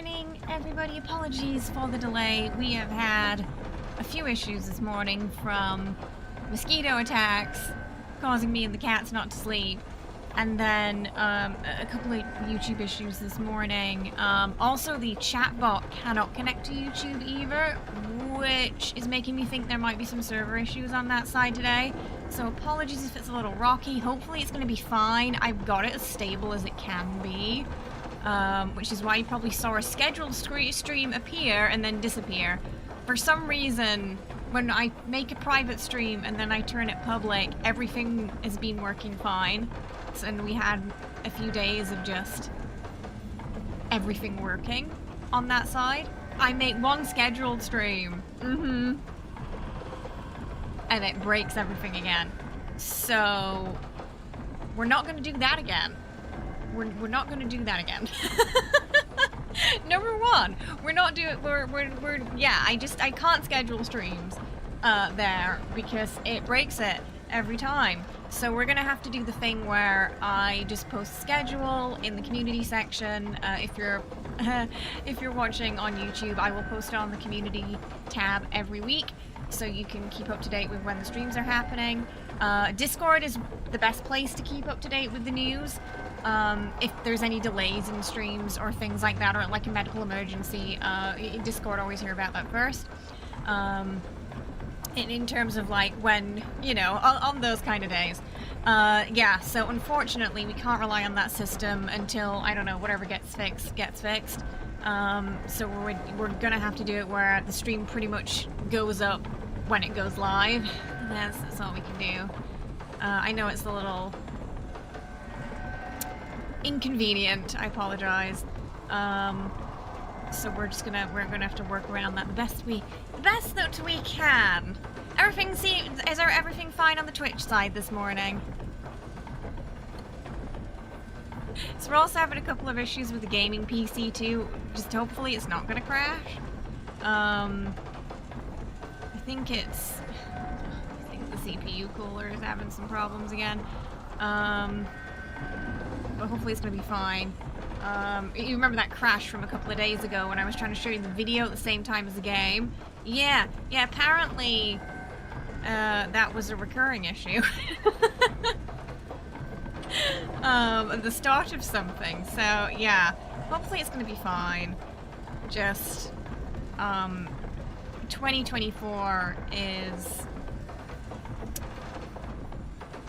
morning, everybody. Apologies for the delay. We have had a few issues this morning, from mosquito attacks causing me and the cats not to sleep, and then a couple of YouTube issues this morning. Also, the chatbot cannot connect to YouTube either, which is making me think there might be some server issues on that side today. So apologies if it's a little rocky. Hopefully it's going to be fine. I've got it as stable as it can be. Which is why you probably saw a scheduled stream appear and then disappear. For some reason, when I make a private stream and then I turn it public, everything has been working fine. And we had a few days of just everything working on that side. I make one scheduled stream, and it breaks everything again. So we're not going to do that again. We're not going to do that again. Number one, I can't schedule streams there because it breaks it every time. So we're gonna have to do the thing where I just post schedule in the community section. If you're watching on YouTube, I will post it on the community tab every week, so you can keep up to date with when the streams are happening. Discord is the best place to keep up to date with the news. If there's any delays in streams or things like that, or like a medical emergency, Discord always hear about that first. In terms of like when, you know, on those kind of days. Yeah, so unfortunately we can't rely on that system until, I don't know, whatever gets fixed, gets fixed. So we're gonna have to do it where the stream pretty much goes up when it goes live. That's all we can do. I know it's a little inconvenient, I apologize. So we're gonna have to work around that the best that we can. Is everything fine on the Twitch side this morning? So we're also having a couple of issues with the gaming PC too. Just hopefully it's not gonna crash. I think the CPU cooler is having some problems again. But hopefully it's gonna be fine. You remember that crash from a couple of days ago when I was trying to show you the video at the same time as the game? Yeah, apparently that was a recurring issue. At the start of something, so yeah, hopefully it's gonna be fine. Just, 2024 is,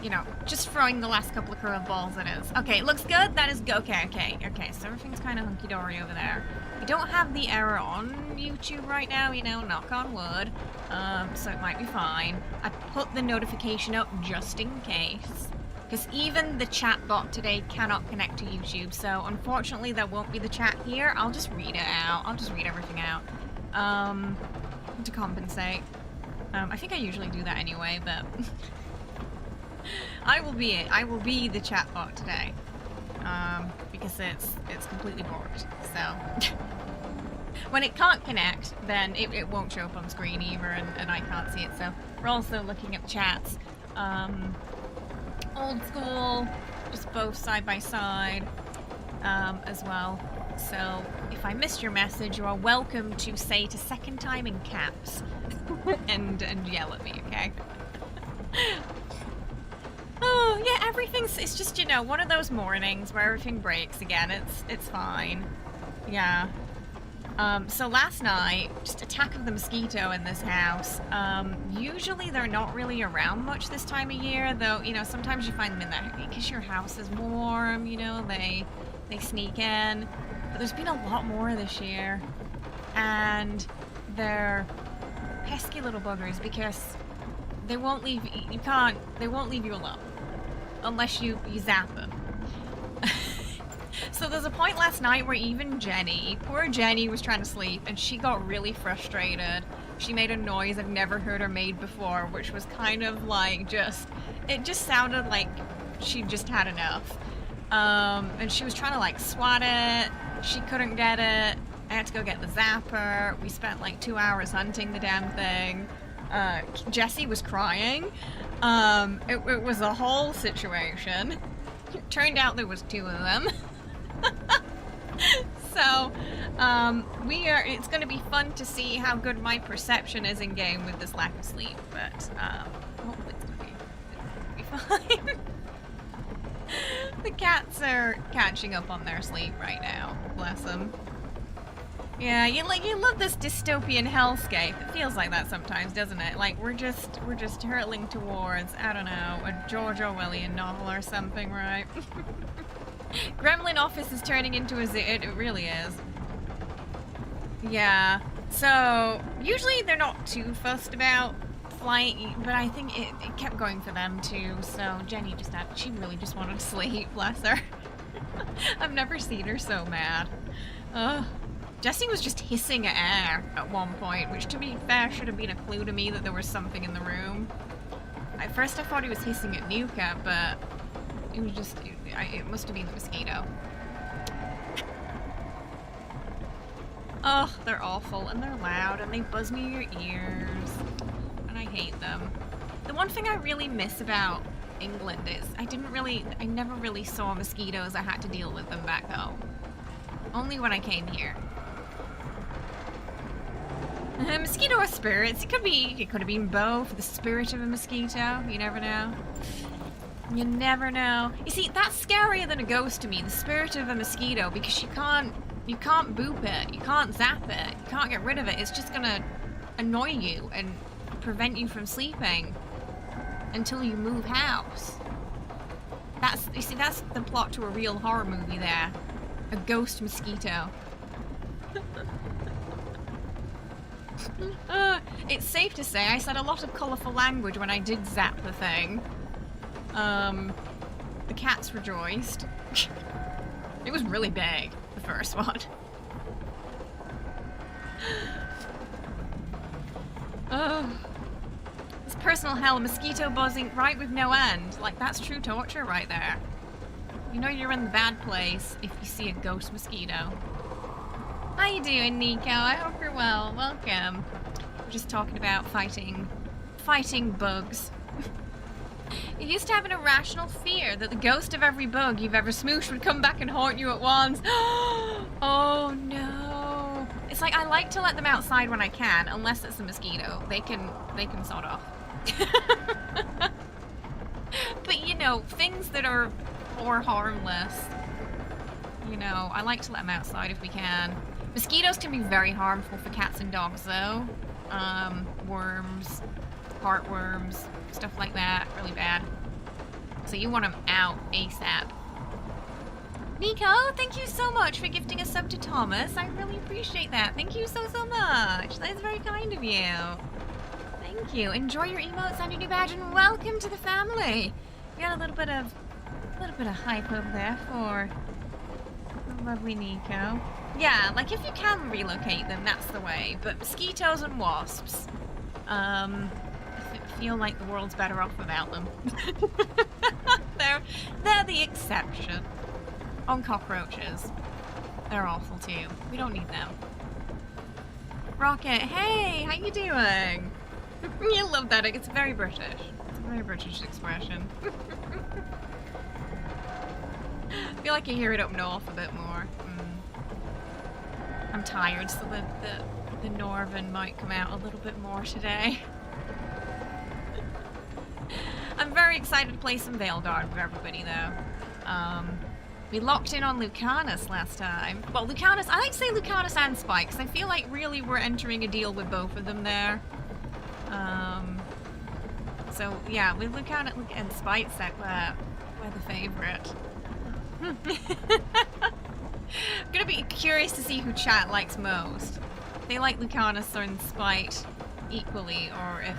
you know, just throwing the last couple of curveballs it is. Okay, it looks good. That is good. Okay. So everything's kind of hunky-dory over there. We don't have the error on YouTube right now, you know, knock on wood. So it might be fine. I put the notification up just in case. Because even the chat bot today cannot connect to YouTube, so unfortunately there won't be the chat here. I'll just read it out. I'll just read everything out. To compensate. I think I usually do that anyway, but... I will be the chatbot today, because it's completely borked. So when it can't connect, then it won't show up on screen either, and I can't see it. So we're also looking at the chats, old school, just both side by side, as well. So if I missed your message, you are welcome to say it a second time in caps, and yell at me, okay? Oh, yeah, it's just, you know, one of those mornings where everything breaks again. It's fine. Yeah. So last night, just attack of the mosquito in this house. Usually they're not really around much this time of year, though, you know, sometimes you find them in there because your house is warm, you know, they sneak in. But there's been a lot more this year. And they're pesky little buggers because they won't leave you alone. Unless you zap them. So there's a point last night where even Jenny, poor Jenny, was trying to sleep and she got really frustrated. She made a noise I've never heard her made before, which was kind of like it just sounded like she just had enough. And she was trying to like swat it. She couldn't get it. I had to go get the zapper. We spent like 2 hours hunting the damn thing. Jessie was crying. It was a whole situation. It turned out there was 2 of them. So, It's gonna be fun to see how good my perception is in game with this lack of sleep, but, hopefully it's gonna be fine. The cats are catching up on their sleep right now. Bless them. Yeah, you love this dystopian hellscape. It feels like that sometimes, doesn't it? Like we're just hurtling towards, I don't know, a George Orwellian novel or something, right? Gremlin Office is turning into a zoo. It really is. Yeah. So usually they're not too fussed about flight, but I think it kept going for them too. So Jenny she really just wanted to sleep. Bless her. I've never seen her so mad. Ugh. Jessie was just hissing at air at one point, which to be fair should have been a clue to me that there was something in the room. At first I thought he was hissing at Nuka, but it was just, it must have been the mosquito. Oh, they're awful, and they're loud, and they buzz me in your ears, and I hate them. The one thing I really miss about England is I never really saw mosquitoes. I had to deal with them back home. Only when I came here. Mosquito or spirits? It could have been both. The spirit of a mosquito. You never know. You never know. You see, that's scarier than a ghost to me. The spirit of a mosquito, because you can't boop it. You can't zap it. You can't get rid of it. It's just gonna annoy you and prevent you from sleeping until you move house. That's the plot to a real horror movie there. A ghost mosquito. It's safe to say I said a lot of colourful language when I did zap the thing. The cats rejoiced. It was really big, the first one. Oh. It's personal hell, mosquito buzzing right with no end. Like, that's true torture right there. You know you're in the bad place if you see a ghost mosquito. How you doing, Nico? I hope you're well. Welcome. We're just talking about fighting bugs. You used to have an irrational fear that the ghost of every bug you've ever smooshed would come back and haunt you at once. Oh no. It's like I like to let them outside when I can, unless it's a mosquito. They can sort off. But you know, things that are more harmless, you know, I like to let them outside if we can. Mosquitoes can be very harmful for cats and dogs though. Worms, heartworms, stuff like that, really bad. So you want them out ASAP. Nico, thank you so much for gifting a sub to Thomas. I really appreciate that. Thank you so much. That is very kind of you. Thank you. Enjoy your emotes and your new badge, and welcome to the family. We got a little bit of hype over there for the lovely Nico. Yeah, like if you can relocate them, that's the way. But mosquitoes and wasps, I feel like the world's better off without them. They're the exception. On cockroaches, they're awful too. We don't need them. Rocket, hey, how you doing? You love that. It's very British. It's a very British expression. I feel like you hear it up north a bit more. I'm tired, so the Northern might come out a little bit more today. I'm very excited to play some Veilguard with everybody, though. We locked in on Lucanus last time. Well, Lucanus, I like to say Lucanus and Spike, because I feel like really we're entering a deal with both of them there. So, yeah, with Lucanus and Spike set, we're the favourite. I'm gonna be curious to see who chat likes most. If they like Lucanus and Spite equally, or if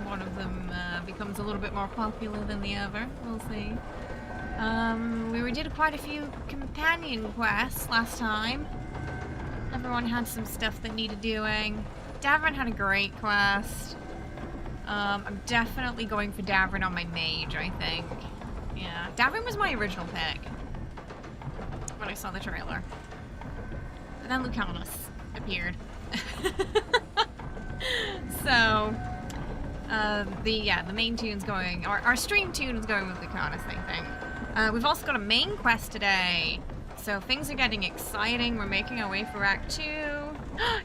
one of them becomes a little bit more popular than the other. We'll see. We did quite a few companion quests last time. Everyone had some stuff that needed doing. Davrin had a great quest. I'm definitely going for Davrin on my mage, I think. Yeah, Davrin was my original pick when I saw the trailer. And then Lucanus appeared. So, the main tune's going, or our stream tune is going with Lucanus, I think. We've also got a main quest today. So things are getting exciting. We're making our way for Act 2.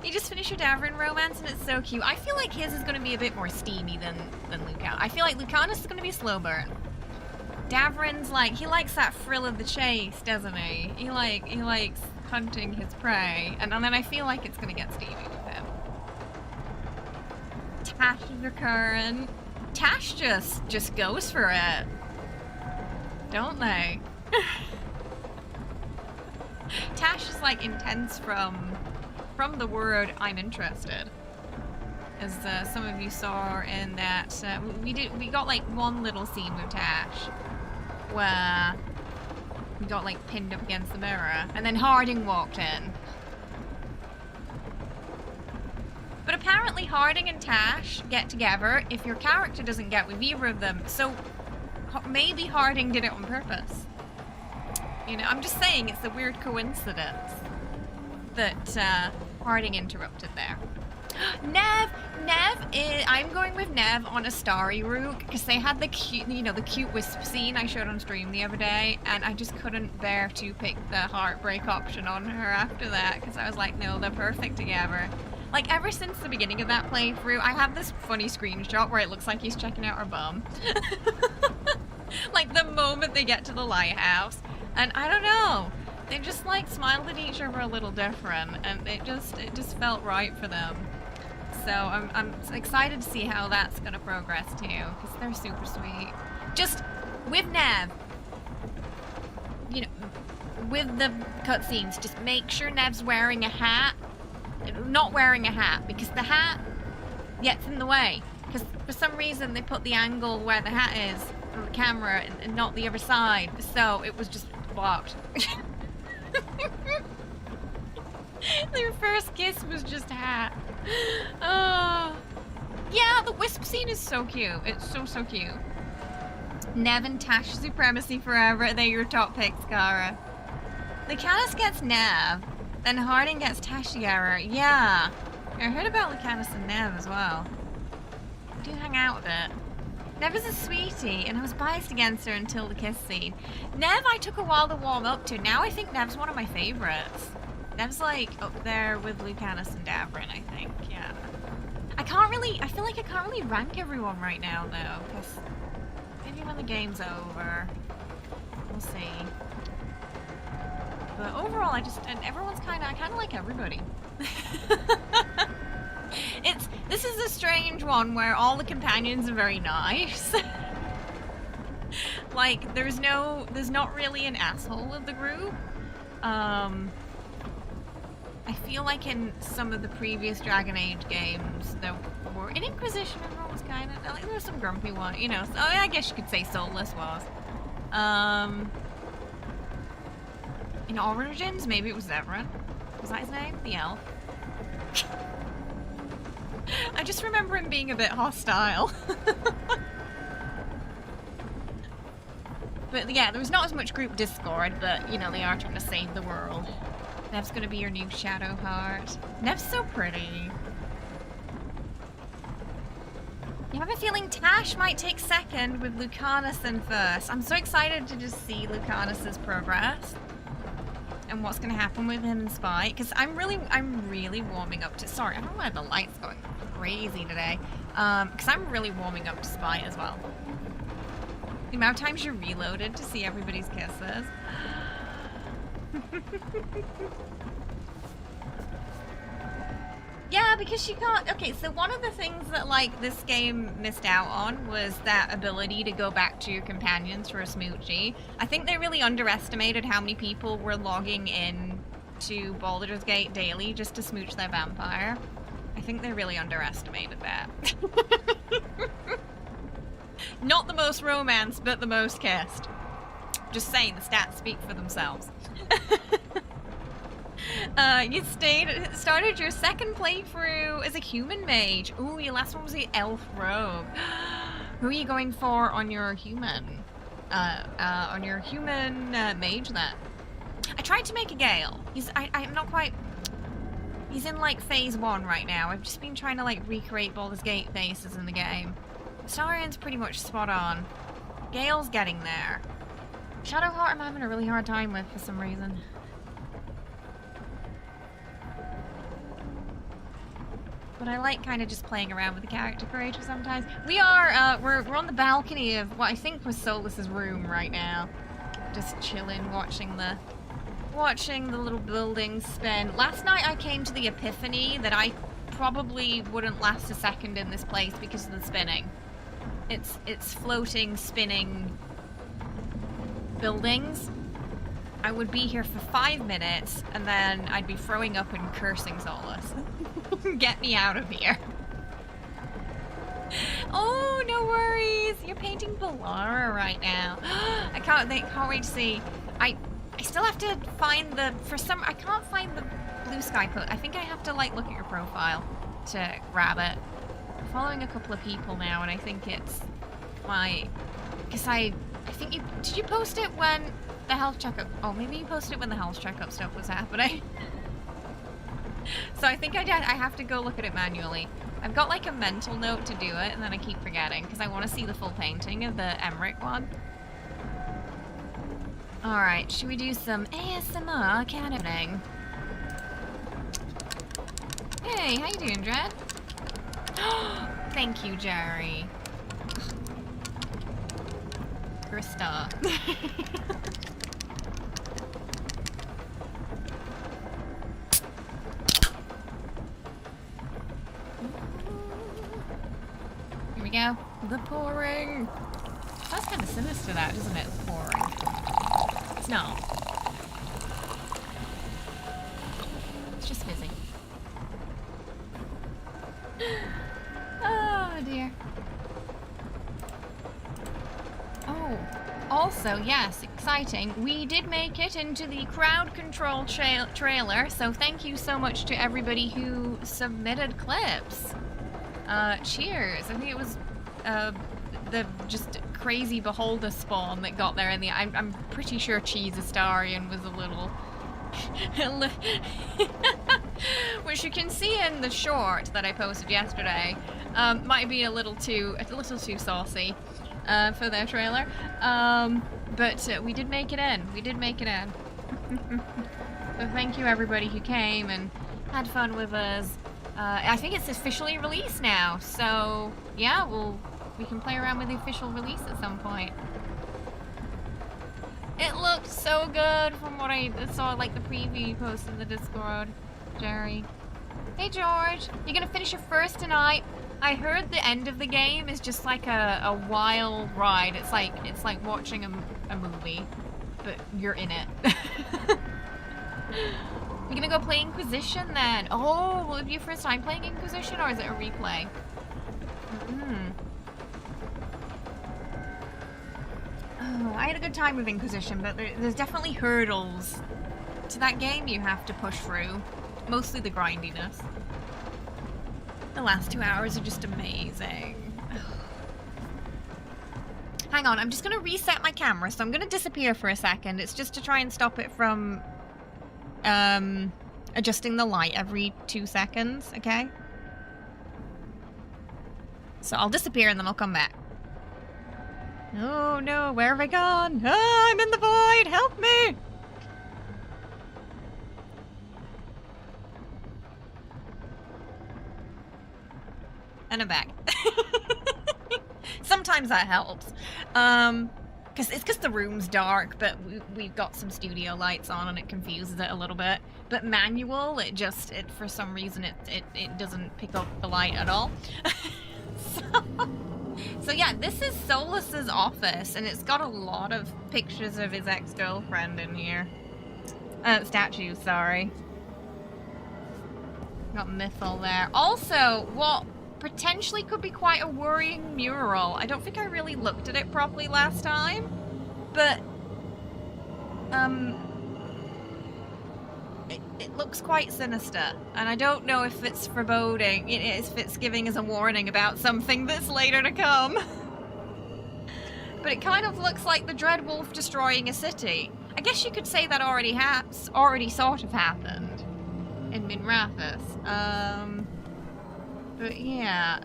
You just finished your Davrin romance and it's so cute. I feel like his is going to be a bit more steamy than Lucan. I feel like Lucanus is going to be a slow burn. Davrin's like, he likes that thrill of the chase, doesn't he? He likes hunting his prey. And then I feel like it's going to get steamy with him. Tash is recurring. Tash just goes for it. Don't they? Tash is like intense from the word I'm interested. As some of you saw in that we got like one little scene with Tash where we got like pinned up against the mirror and then Harding walked in. But apparently Harding and Tash get together if your character doesn't get with either of them. So maybe Harding did it on purpose. You know, I'm just saying it's a weird coincidence that Harding interrupted there. Nev is, I'm going with Nev on a starry Rook because they had the cute, you know, the cute wisp scene I showed on stream the other day, and I just couldn't bear to pick the heartbreak option on her after that because I was like, no, they're perfect together. Like ever since the beginning of that playthrough, I have this funny screenshot where it looks like he's checking out her bum. Like the moment they get to the lighthouse, and I don't know, they just like smiled at each other a little different, and it just felt right for them. So I'm excited to see how that's gonna progress too, because they're super sweet. Just with Nev, you know, with the cutscenes, just make sure Nev's wearing a hat. Not wearing a hat, because the hat gets in the way. Because for some reason they put the angle where the hat is from the camera and not the other side, so it was just blocked. Their first kiss was just a hat. Oh. Yeah, the wisp scene is so cute. It's so cute. Nev and Tash supremacy forever. They're your top picks, Cara. Lucanus gets Nev, then Harding gets Tash together. Yeah. I heard about Lucanus and Nev as well. They do hang out a bit. Nev is a sweetie, and I was biased against her until the kiss scene. Nev I took a while to warm up to. Now I think Nev's one of my favorites. Nev's like up there with Lucanus and Davrin, I think, yeah. I feel like I can't really rank everyone right now though, because maybe when the game's over, we'll see. But overall, I kinda like everybody. This is a strange one where all the companions are very nice. Like, there's not really an asshole of the group. I feel like in some of the previous Dragon Age games, there were, in Inquisition, everyone was kind of, like, there was some grumpy one, you know, so I guess you could say Solas was. In Origins, maybe it was Everett. Was that his name? The elf? I just remember him being a bit hostile. But yeah, there was not as much group discord, but, you know, they are trying to save the world. Nev's gonna be your new Shadowheart. Nev's so pretty. You have a feeling Tash might take second with Lucanus in first. I'm so excited to just see Lucanus's progress and what's gonna happen with him and Spike, because I'm really warming up to. Sorry, I don't know why the light's going crazy today. Because I'm really warming up to Spike as well. The amount of times you're reloaded to see everybody's kisses. Yeah, because you can't. Okay, so one of the things that like this game missed out on was that ability to go back to your companions for a smoochie. I think they really underestimated how many people were logging in to Baldur's Gate daily just to smooch their vampire. I think they really underestimated that. Not the most romance, but the most kissed. Just saying, the stats speak for themselves. You started your second playthrough as a human mage. Ooh, your last one was the elf rogue. Who are you going for on your human? Mage then? I tried to make a Gale. I'm not quite. He's in like phase 1 right now. I've just been trying to like recreate Baldur's Gate faces in the game. Starian's pretty much spot on. Gale's getting there. Shadowheart I'm having a really hard time with for some reason. But I like kind of just playing around with the character creator sometimes. We are, we're on the balcony of what I think was Solas's room right now. Just chilling, watching the little buildings spin. Last night I came to the epiphany that I probably wouldn't last a second in this place because of the spinning. It's floating, spinning buildings. I would be here for 5 minutes, and then I'd be throwing up and cursing Solas. Get me out of here. Oh, no worries. You're painting Balara right now. I can't wait to see. I still have to find I can't find the blue sky I think I have to, like, look at your profile to grab it. I'm following a couple of people now, and I think it's because I think did you post it when the health checkup? Oh, maybe you posted it when the health checkup stuff was happening. So I think I have to go look at it manually. I've got like a mental note to do it, and then I keep forgetting because I want to see the full painting of the Emmerich one. Alright, should we do some ASMR cannoning? Hey, how you doing, Dread? Thank you, Jerry. You're a star. Here we go. The pouring. That's kind of sinister, that, doesn't it? The pouring. It's not. It's just fizzy. Oh dear. Oh, also, yes, exciting. We did make it into the crowd control trailer, so thank you so much to everybody who submitted clips. Cheers. I think it was the just crazy beholder spawn that got there in the. I'm pretty sure Cheese Astarian was a little, which you can see in the short that I posted yesterday. Might be a little too saucy for their trailer. But we did make it in. We did make it in. So thank you everybody who came and had fun with us. I think it's officially released now, so yeah, we can play around with the official release at some point. It looked so good from what I saw, like the preview you posted in the Discord, Jerry. Hey George, you're gonna finish your first tonight? I heard the end of the game is just like a wild ride. It's like watching a movie, but you're in it. You're gonna go play Inquisition then? Oh, will it be your first time playing Inquisition, or is it a replay? Oh, I had a good time with Inquisition, but there's definitely hurdles to that game you have to push through. Mostly the grindiness. The last 2 hours are just amazing. Hang on, I'm just gonna reset my camera, so I'm gonna disappear for a second. It's just to try and stop it from adjusting the light every 2 seconds, okay? So I'll disappear and then I'll come back. Oh no, where have I gone? Ah, I'm in the void! Help me! And I'm back. Sometimes that helps. Because the room's dark, but we've got some studio lights on and it confuses it a little bit. But manual, it for some reason, it doesn't pick up the light at all. So yeah, this is Solas's office, and it's got a lot of pictures of his ex-girlfriend in here. Statues, sorry. Got Mythal there. Also, what potentially could be quite a worrying mural. I don't think I really looked at it properly last time, but it looks quite sinister, and I don't know if it's foreboding, if it's giving us a warning about something that's later to come. But it kind of looks like the Dreadwolf destroying a city. I guess you could say that already sort of happened in Minrathous. But yeah,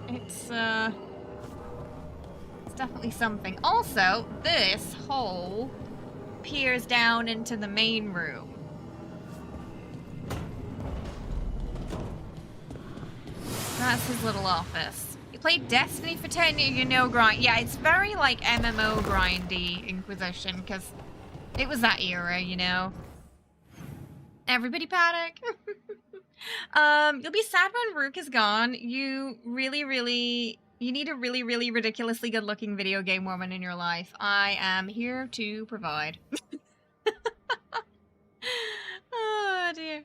it's definitely something. Also, this hole peers down into the main room. That's his little office. You played Destiny for 10 years, you know grind. Yeah, it's very like MMO grindy, Inquisition, because it was that era, you know. Everybody panic. You'll be sad when Rook is gone. You need a really ridiculously good looking video game woman in your life. I am here to provide. Oh dear.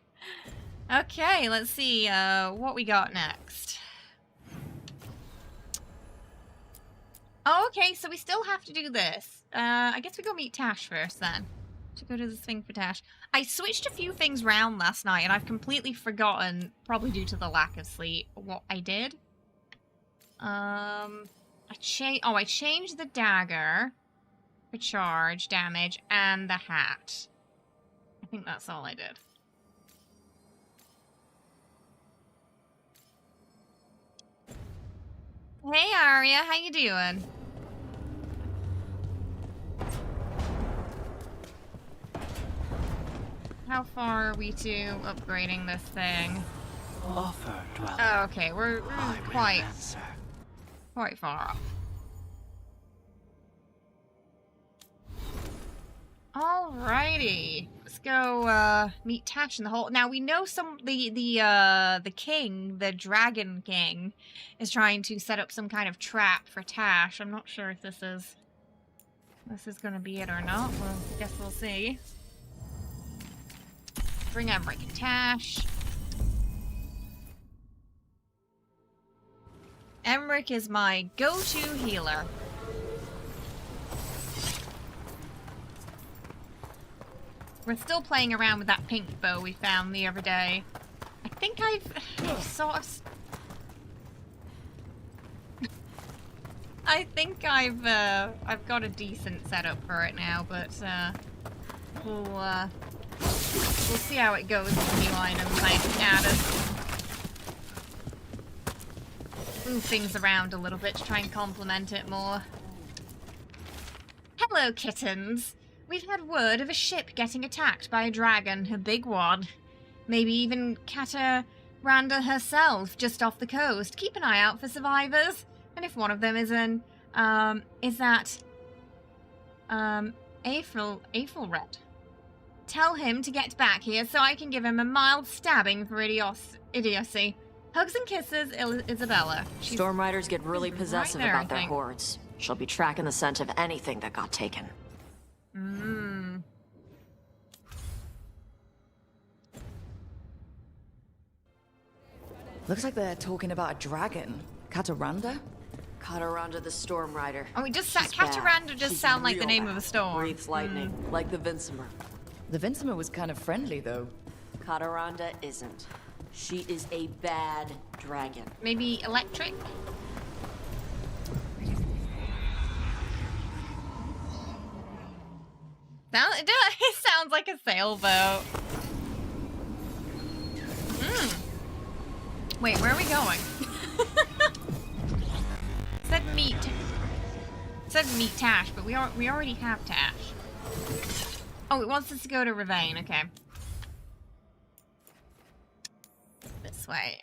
Okay, let's see what we got next. Oh, okay, so we still have to do this. I guess we go meet Tash first then. To go to this thing for Tash. I switched a few things around last night and I've completely forgotten, probably due to the lack of sleep, what I did. I changed the dagger for charge damage and the hat. I think that's all I did. Hey Arya, how you doing? How far are we to upgrading this thing? Offer, dweller. Oh, okay, we're quite far off. Alrighty, let's go meet Tash in the hole. Now we know the king, the dragon king, is trying to set up some kind of trap for Tash. I'm not sure if this is gonna be it or not. Well, I guess we'll see. Bring Emmerich and Tash. Emmerich is my go-to healer. We're still playing around with that pink bow we found the other day. I think I've sort of... I think I've got a decent setup for it now, but we'll see how it goes with the new items I've added. Move things around a little bit to try and complement it more. Hello, kittens. We've had word of a ship getting attacked by a dragon, a big one. Maybe even Cataranda herself, just off the coast. Keep an eye out for survivors. And if one of them is Aethelred. Tell him to get back here so I can give him a mild stabbing for idiocy. Hugs and kisses, Isabella. Storm Riders get really possessive right there, about their hordes. She'll be tracking the scent of anything that got taken. Looks like they're talking about a dragon. Cataranda? Cataranda the Storm Rider. Oh, it just She's Cataranda bad. just She's sound like the real name bad. of a storm. Breathes lightning, like the Vincimer. The Vincimer was kind of friendly, though. Cataranda isn't. She is a bad dragon. Maybe electric? It sounds like a sailboat. Wait, where are we going? Said meet Tash, but we already have Tash. Oh, it wants us to go to Ravane. Okay. This way.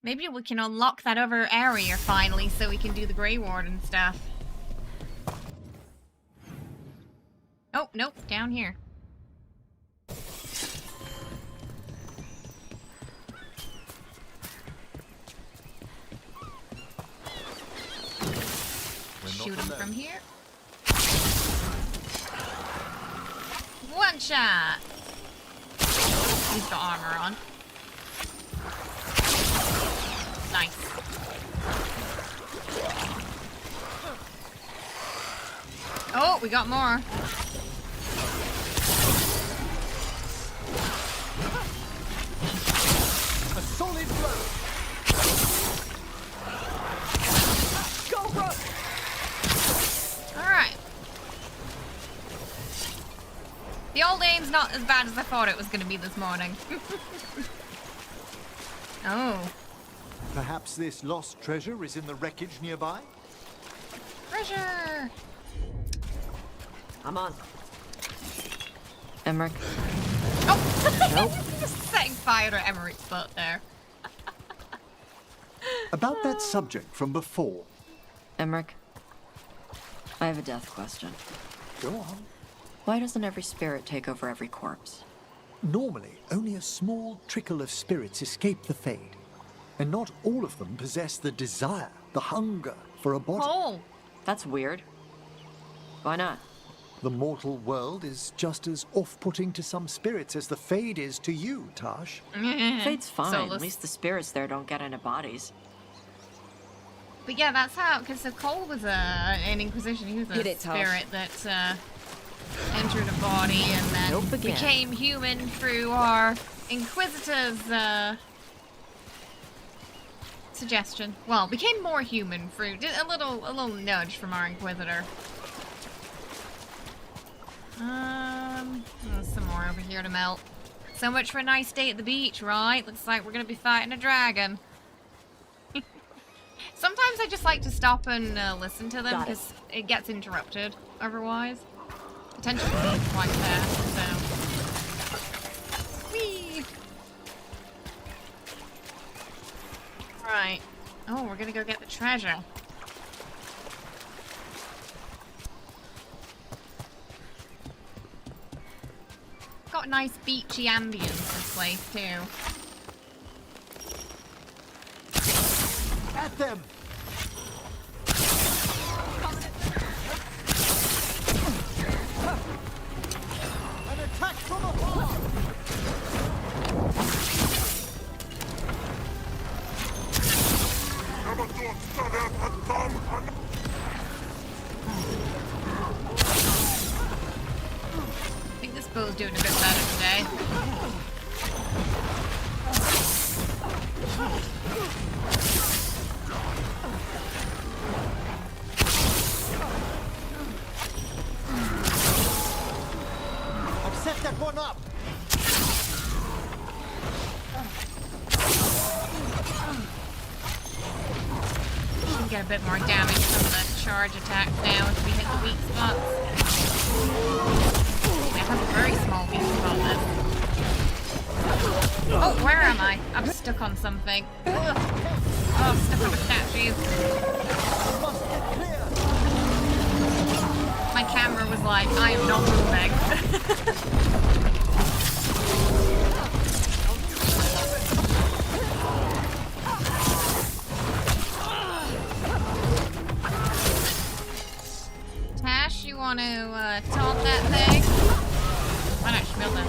Maybe we can unlock that other area finally, so we can do the Grey Ward and stuff. Oh, nope, down here. Shoot him from here. One shot! He's got armor on. Nice. Oh, we got more. A solid blow. Go, Rook! Alright. The old aim's not as bad as I thought it was going to be this morning. Oh. Perhaps this lost treasure is in the wreckage nearby? Treasure! I'm on. Emmerich. Oh! Nope. Just setting fire to Emmerich's butt there. About that subject from before. Emmerich, I have a death question. Go on. Why doesn't every spirit take over every corpse? Normally, only a small trickle of spirits escape the Fade. And not all of them possess the desire, the hunger for a body. Oh, That's weird. Why not? The mortal world is just as off-putting to some spirits as the Fade is to you, Tash. Fate's fine. Solas. At least the spirits there don't get into bodies. but yeah, that's how. Because so Cole was an Inquisition. He was a Hit it, Tosh. spirit that entered a body and then Nope again. became human through our Inquisitor's suggestion. Well, became more human through did a little nudge from our Inquisitor. There's some more over here to melt. So much for a nice day at the beach, right? Looks like we're gonna be fighting a dragon. Sometimes I just like to stop and listen to them Got it. because it gets interrupted otherwise. Attention to be quite fast, so. Whee! Right. Oh, we're gonna go get the treasure. Got a nice beachy ambience, this place, too. At them! An attack from afar! I think this bow's doing a bit better today. I've set that one up! We can get a bit more damage from the charge attack now if we hit the weak spots. I have a very small weak spot then. Oh, where am I? I'm stuck on something. Ugh. Oh, I'm stuck on a statue. Must get clear! My camera was like, I am not moving. Tash, you want to taunt that thing? Why not just build that?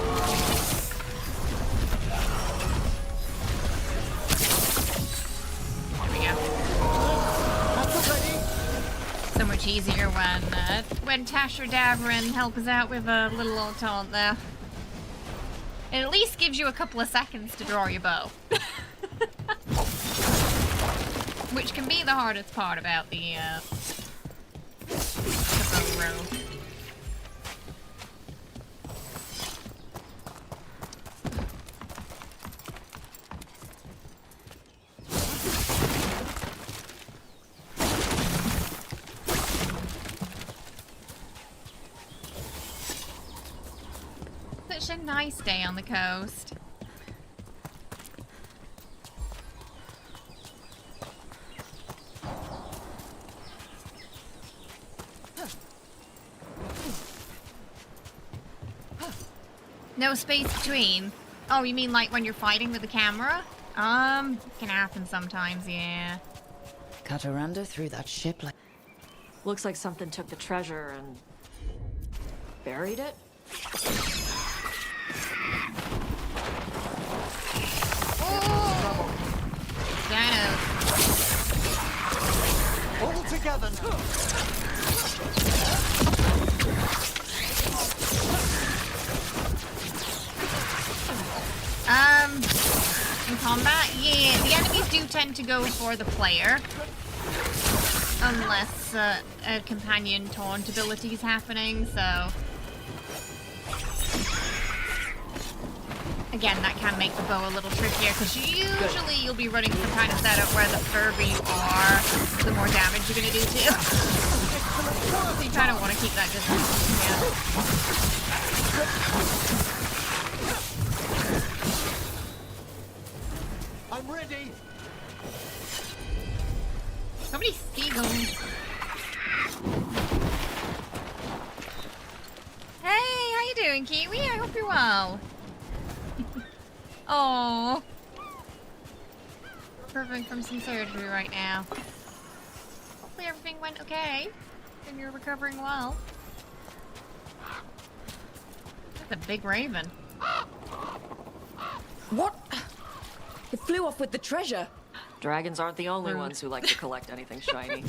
There we go. That's ready! So much easier when Tash or Davrin help us out with a little old taunt there. It at least gives you a couple of seconds to draw your bow. Which can be the hardest part about the bow row. Such a nice day on the coast. No space between. Oh, you mean like when you're fighting with the camera? Can happen sometimes, yeah. Cataranda threw that ship like... Looks like something took the treasure and buried it. Oh! Dinos. All together now! In combat, yeah, the enemies do tend to go for the player. Unless a companion taunt ability is happening, so... Again, that can make the bow a little trickier, because usually you'll be running some kind of setup where the further you are, the more damage you're going to do too. So you kind of want to keep that distance. I'm ready! So many seagulls. Hey, how you doing, Kiwi? I hope you're well. Oh, recovering from some surgery right now. Hopefully everything went okay, and you're recovering well. That's a big raven. What? It flew off with the treasure. Dragons aren't the only ones who like to collect anything shiny.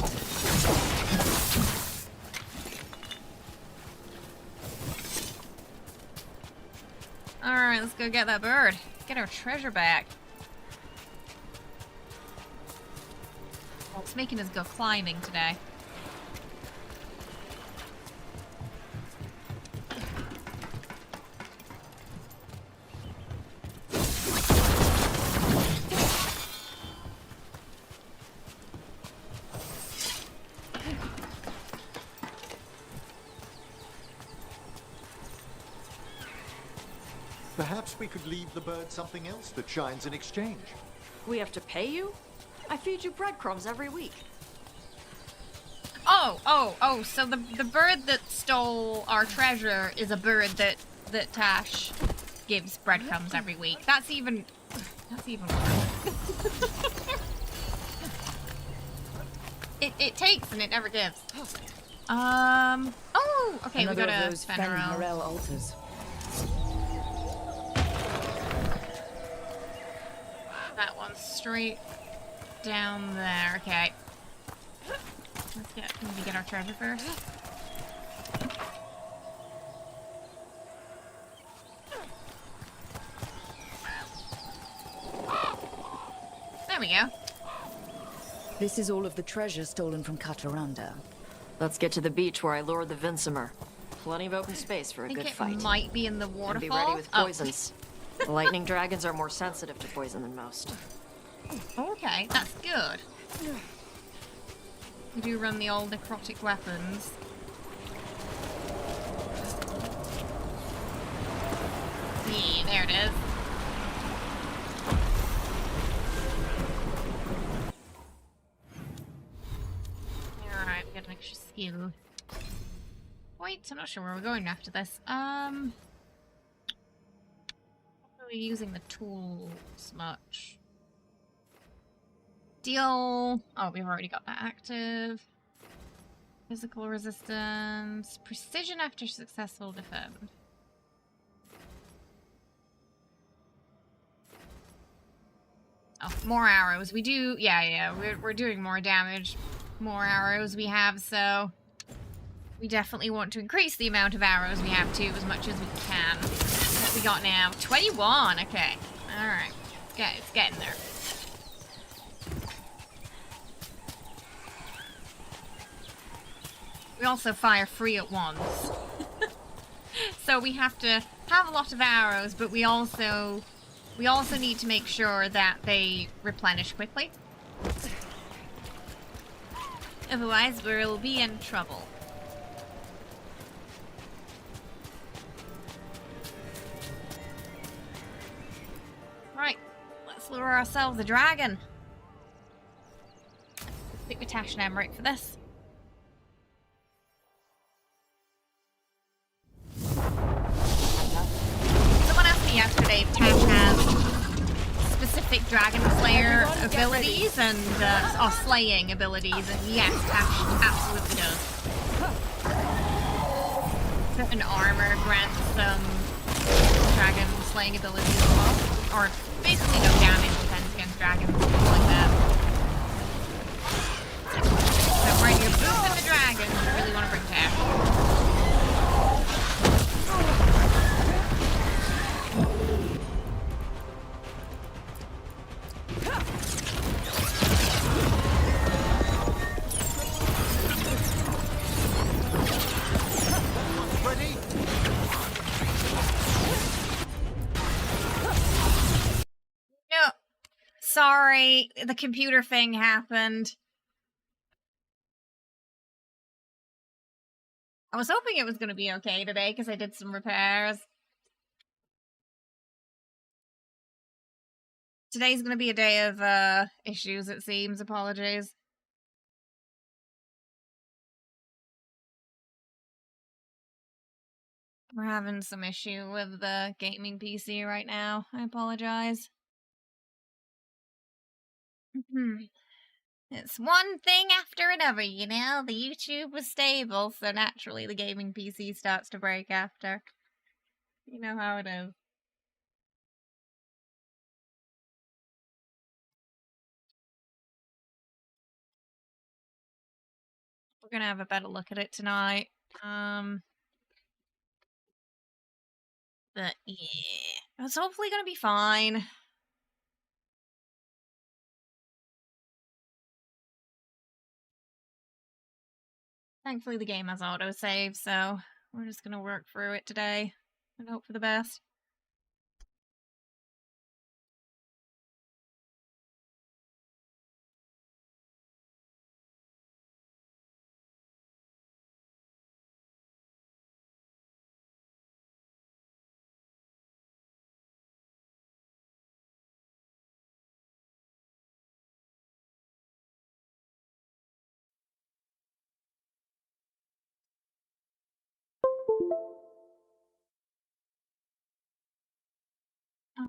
Alright, let's go get that bird. Get our treasure back. Well, it's making us go climbing today. Perhaps we could leave the bird something else that shines in exchange. We have to pay you? I feed you breadcrumbs every week. Oh, so the bird that stole our treasure is a bird that Tash gives breadcrumbs every week. That's even worse. It takes and it never gives. Oh, okay, Another we got of a those Fenrir. Fenrir altars. That one's straight down there. Okay. Let's maybe get our treasure first. There we go. This is all of the treasure stolen from Cataranda. Let's get to the beach where I lured the Vincimer. Plenty of open space for a I think good it fight. might be in the And waterfall. be ready with Oh. poisons. Lightning dragons are more sensitive to poison than most. Okay, that's good. We do run the old necrotic weapons. Yeah, there it is. Alright, we got an extra skill. Wait, I'm not sure where we're going after this. Not really using the tools much. Deal. Oh, we've already got that active. Physical resistance. Precision after successful defend. Oh, more arrows. We do. Yeah. We're doing more damage. More arrows we have, so we definitely want to increase the amount of arrows we have too, as much as we can. What we got now? 21. Okay. All right. Okay, it's getting there. We also fire 3 at once. So we have to have a lot of arrows, but we also need to make sure that they replenish quickly. Otherwise, we'll be in trouble. Right, let's lure ourselves a dragon. Stick with Tash and Emmerich for this. Someone asked me yesterday if Tash has specific Dragon Slayer abilities and or slaying abilities, and yes, Tash absolutely does. Certain armor grants some dragon slaying abilities as well, or basically no damage defense against dragons, things like that. So when you're boosting the dragon, you really want to bring Tash. No, sorry, the computer thing happened. I was hoping it was going to be okay today because I did some repairs. Today's gonna be a day of issues, it seems. Apologies. We're having some issue with the gaming PC right now. I apologize. It's one thing after another, you know? The YouTube was stable, so naturally the gaming PC starts to break after. You know how it is. We're gonna have a better look at it tonight. But yeah, it's hopefully gonna be fine. Thankfully the game has autosave, so we're just gonna work through it today and hope for the best.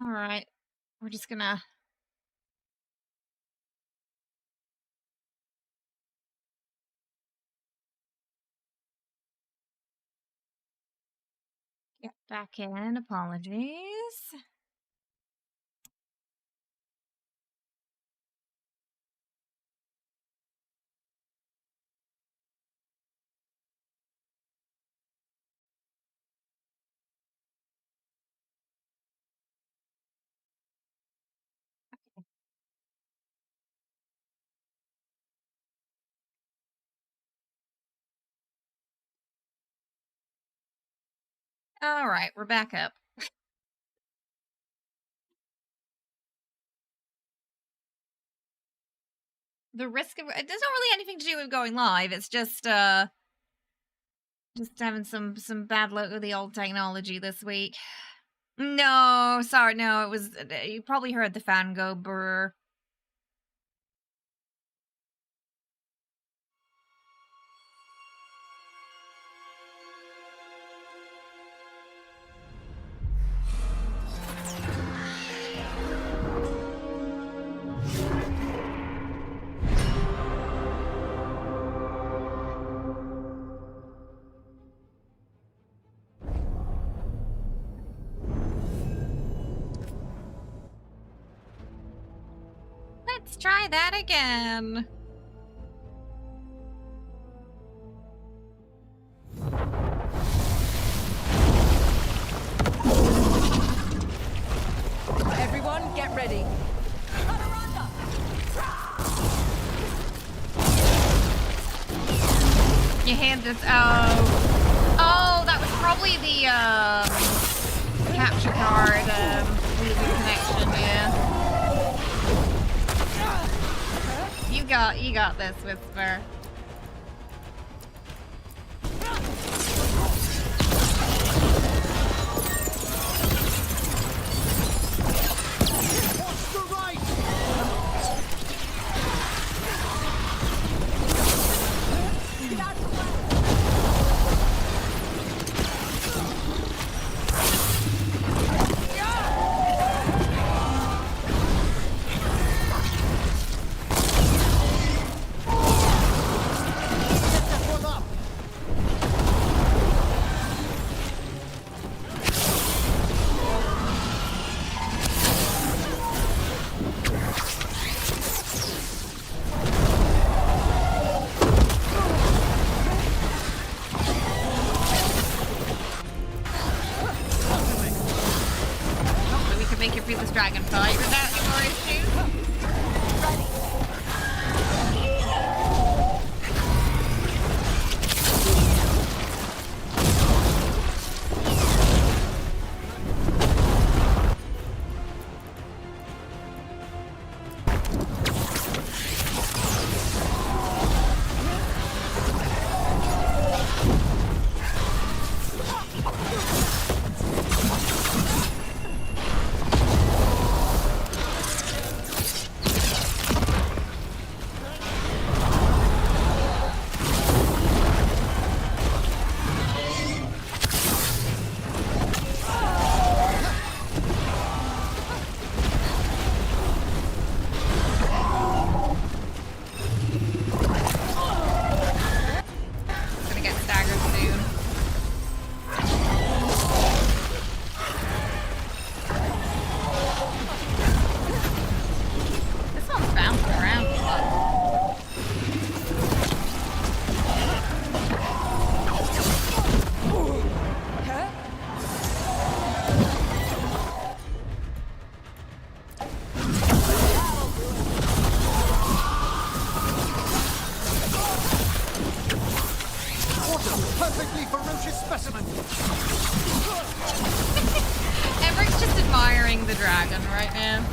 Alright, we're just gonna get back in. Apologies. Alright, we're back up. The risk of it doesn't really anything to do with going live, it's just having some bad luck with the old technology this week. No, sorry, no, it was you probably heard the fan go brr. Let's try that again. Everyone, get ready. You hand this. Oh, that was probably the capture card losing connection. Yeah. You got this, Whisper. right now.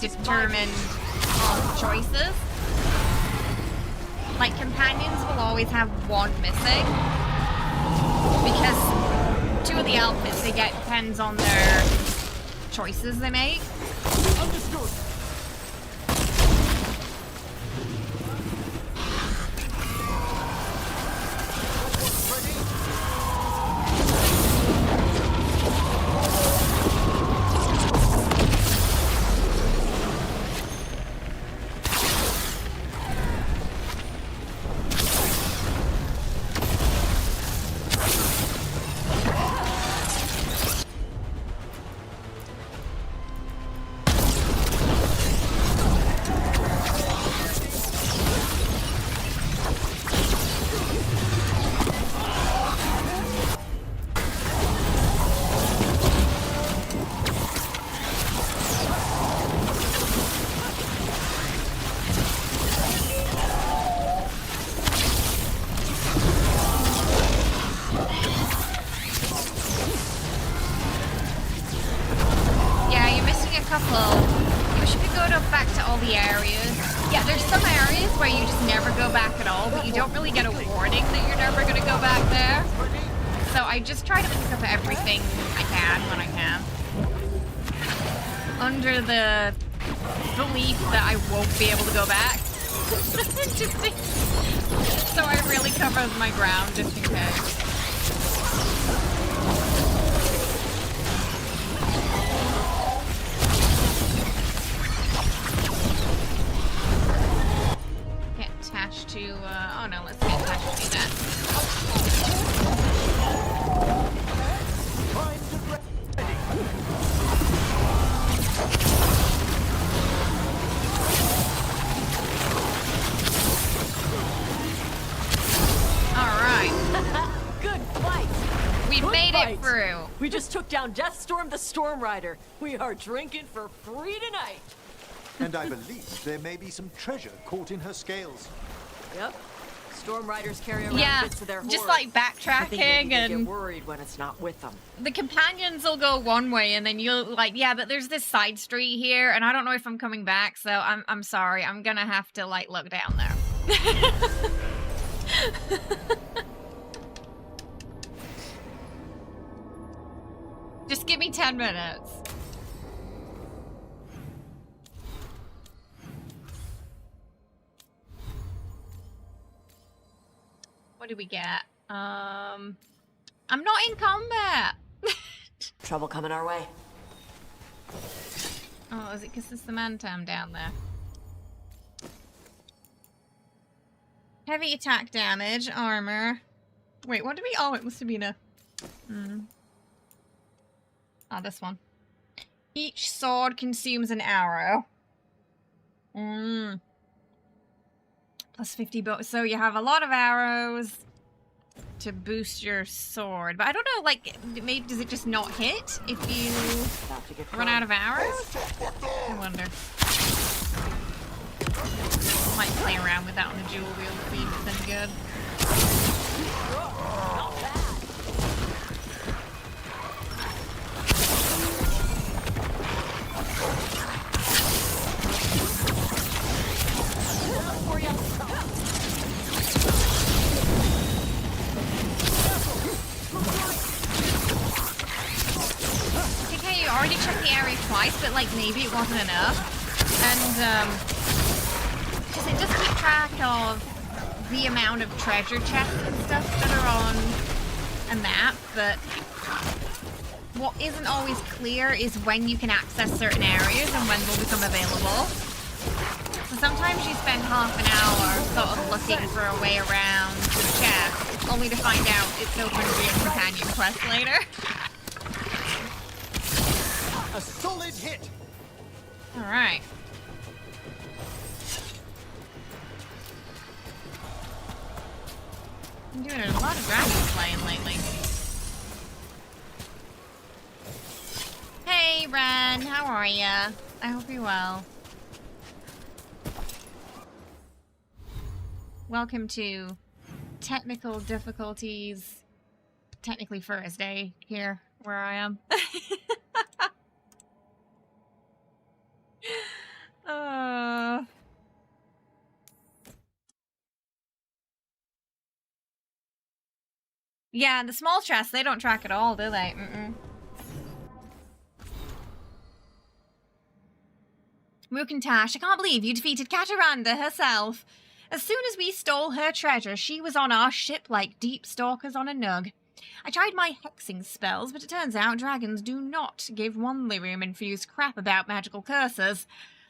Determined choices. Like, companions will always have one missing. Because 2 of the outfits they get depends on their choices they make. Understood. Under the belief that I won't be able to go back. So I really covered my ground just in case. Get attached to, oh no, let's get attached to that. Through. We just took down Deathstorm the Storm Rider. We are drinking for free tonight. And I believe there may be some treasure caught in her scales. Yep. Storm Riders carry around bits of their just horse. Like backtracking and get worried when it's not with them. The companions will go one way and then you'll like, yeah, but there's this side street here and I don't know if I'm coming back, so I'm sorry. I'm gonna have to like look down there. Just give me 10 minutes. What do we get? I'm not in combat. Trouble coming our way. Oh, is it because there's the Mantam down there? Heavy attack damage, armor. Wait, what did we? Oh, it must have been a. Oh, this one. Each sword consumes an arrow. Plus 50 bucks. So you have a lot of arrows to boost your sword. But I don't know, like, maybe does it just not hit if you run out of arrows? I wonder. Might play around with that on the dual wield, see if it's any good. Not bad. already checked the area twice, but like maybe it wasn't enough. And because it does keep track of the amount of treasure chests and stuff that are on a map, but what isn't always clear is when you can access certain areas and when they'll become available. So sometimes you spend half an hour sort of looking for a way around the chest, only to find out it's open via companion quest later. A solid hit! Alright. I'm doing a lot of dragon slaying lately. Hey, Ren, how are ya? I hope you're well. Welcome to technical difficulties. Technically Thursday here, where I am. Yeah, the small chests, they don't track at all, do they? Mm-mm. Rook and Tash, I can't believe you defeated Kataranda herself. As soon as we stole her treasure, she was on our ship like deep stalkers on a nug. I tried my hexing spells, but it turns out dragons do not give one lyrium-infused crap about magical curses.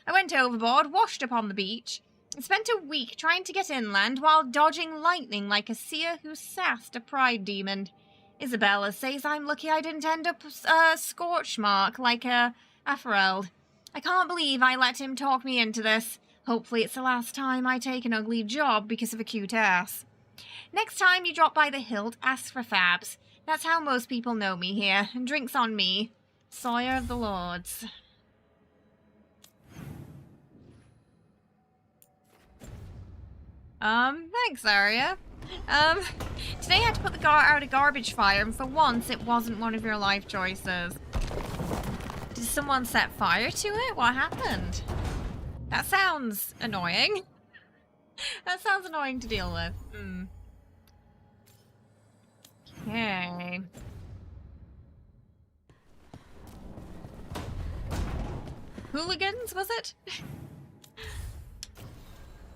I went overboard, washed up on the beach, and spent a week trying to get inland while dodging lightning like a seer who sassed a pride demon. Isabella says I'm lucky I didn't end up a scorch mark like a Afereld. I can't believe I let him talk me into this. Hopefully it's the last time I take an ugly job because of a cute ass. Next time you drop by the hilt, ask for Fabs. That's how most people know me here. And drinks on me. Sawyer of the Lords. Thanks, Arya. Today I had to put the out a garbage fire, and for once it wasn't one of your life choices. Did someone set fire to it? What happened? That sounds annoying. That sounds annoying to deal with. Okay. Hooligans, was it?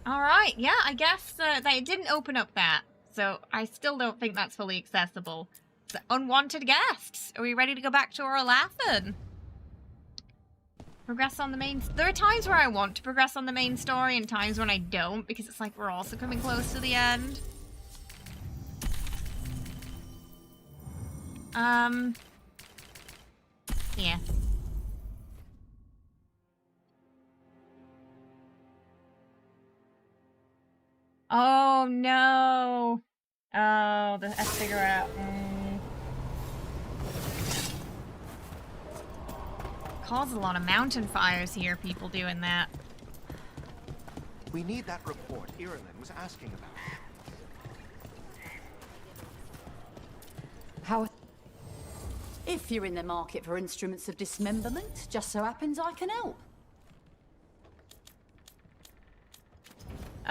Alright, yeah, I guess they didn't open up that. So I still don't think that's fully accessible. So, unwanted guests. Are we ready to go back to our laughing? Progress on the main... There are times where I want to progress on the main story and times when I don't, because it's like we're also coming close to the end. Yeah. Oh, no. Oh, a cigarette. Causes a lot of mountain fires here, people doing that. We need that report Irilyn was asking about. How? If you're in the market for instruments of dismemberment, just so happens I can help.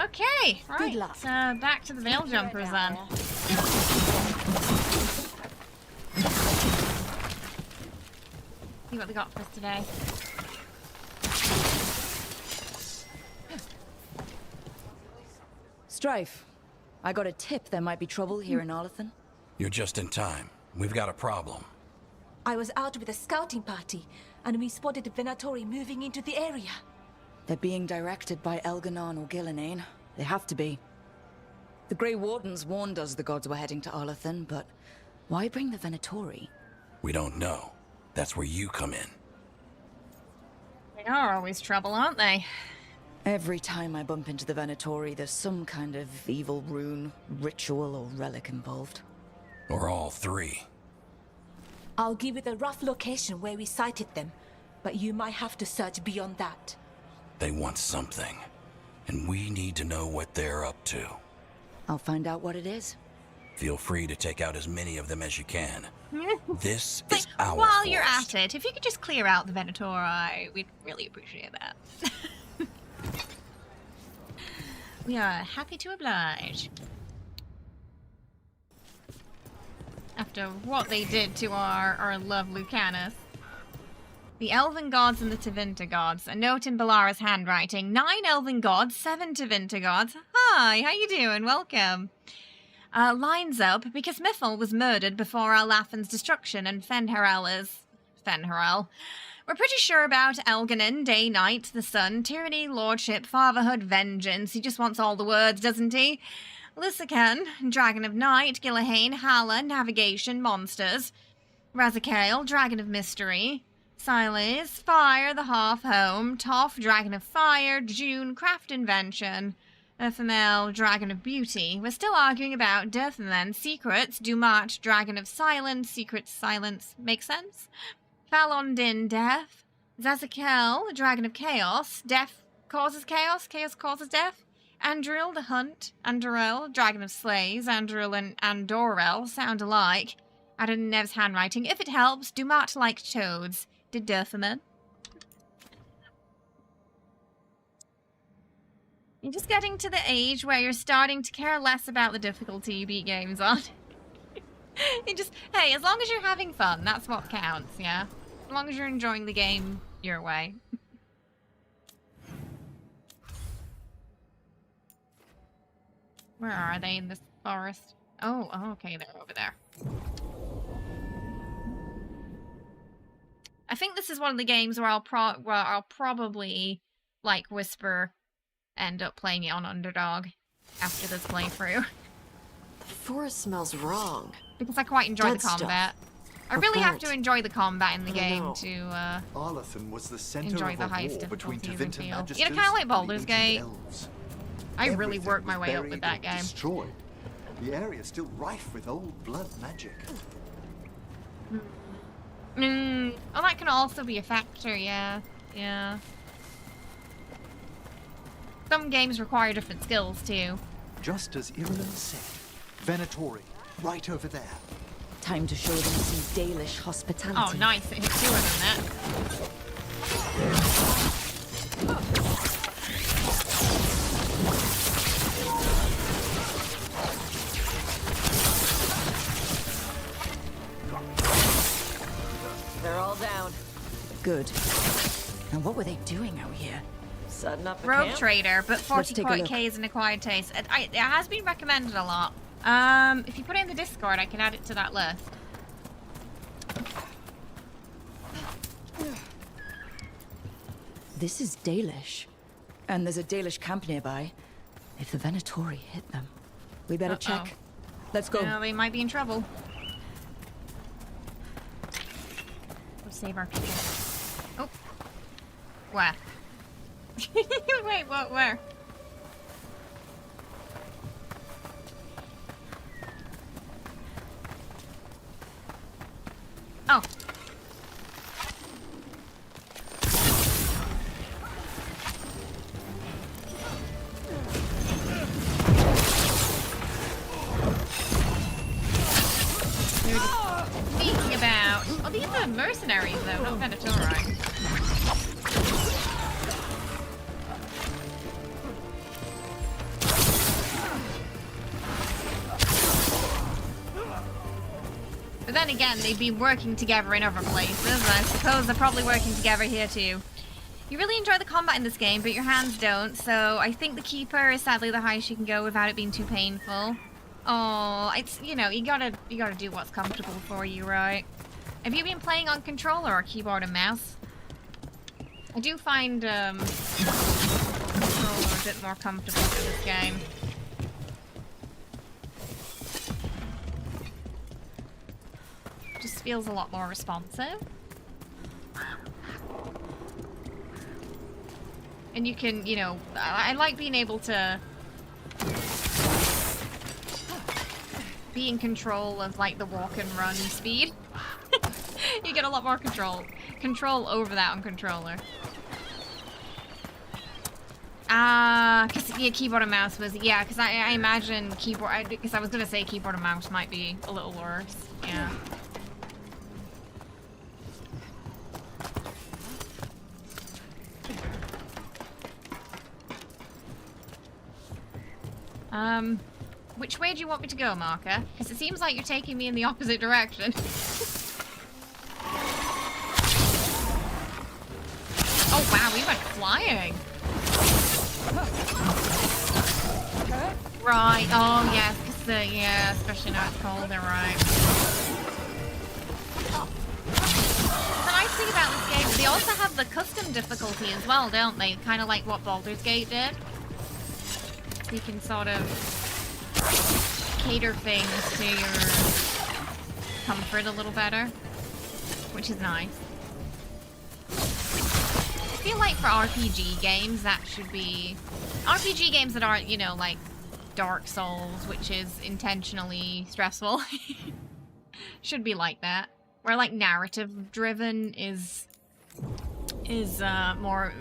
Okay, right. Good luck. Back to the Veil Jumpers then. See what they got for us today. Strife, I got a tip there might be trouble here in Arlathan. You're just in time. We've got a problem. I was out with a scouting party, and we spotted the Venatori moving into the area. They're being directed by Elganon or Gillenane. They have to be. The Grey Wardens warned us the gods were heading to Arlathan, but why bring the Venatori? We don't know. That's where you come in. They are always trouble, aren't they? Every time I bump into the Venatori, there's some kind of evil rune, ritual, or relic involved. Or all three. I'll give you the rough location where we sighted them, but you might have to search beyond that. They want something. And we need to know what they're up to. I'll find out what it is. Feel free to take out as many of them as you can. This is our While forest. you're at it, if you could just clear out the Venatori, we'd really appreciate that. We are happy to oblige. After what they did to our love Lucanus. The Elven Gods and the Tevinter Gods. A note in Balara's handwriting. 9 Elven Gods, 7 Tevinter Gods. Hi, how you doing? Welcome. Lines up, because Miffle was murdered before Alafen's destruction and Fenharel. We're pretty sure about Elganon, day, night, the sun, tyranny, lordship, fatherhood, vengeance. He just wants all the words, doesn't he? Lysican, Dragon of Night, Gillahane, Hala, Navigation, Monsters. Razakale, Dragon of Mystery. Siles, Fire, the Half Home, Toff, Dragon of Fire, June, Craft Invention, Ephemer, Dragon of Beauty. We're still arguing about Durthamen, Secrets, Dumat, Dragon of Silence, Secrets, Silence. Makes sense? Falon Din, Death, Zazakel, Dragon of Chaos, Death causes chaos, chaos causes death. Andril, the Hunt, Andorel, Dragon of Slays, Andril and Andorel sound alike. Added in Nev's handwriting. If it helps, Dumat liked toads. Did Durthamen. You're just getting to the age where you're starting to care less about the difficulty you beat games on. You just, hey, as long as you're having fun, that's what counts, yeah? As long as you're enjoying the game your way. Where are they in this forest? Oh, okay, they're over there. I think this is one of the games where I'll probably, like, Whisper end up playing it on Underdog after this playthrough. The forest smells wrong. Because I quite enjoy Dead the combat. stuff. I Or really have burnt. to enjoy the combat in the I don't game know. to Arlathan was the center enjoy of the a highest war between difficulties and Tevinter feel. Magisters You know, kind of like and the Baldur's ancient Gate. elves. I really Everything worked my was way up buried with that or game. Destroyed. The area is still rife with old blood magic. Well, that can also be a factor, yeah. Yeah. Some games require different skills, too. Just as Irulan said. Venatori, right over there. Time to show them some Dalish hospitality. Oh, nice. It hit 2 of them They're all down. Good. And what were they doing out here? Setting up a Rogue camp? Trader, but Let's 40 take a look. K is an acquired taste. It has been recommended a lot. If you put it in the Discord, I can add it to that list. This is Dalish. And there's a Dalish camp nearby. If the Venatori hit them, we better check. Let's go. No, they might be in trouble. We'll save our people. Oh. Where? Wait, what? Where? Oh. They're just sneaking about. Oh, these are mercenaries, though, not Venatori. But then again, they've been working together in other places. I suppose they're probably working together here too. You really enjoy the combat in this game, but your hands don't, so I think the Keeper is sadly the highest you can go without it being too painful. Oh, it's, you know, you gotta do what's comfortable for you, right? Have you been playing on controller or keyboard and mouse? I do find, controller a bit more comfortable for this game. Just feels a lot more responsive. And you can, you know, I like being able to be in control of, like, the walk and run speed. You get a lot more control over that on controller. Cause, yeah, keyboard and mouse was, yeah, because I imagine keyboard, because I was gonna say keyboard and mouse might be a little worse, yeah. Which way do you want me to go, Marker? Because it seems like you're taking me in the opposite direction. flying. Right. Oh, yes. Because yeah, especially now it's cold. They're right. The nice thing about this game, they also have the custom difficulty as well, don't they? Kind of like what Baldur's Gate did. So you can sort of cater things to your comfort a little better, which is nice. I feel like for RPG games, that should be... RPG games that aren't, you know, like Dark Souls, which is intentionally stressful, should be like that. Where, like, narrative-driven is more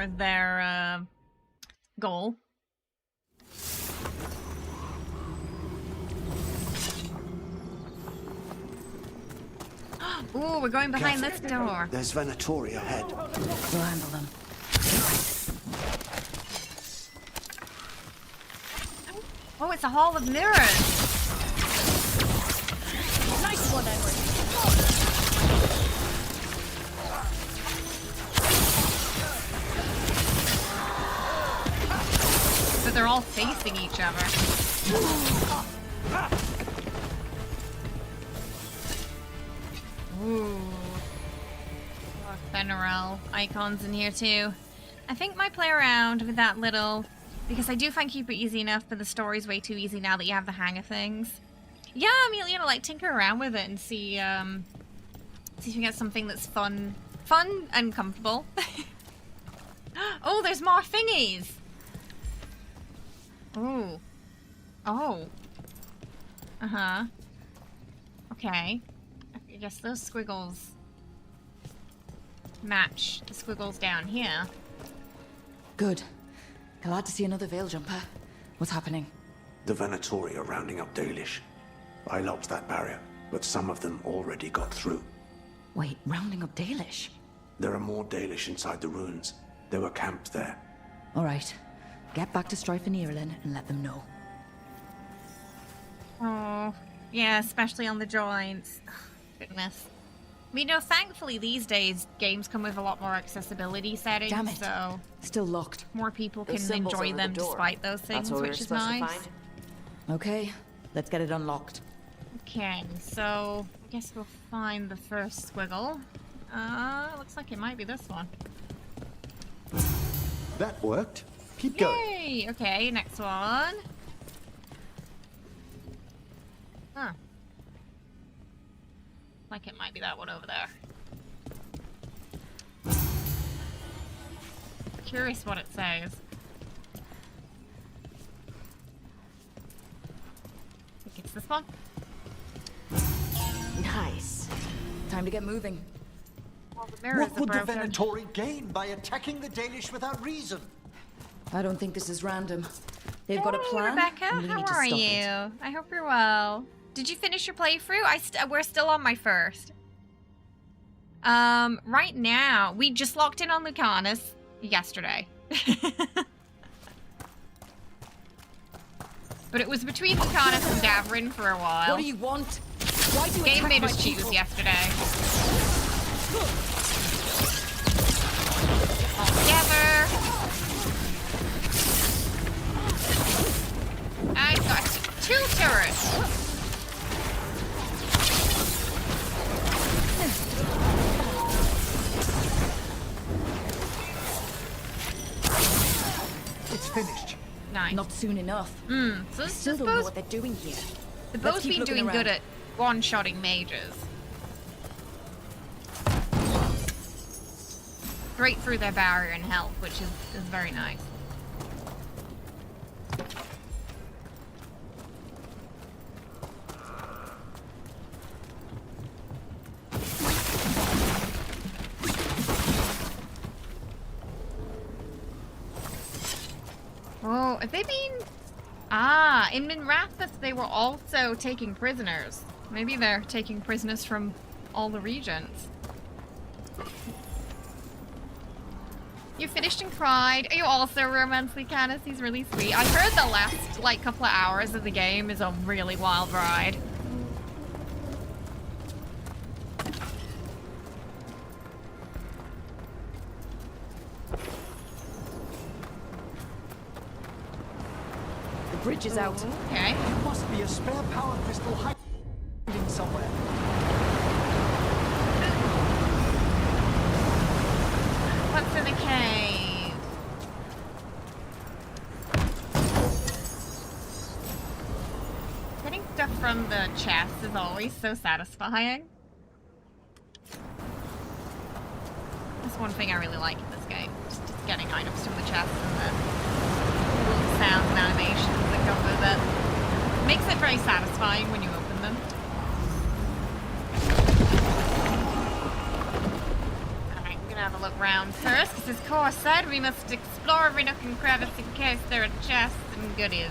of their goal. Ooh, we're going behind this door. There's Venatori ahead. We'll handle them. Oh, it's a hall of mirrors. Nice one, Edward. So they're all facing each other. Ooh. Fenarel icons in here too. I think might play around with that little, because I do find keep it easy enough, but the story's way too easy now that you have the hang of things. Yeah, I mean, you know, like tinker around with it and see if you get something that's fun and comfortable. Oh, there's more thingies. Ooh. Oh. Uh-huh. Okay. I guess those squiggles match the squiggles down here. Good. Glad to see another Veil jumper. What's happening? The Venatori are rounding up Dalish. I locked that barrier, but some of them already got through. Wait, rounding up Dalish? There are more Dalish inside the ruins. They were camped there. All right. Get back to Strife and Ireland and let them know. Oh, yeah, especially on the joints. Goodness. You know, thankfully these days games come with a lot more accessibility settings, Damn it. so Still locked. more people Those can symbols enjoy over them the door. despite those things, That's what we were which is supposed to nice. find. Okay, let's get it unlocked. Okay, so I guess we'll find the first squiggle. Looks like it might be this one. That worked. Keep going. Yay! Okay, next one. Huh. Like it might be that one over there. Curious what it says. I think it's this one. Nice. Time to get moving. Well, the mirrors What are would the broken. Venatori gain by attacking the Dalish without reason? I don't think this is random. They've got a Hey, plan, Rebecca, and we how need to are stop you? it. I hope you're well. Did you finish your playthrough? We're still on my first. Right now, we just locked in on Lucanus yesterday. But it was between Lucanus and Davrin for a while. What do you want? Why do you Game attack made my us choose people? yesterday. All together. I got 2 turrets. It's finished. Nice. Not soon enough. So I this still is don't know both, what they're doing here. the Let's both keep been looking doing good around. at one-shotting mages. Straight through their barrier and health, which is very nice. Oh, have they been... Ah, in Minrathus they were also taking prisoners. Maybe they're taking prisoners from all the regions. You finished and cried. Are you also romance Lucanus? He's really sweet. I heard the last, like, couple of hours of the game is a really wild ride. bridge is out. Okay. Must be a spare power crystal hiding somewhere. What's in the cave? Getting stuff from the chest is always so satisfying. That's one thing I really like in this game. Just getting items from the chest and the little sounds and animations that come with it. Makes it very satisfying when you open them. Alright, I'm gonna have a look round first, because as Cor said, we must explore every nook and crevice in case there are chests and goodies.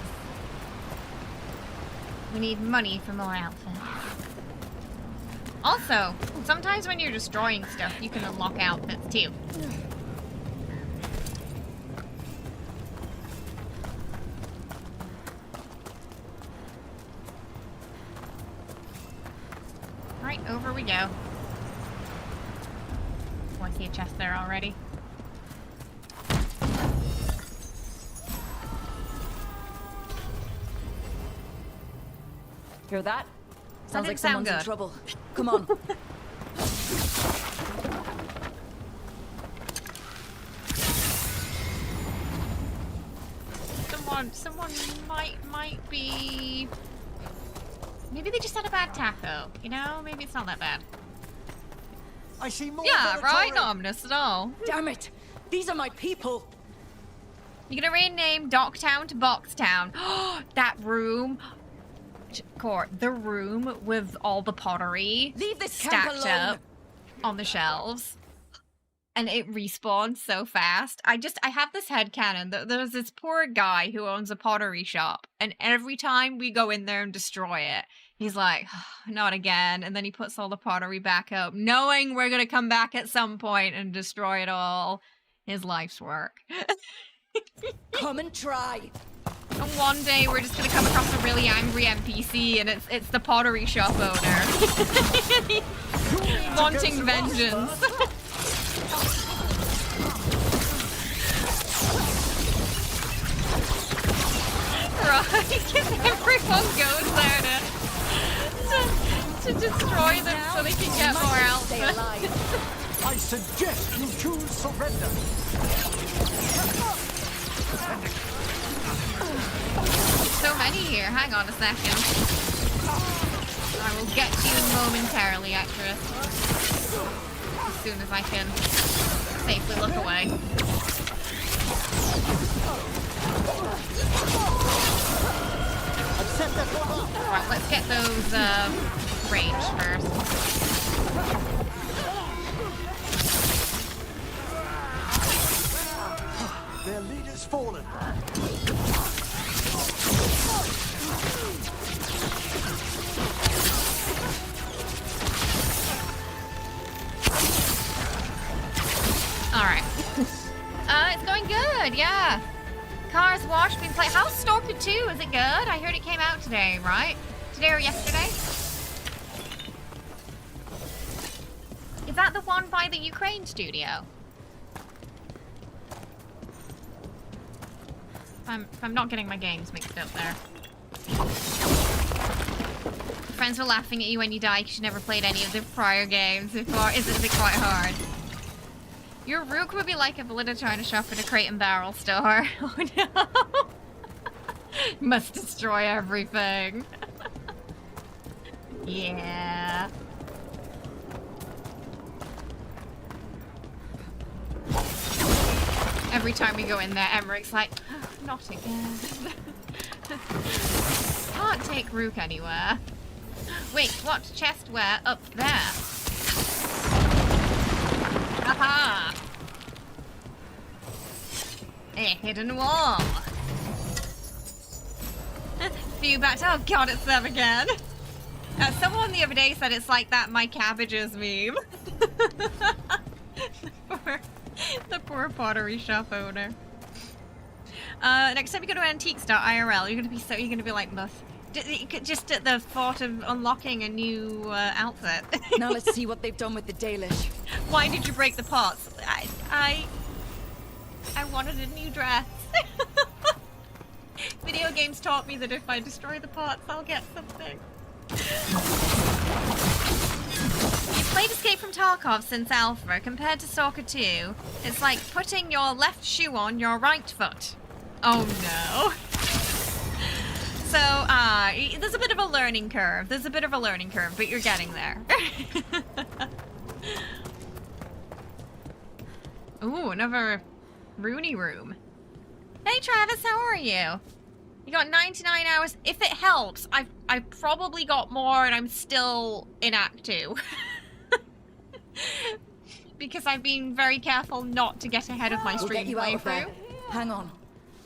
We need money for more outfits. Also, sometimes when you're destroying stuff, you can unlock outfits too. Right, over we go. Oh, I see a chest there already. Hear that? Sounds like sound someone's in good. trouble. Come on. Someone might be... Maybe they just had a bad taco, you know? Maybe it's not that bad. I see more. Yeah, right? Veilguard. Not ominous at all. Damn it! These are my people! You're gonna rename Docktown to Boxtown. That room... Court, the room with all the pottery Leave this camp stacked alone. up on the shelves. And it respawns so fast. I have this headcanon that there's this poor guy who owns a pottery shop, and every time we go in there and destroy it, he's like, not again, and then he puts all the pottery back up, knowing we're gonna come back at some point and destroy it all. His life's work. Come and try! And one day we're just gonna come across a really angry NPC, and it's the pottery shop owner. Wanting vengeance. Right, because everyone goes there to destroy them so they can get more outfit. I suggest you choose surrender. So many here, hang on a second. I will get to you momentarily, actress. As soon as I can safely look away. Right, let's get those range first. Their leader's fallen. Alright. It's going good, yeah. Cars washed, been playing. How's Stalker 2? Is it good? I heard it came out today, right? Today or yesterday? Is that the one by the Ukraine studio? If I'm not getting my games mixed up there. Friends were laughing at you when you died because you never played any of the prior games before. Isn't it quite hard? Your Rook would be like a Belinda trying to shop at a crate and barrel store. Oh no! Must destroy everything. Yeah. Every time we go in there, Emmerich's like, oh, not again. Can't take Rook anywhere. Wait, what? Chestware up there. Aha! A hidden wall. Few back. Oh god, it's them again. Someone the other day said it's like that my cabbages meme. The poor pottery shop owner. Next time you go to Antiques.irl, you're gonna be like Muff. Just at the thought of unlocking a new outfit. Now let's see what they've done with the Dalish. Why did you break the pots? I wanted a new dress. Video games taught me that if I destroy the pots, I'll get something. You've played Escape from Tarkov since Alpha. Compared to Stalker 2, it's like putting your left shoe on your right foot. Oh no. So, there's a bit of a learning curve. But you're getting there. Ooh, another Rooney room. Hey Travis, how are you? You got 99 hours. If it helps, I've probably got more and I'm still in Act 2. Because I've been very careful not to get ahead of my stream playthrough. Hang on.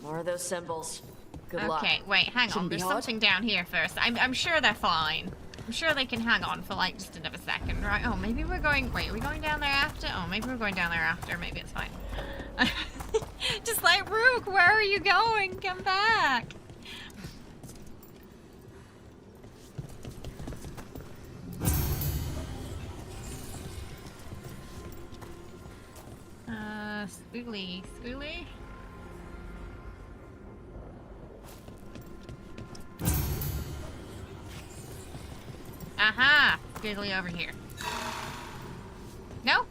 More of those symbols. Good luck. Okay, wait, hang on. There's something down here first. I'm sure they're fine. I'm sure they can hang on for like just another second, right? Oh, maybe we're going... Wait, are we going down there after? Oh, maybe we're going down there after. Maybe it's fine. Just like, Rook, where are you going? Come back. Schooly. Aha! Squiggly over here. No?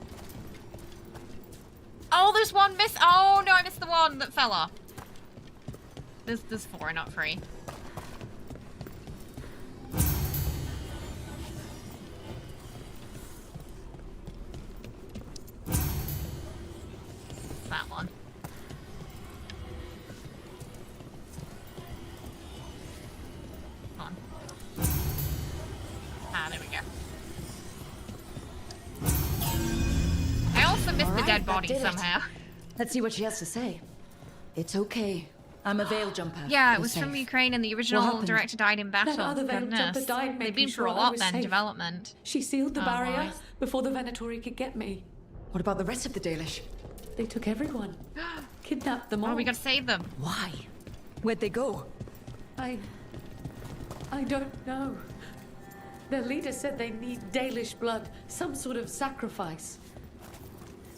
Oh, there's one miss. Oh, no, I missed the one that fell off. There's 4, not 3. That one. Come on. Ah, there we go. I also missed the dead body somehow. Let's see what she has to say. It's okay. I'm a veil jumper. Yeah, it You're was safe. from Ukraine and the original director died in battle. That other veil Goodness. jumper died They've making been sure for a I lot was then, safe. development. She sealed the Oh, barrier boy. before the Venatori could get me. What about the rest of the Dalish? They took everyone. Kidnapped them all. Oh, we gotta save them. Why? Where'd they go? I don't know. Their leader said they need Dalish blood, some sort of sacrifice.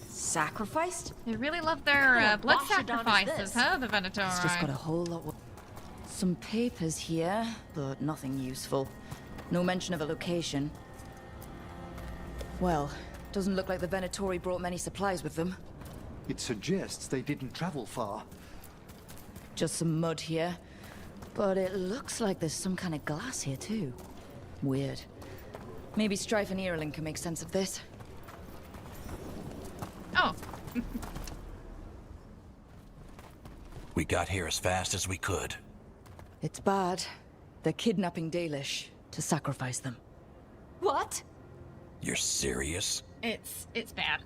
Sacrificed? They really love their blood Wash it down as sacrifices, this. huh, the Venatori? It's just got a whole lot. Some papers here, but nothing useful. No mention of a location. Well, doesn't look like the Venatori brought many supplies with them. It suggests they didn't travel far. Just some mud here. But it looks like there's some kind of glass here too. Weird. Maybe Strife and Irulan can make sense of this. Oh. We got here as fast as we could. It's bad. They're kidnapping Dalish to sacrifice them. What? You're serious? It's bad.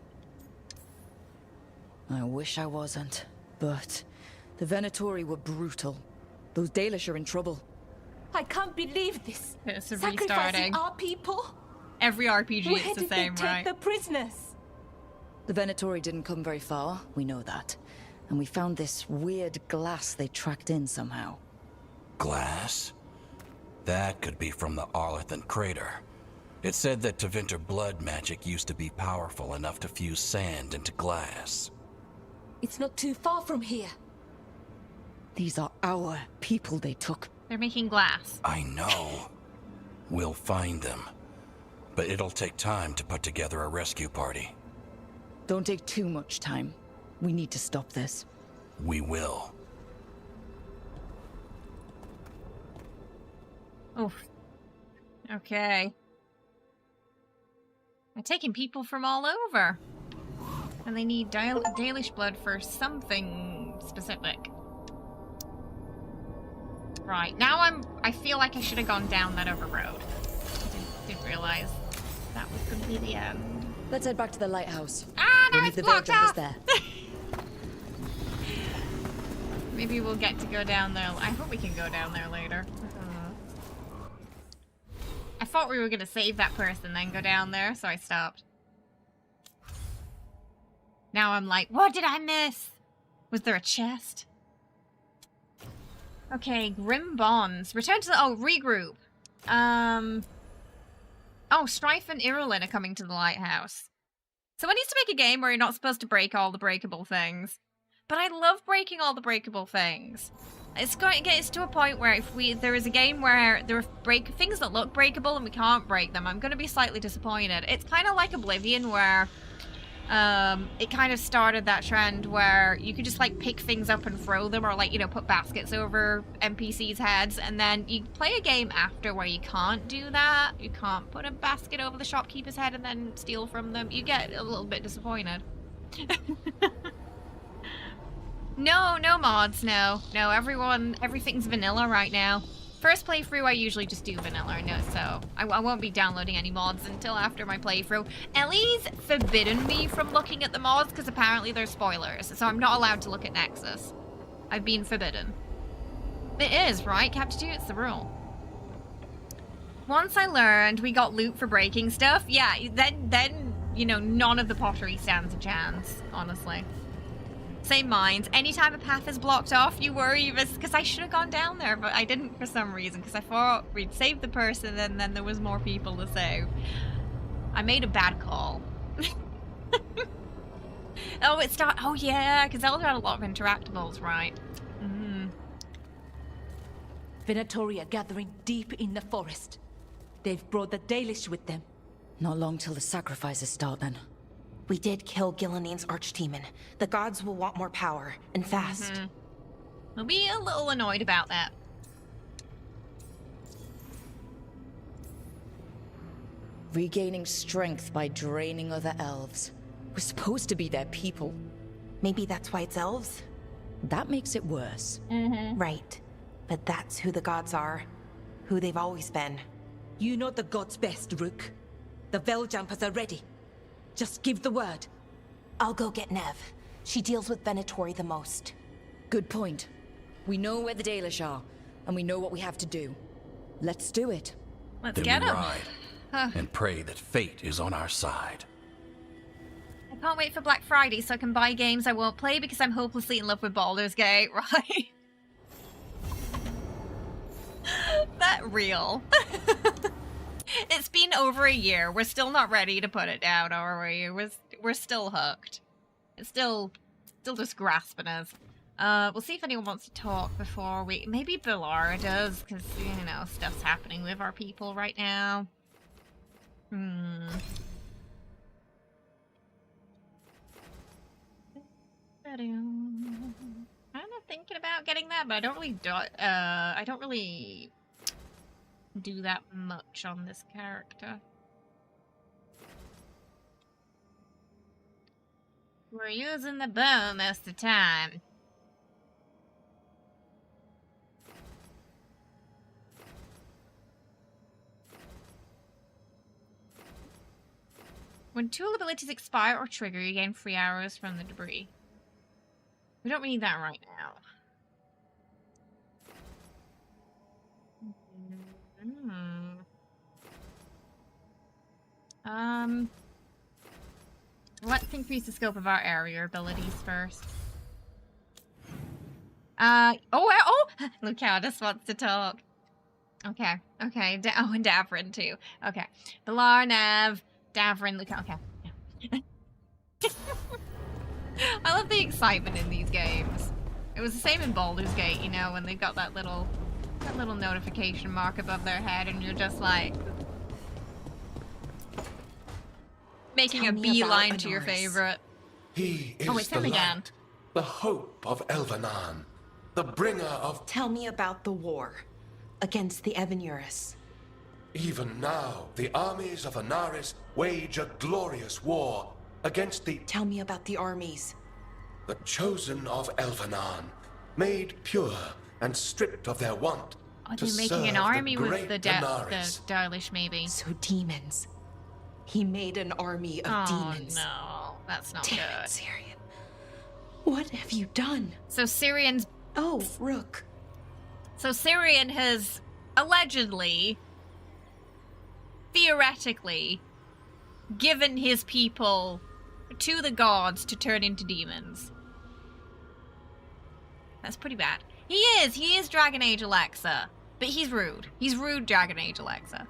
I wish I wasn't. But the Venatori were brutal. Those Dalish are in trouble. I can't believe this. It's a Sacrificing restarting. our people? Every RPG Where it's the did same, they take right? the prisoners? The Venatori didn't come very far, we know that. And we found this weird glass they tracked in somehow. Glass? That could be from the Arlathan crater. It said that Tevinter blood magic used to be powerful enough to fuse sand into glass. It's not too far from here. These are our people they took. They're making glass. I know. We'll find them. But it'll take time to put together a rescue party. Don't take too much time. We need to stop this. We will. Oof. Okay. They're taking people from all over. And they need Dalish blood for something specific. Right, now I feel like I should have gone down that other road. Didn't realize that was going to be the end. Let's head back to the lighthouse. Ah, We'll no, meet it's the veil blocked jumpers off! there. Maybe we'll get to go down there. I hope we can go down there later. I thought we were going to save that person then go down there, so I stopped. Now I'm like, what did I miss? Was there a chest? Okay, Grim Bonds. Return to the... Oh, regroup. Oh, Strife and Irulan are coming to the lighthouse. Someone needs to make a game where you're not supposed to break all the breakable things. But I love breaking all the breakable things. It's going to get to a point where if there is a game where there are things that look breakable and we can't break them, I'm going to be slightly disappointed. It's kind of like Oblivion, where it kind of started that trend where you could just like pick things up and throw them, or like, you know, put baskets over NPCs' heads, and then you play a game after where you can't do that. You can't put a basket over the shopkeeper's head and then steal from them. You get a little bit disappointed. No mods, no. Everything's vanilla right now. First playthrough, I usually just do vanilla, so I won't be downloading any mods until after my playthrough. Ellie's forbidden me from looking at the mods because apparently they're spoilers, so I'm not allowed to look at Nexus. I've been forbidden. It is, right? Captain 2, it's the rule. Once I learned we got loot for breaking stuff, yeah, then you know, none of the pottery stands a chance, honestly. Same minds. Anytime a path is blocked off, you worry, because I should have gone down there, but I didn't for some reason, because I thought we'd save the person and then there was more people to save. I made a bad call. Oh yeah, because Zelda had a lot of interactables, right? Venatoria gathering deep in the forest. They've brought the Dalish with them. Not long till the sacrifices start, then. We did kill Gilnean's archdemon. The gods will want more power, and fast. We'll be a little annoyed about that. Regaining strength by draining other elves. We're supposed to be their people. Maybe that's why it's elves? That makes it worse. Right. But that's who the gods are. Who they've always been. You know the gods best, Rook. The Veiljumpers are ready. Just give the word. I'll go get Nev. She deals with Venatori the most. Good point. We know where the Dalish are, and we know what we have to do. Let's do it. Let's get them. Ride and pray that fate is on our side. I can't wait for Black Friday so I can buy games I won't play because I'm hopelessly in love with Baldur's Gate, right? That real. It's been over a year. We're still not ready to put it down, are we? We're still hooked. It's still just grasping us. We'll see if anyone wants to talk before we... Maybe Bilara does, because, you know, stuff's happening with our people right now. Kind of thinking about getting that, but I don't really do that much on this character. We're using the bow most of the time. When tool abilities expire or trigger, you gain 3 arrows from the debris. We don't need that right now. Let's increase the scope of our area abilities first. Lucatus wants to talk. Okay. And Davrin too. Okay. Bilar, Nav, Davrin, Luca. Okay. Yeah. I love the excitement in these games. It was the same in Baldur's Gate, you know, when they got that little notification mark above their head, and you're just like making a beeline to your favorite. He is the light, the hope of Elvenan, the bringer of... Tell me about the war against the Evenuris. Even now, the armies of Anaris wage a glorious war against the... Tell me about the armies. The chosen of Elvenan, made pure and stripped of their want. Are they making an army with the Dalish, maybe? So demons. He made an army of demons. Oh no, that's not good. Damn it, Syrian. What have you done? So Syrian's... Oh, Rook. So Syrian has allegedly, theoretically, given his people to the gods to turn into demons. That's pretty bad. He is Dragon Age Alexa, but he's rude. He's rude Dragon Age Alexa.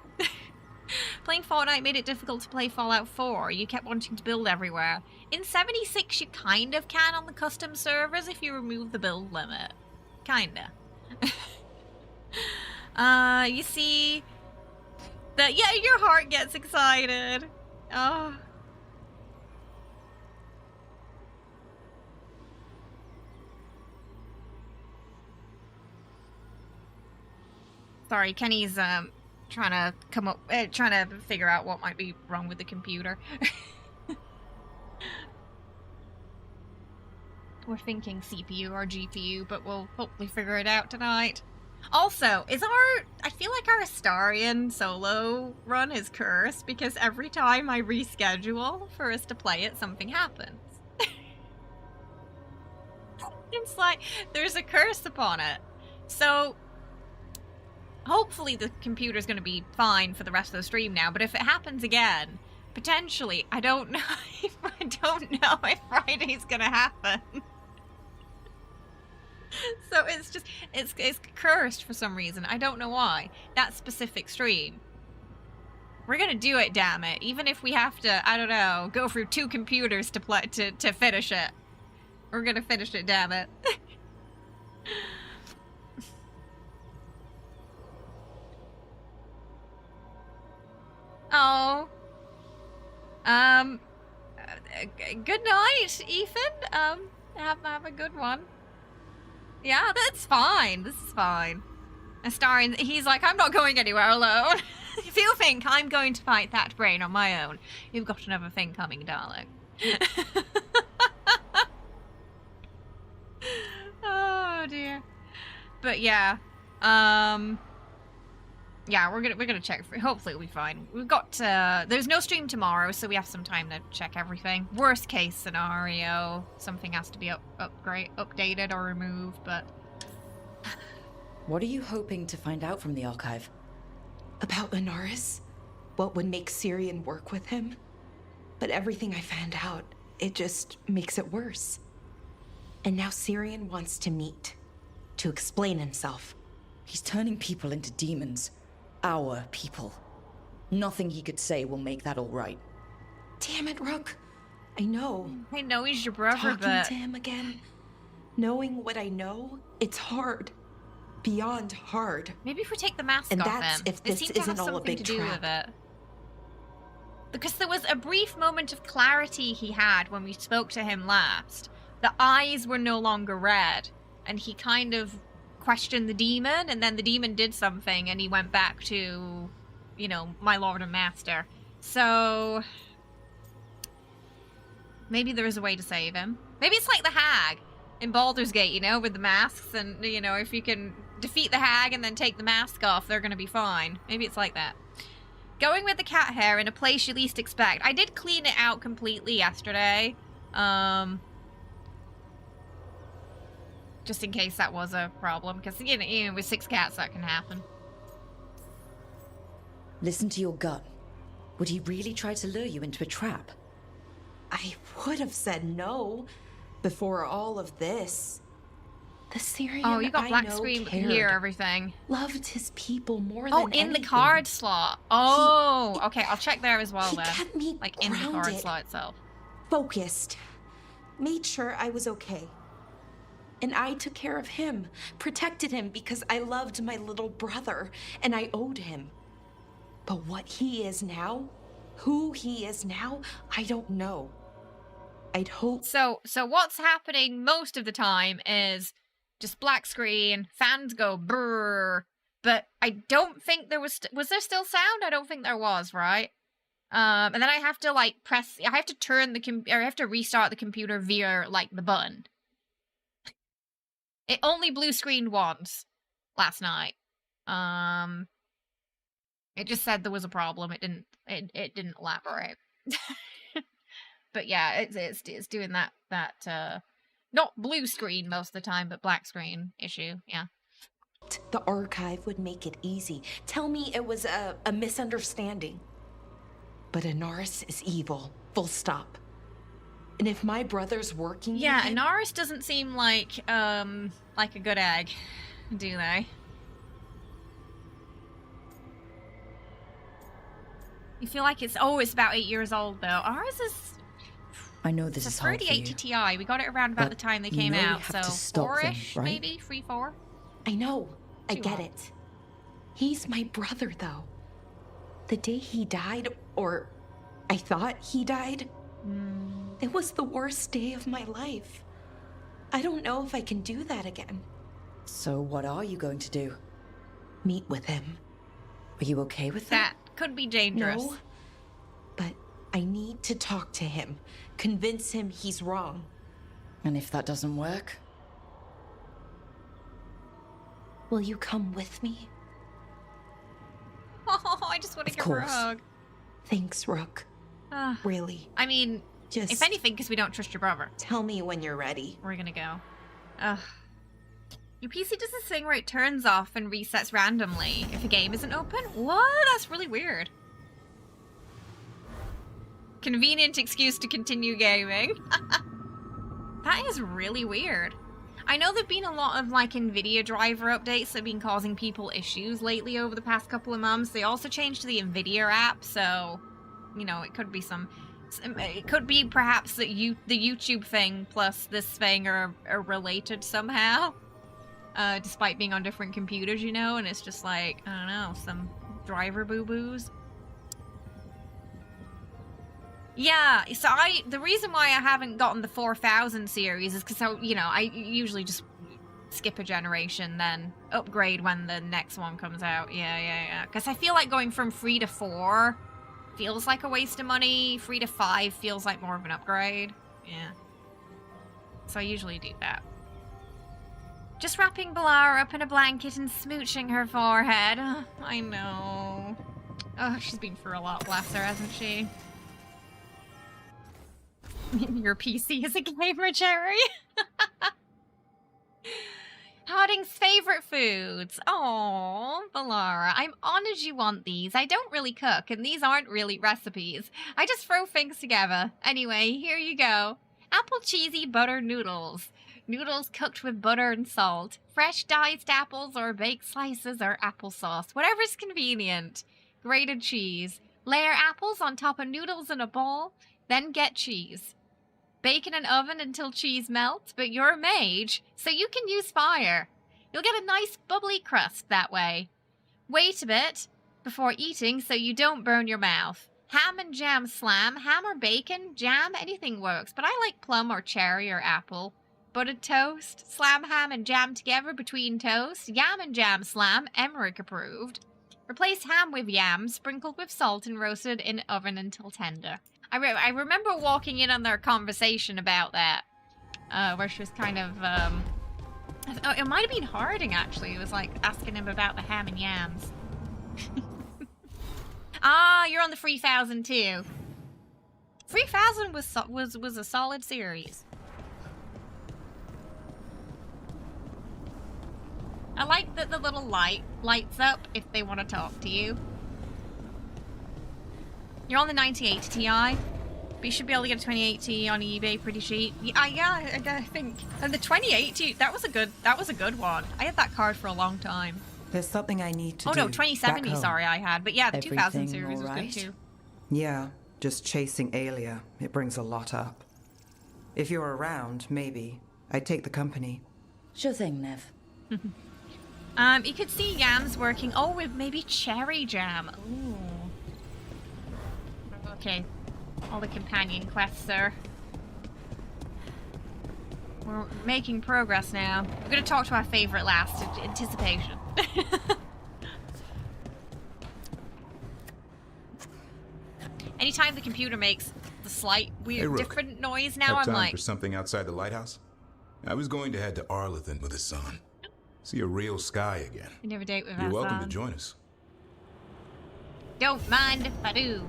Playing Fortnite made it difficult to play Fallout 4. You kept wanting to build everywhere. In 76, you kind of can on the custom servers if you remove the build limit. Kinda. You see that, yeah, your heart gets excited. Oh. Sorry, Kenny's trying to figure out what might be wrong with the computer. We're thinking CPU or GPU, but we'll hopefully figure it out tonight. Also, I feel like our Astarion solo run is cursed because every time I reschedule for us to play it, something happens. It's like there's a curse upon it. So hopefully the computer's going to be fine for the rest of the stream now, but if it happens again, potentially, I don't know if Friday's going to happen. So it's just, it's cursed for some reason. I don't know why. That specific stream. We're going to do it, damn it. Even if we have to, I don't know, go through 2 computers to finish it. We're going to finish it, damn it. Oh. Good night, Ethan. Have a good one. Yeah, that's fine. This is fine. Astarion, he's like, I'm not going anywhere alone. If you think I'm going to fight that brain on my own, you've got another thing coming, darling. Oh dear. But yeah. Yeah, we're gonna check for, hopefully it'll be fine. We've got there's no stream tomorrow, so we have some time to check everything. Worst case scenario, something has to be updated or removed, but what are you hoping to find out from the archive? About Inaris? What would make Syrian work with him? But everything I found out, it just makes it worse. And now Syrian wants to meet, to explain himself. He's turning people into demons. Our people. Nothing he could say will make that all right. Damn it, Rook. I know. I know he's your brother, Talking but to him again, knowing what I know, it's hard. Beyond hard. Maybe if we take the mask and off that's him. if this isn't all a big to do trap. with it. Because there was a brief moment of clarity he had when we spoke to him last. The eyes were no longer red, and he kind of questioned the demon, and then the demon did something, and he went back to, you know, my lord and master. So maybe there is a way to save him. Maybe it's like the hag in Baldur's Gate, you know, with the masks, and, you know, if you can defeat the hag and then take the mask off, they're gonna be fine. Maybe it's like that. Going with the cat hair in a place you least expect. I did clean it out completely yesterday. Just in case that was a problem, because, you know, with 6 cats that can happen. Listen to your gut. Would he really try to lure you into a trap? I would have said no before all of this. The Syrian Oh, you got I black know screen, but cared, can hear everything. loved his people more Oh, than in the anything. card slot. Oh, okay, I'll check there as well He then. kept me Like in the card grounded, slot itself. focused, made sure I was okay. And I took care of him, protected him because I loved my little brother and I owed him. But what he is now, who he is now, I don't know. I'd hope. So what's happening most of the time is just black screen, fans go brrr, but I don't think there was there still sound? I don't think there was, right? And then I have to like I have to turn I have to restart the computer via like the button. It only blue screened once last night. It just said there was a problem. It didn't elaborate. But yeah, it's doing that not blue screen most of the time, but black screen issue. Yeah. The archive would make it easy. Tell me it was a misunderstanding. But Inaris is evil. Full stop. And if my brother's working Yeah, with him, Inaris doesn't seem like a good egg, do they? You feel like it's about 8 years old though. Ours is. I know this it's is a hard for you. 3080 Ti. We got it around about the time they came out, so 4-ish, right? maybe 3-4. I know. I Too get long. it. He's my brother, though. The day he died, or I thought he died, it was the worst day of my life. I don't know if I can do that again. So what are you going to do? Meet with him. Are you okay with That could be dangerous. No, but I need to talk to him. Convince him he's wrong. And if that doesn't work? Will you come with me? Oh, I just want to give her a course. hug. Thanks, Rook. Really. I mean, Just if anything, because we don't trust your brother. tell me when you're ready. We're gonna go. Ugh. Your PC does this thing where it turns off and resets randomly if a game isn't open? What? That's really weird. Convenient excuse to continue gaming. That is really weird. I know there've been a lot of like NVIDIA driver updates that have been causing people issues lately over the past couple of months. They also changed the NVIDIA app, so, you know, it could be it could be perhaps that the YouTube thing plus this thing are related somehow. Despite being on different computers, you know, and it's just like, I don't know, some driver boo-boos. Yeah, so the reason why I haven't gotten the 4000 series is because, you know, I usually just skip a generation, then upgrade when the next one comes out. Yeah. Because I feel like going from 3 to 4 feels like a waste of money. 3 to 5 feels like more of an upgrade. Yeah. So I usually do that. Just wrapping Balara up in a blanket and smooching her forehead. Oh, I know. Oh, she's been through a lot, bless her, hasn't she? Your PC is a gamer, Jerry. Harding's favorite foods. Aww, Balara, I'm honored you want these. I don't really cook, and these aren't really recipes. I just throw things together. Anyway, here you go. Apple cheesy butter noodles. Noodles cooked with butter and salt. Fresh diced apples or baked slices or applesauce. Whatever's convenient. Grated cheese. Layer apples on top of noodles in a bowl. Then get cheese. Bake in an oven until cheese melts, but you're a mage, so you can use fire. You'll get a nice bubbly crust that way. Wait a bit before eating so you don't burn your mouth. Ham and jam slam, ham or bacon, jam, anything works, but I like plum or cherry or apple. Buttered toast, slam ham and jam together between toast, yam and jam slam, Emmerich approved. Replace ham with yam, sprinkled with salt and roasted in oven until tender. I remember walking in on their conversation about that, where she was kind of, oh, it might have been Harding, actually. It was, like, asking him about the ham and yams. Ah, you're on the 3000, too. 3000 was a solid series. I like that the little light lights up if they want to talk to you. You're on the 9080 Ti, but you should be able to get a 2080 on eBay pretty cheap. Yeah, I think. And the 2080, that was a good one. I had that card for a long time. There's something I need to do. Oh no, 2070, back home. sorry, I had. But yeah, the 2000 Everything series was all good right? too. Yeah, just chasing Aelia. It brings a lot up. If you're around, maybe. I'd take the company. Sure thing, Nev. You could see yams working. Oh, with maybe cherry jam. Ooh. Okay, all the companion quests, sir. We're making progress now. We're gonna talk to our favorite last, anticipation. Anytime the computer makes the slight weird different noise now, Have I'm time like, for something outside the lighthouse? I was going to head to Arlithan with the sun. See a real sky again. I never date with You're welcome to Hassan. join us. Don't mind if I do.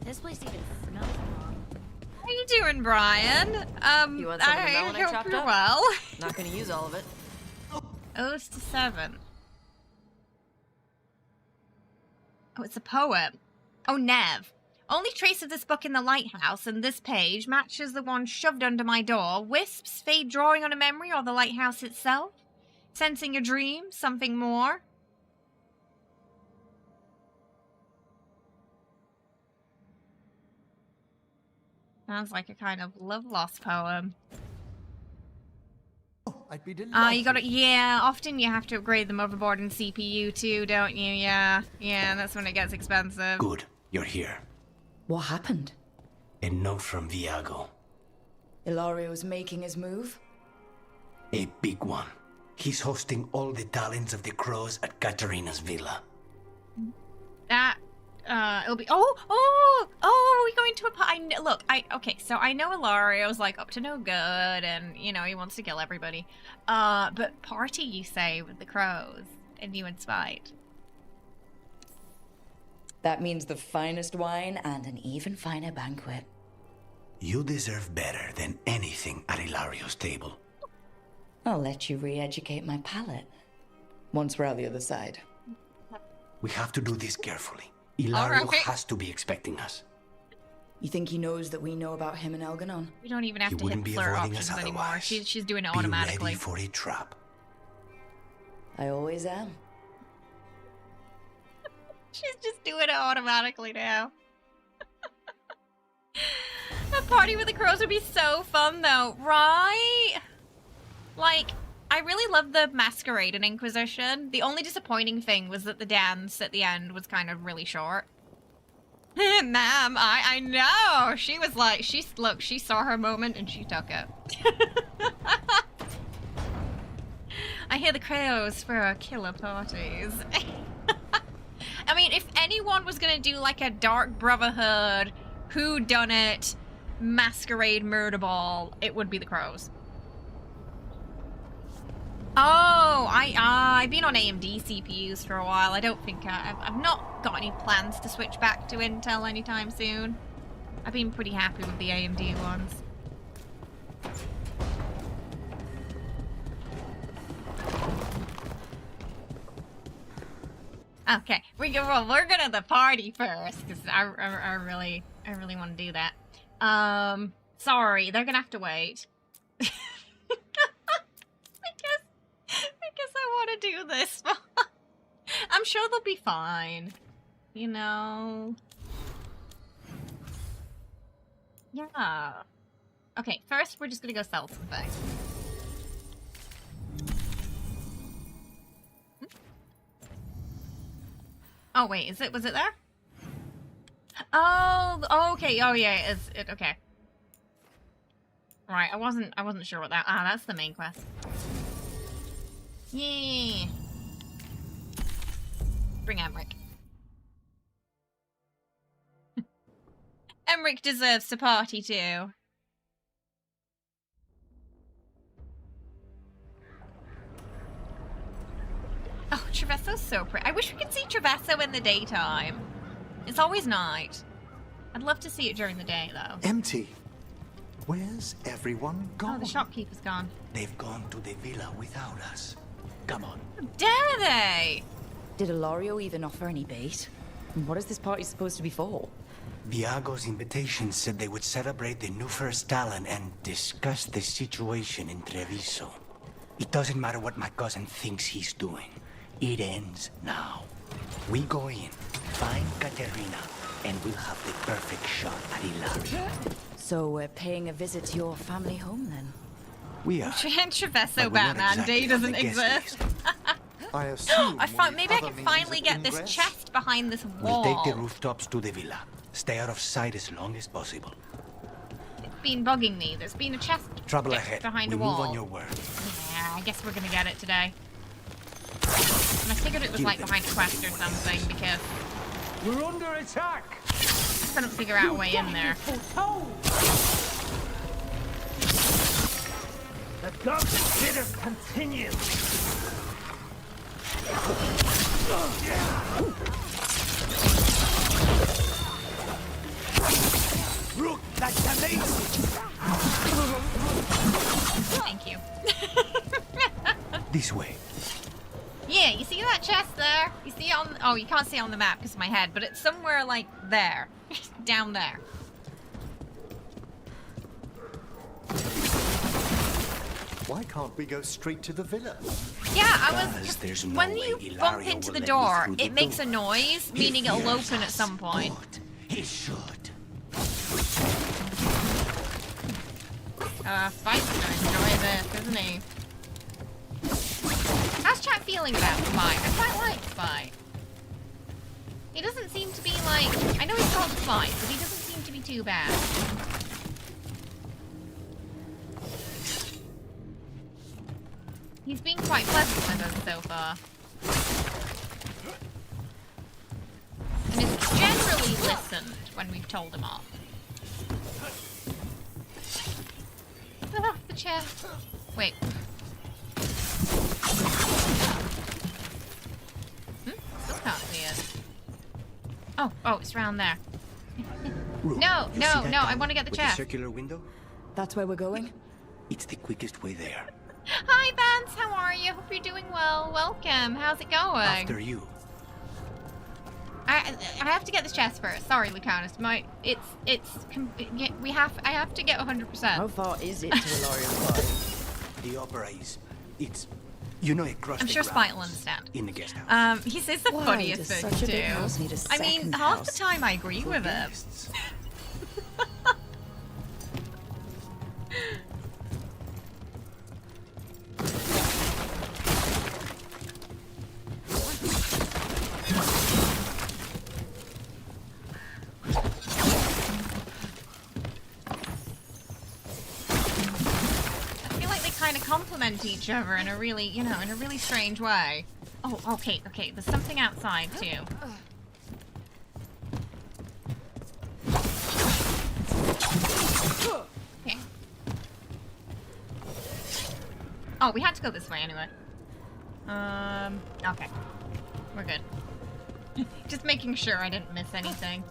This place even smells wrong. How you doing, Brian? You want some of the melon I hope chopped you're up? well. Not gonna use all of it. O's to 7. Oh, it's a poem. Oh, Nev. Only trace of this book in the lighthouse, and this page matches the one shoved under my door. Wisps, fade drawing on a memory, or the lighthouse itself? Sensing a dream? Something more? Sounds like a kind of love-lost poem. I'd be delighted. You gotta, yeah, often you have to upgrade the motherboard and CPU too, don't you? Yeah, that's when it gets expensive. Good, you're here. What happened? A note from Viago. Ilario's making his move? A big one. He's hosting all the talents of the crows at Katarina's villa. That, it'll be, we're going to a party. Look, okay, so I know Ilario's like up to no good and, you know, he wants to kill everybody. But party, you say, with the crows and you in spite. That means the finest wine and an even finer banquet. You deserve better than anything at Ilario's table. I'll let you re-educate my palate. Once we're out the other side. We have to do this carefully. Ilario has to be expecting us. You think he knows that we know about him and Elganon? We don't even have to hit flirt options anymore. She's doing it automatically. Be ready for a trap. I always am. She's just doing it automatically now. A party with the crows would be so fun though, right? Like, I really love the masquerade in Inquisition. The only disappointing thing was that the dance at the end was kind of really short. Ma'am, I know. She was like, she saw her moment and she took it. I hear the crows for killer parties. I mean, if anyone was gonna do like a Dark Brotherhood, whodunit, masquerade murder ball, it would be the crows. Oh, I've been on AMD CPUs for a while. I don't think I've not got any plans to switch back to Intel anytime soon. I've been pretty happy with the AMD ones. Okay, we're gonna the party first because I really want to do that. Sorry, they're gonna have to wait. because I want to do this. I'm sure they'll be fine. You know. Yeah. Okay, first we're just gonna go sell something. Oh wait, was it there? Oh, okay. Oh yeah, is it okay? Right, I wasn't sure what that. That's the main quest. Yay! Bring Emmerich. Emmerich deserves to party too. Oh, Traverso's so pretty. I wish we could see Traverso in the daytime. It's always night. I'd love to see it during the day, though. Empty. Where's everyone gone? Oh, the shopkeeper's gone. They've gone to the villa without us. Come on. How dare they? Did Ilario even offer any bait? And what is this party supposed to be for? Viago's invitation said they would celebrate the new first talent and discuss the situation in Treviso. It doesn't matter what my cousin thinks he's doing. It ends now. We go in, find Katerina, and we'll have the perfect shot at Ilario. So we're paying a visit to your family home then? We are. Traverso Batman Day doesn't exist. I assume maybe I can finally get this chest behind this wall. We'll take the rooftops to the villa. Stay out of sight as long as possible. It's been bugging me. There's been a chest Trouble ahead. behind we a wall. Move on your word. Yeah, I guess we're gonna get it today. And I figured it was like behind a quest or something because we're under attack. I couldn't figure out a way in there. The dark bitter continues. Rook, that's amazing. Thank you. This way. Yeah, you see that chest there? You see on Oh, you can't see it on the map because of my head, but it's somewhere like there. Down there. Why can't we go straight to the villa? Yeah, I was. Because there's no When way you Ilaria bump into will the let me door, through the it makes door. a noise, meaning He it'll fears open at us. some point. Good. He should. Spike's gonna enjoy this, isn't he? How's chat feeling about Spike? I quite like Spike. He doesn't seem to be like... I know he's called Spike, but he doesn't seem to be too bad. He's been quite pleasant with us so far. And has generally listened when we've told him off. Ah, the chair. Wait. Still can't see it. Oh, it's around there. Rook, No, you no, see that no, I tunnel want to get the with chest. circular window? That's where we're going? It's the quickest way there. Hi, Vance, how are you? Hope you're doing well. Welcome. How's it going? After you. I have to get this chest first. Sorry, Lucanus. I have to get 100%. How far is it to Ilaria 5? The opera is... It's... You know, across I'm the sure Spite will grounds, understand. in the guest house. He says the Why funniest does thing such a too. big house need a I mean, second half the house? time I agree For with him. guests. I feel like they kind of complement each other in a really, in a really strange way. Oh, okay. There's something outside too. Okay. Oh, we had to go this way anyway. Okay. We're good. Just making sure I didn't miss anything.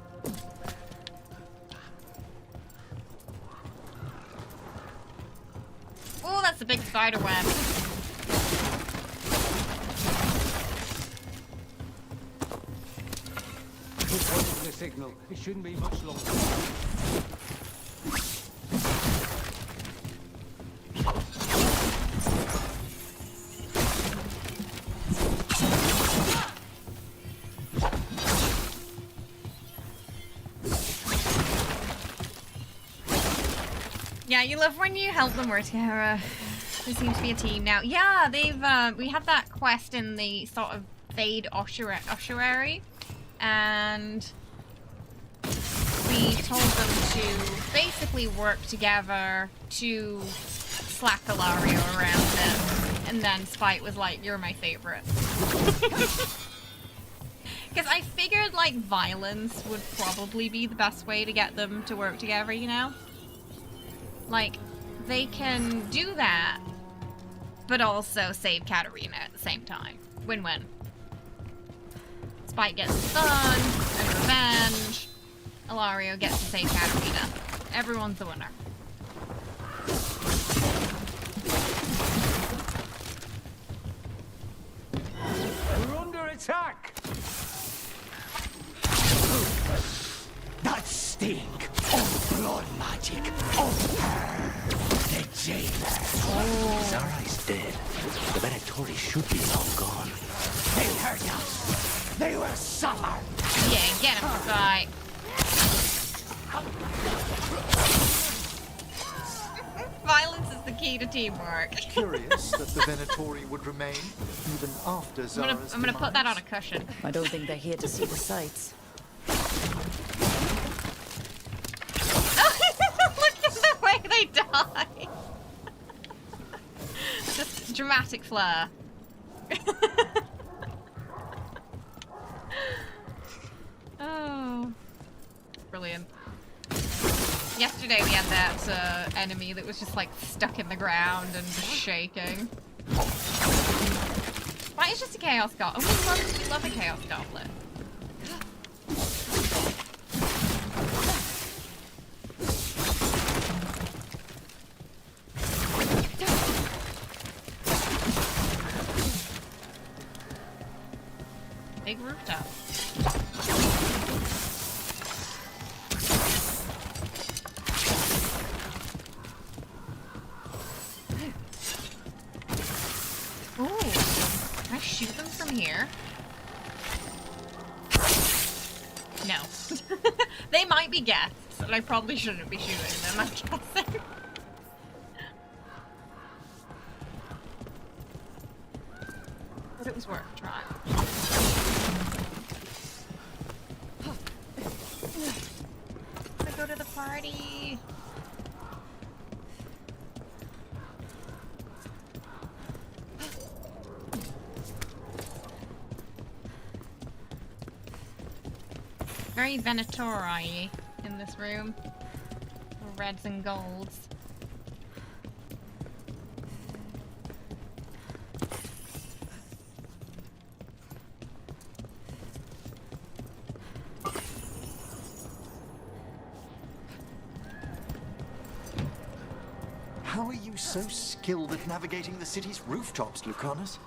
Oh, that's a big spider web. Just waiting for the signal. It shouldn't be much longer. Yeah, you love when you help them work together. There seems to be a team now. Yeah, they've we had that quest in the sort of Fade ossuary, and we told them to basically work together to slack Ilaria around it, and then Spite was like, "You're my favorite." Because I figured like violence would probably be the best way to get them to work together, you know? Like, they can do that, but also save Katarina at the same time. Win-win. Spite gets the sun and revenge. Ilario gets to save Katarina. Everyone's the winner. We're under attack! That stink of blood magic of her, the jailer. Zara is dead. The Venatori should be long gone. They hurt us. They will suffer. Yeah, get him, Spite. Violence is the key to teamwork. Curious that the Venatori would remain even after Zara's I'm gonna put that on a cushion. I don't think they're here to see the sights. Look at the way they die. Just dramatic flair. Oh, brilliant. Yesterday we had that enemy that was just like stuck in the ground and just shaking. Why is just a chaos goblin? Oh, we love a chaos goblin. Big roof rooftop. Ooh, can I shoot them from here? No. They might be guests, and I probably shouldn't be shooting them, I'm guessing. But it was worth a try. Let's go to the party. Very Venatori in this room. Reds and golds. How are you so skilled at navigating the city's rooftops, Lucanus?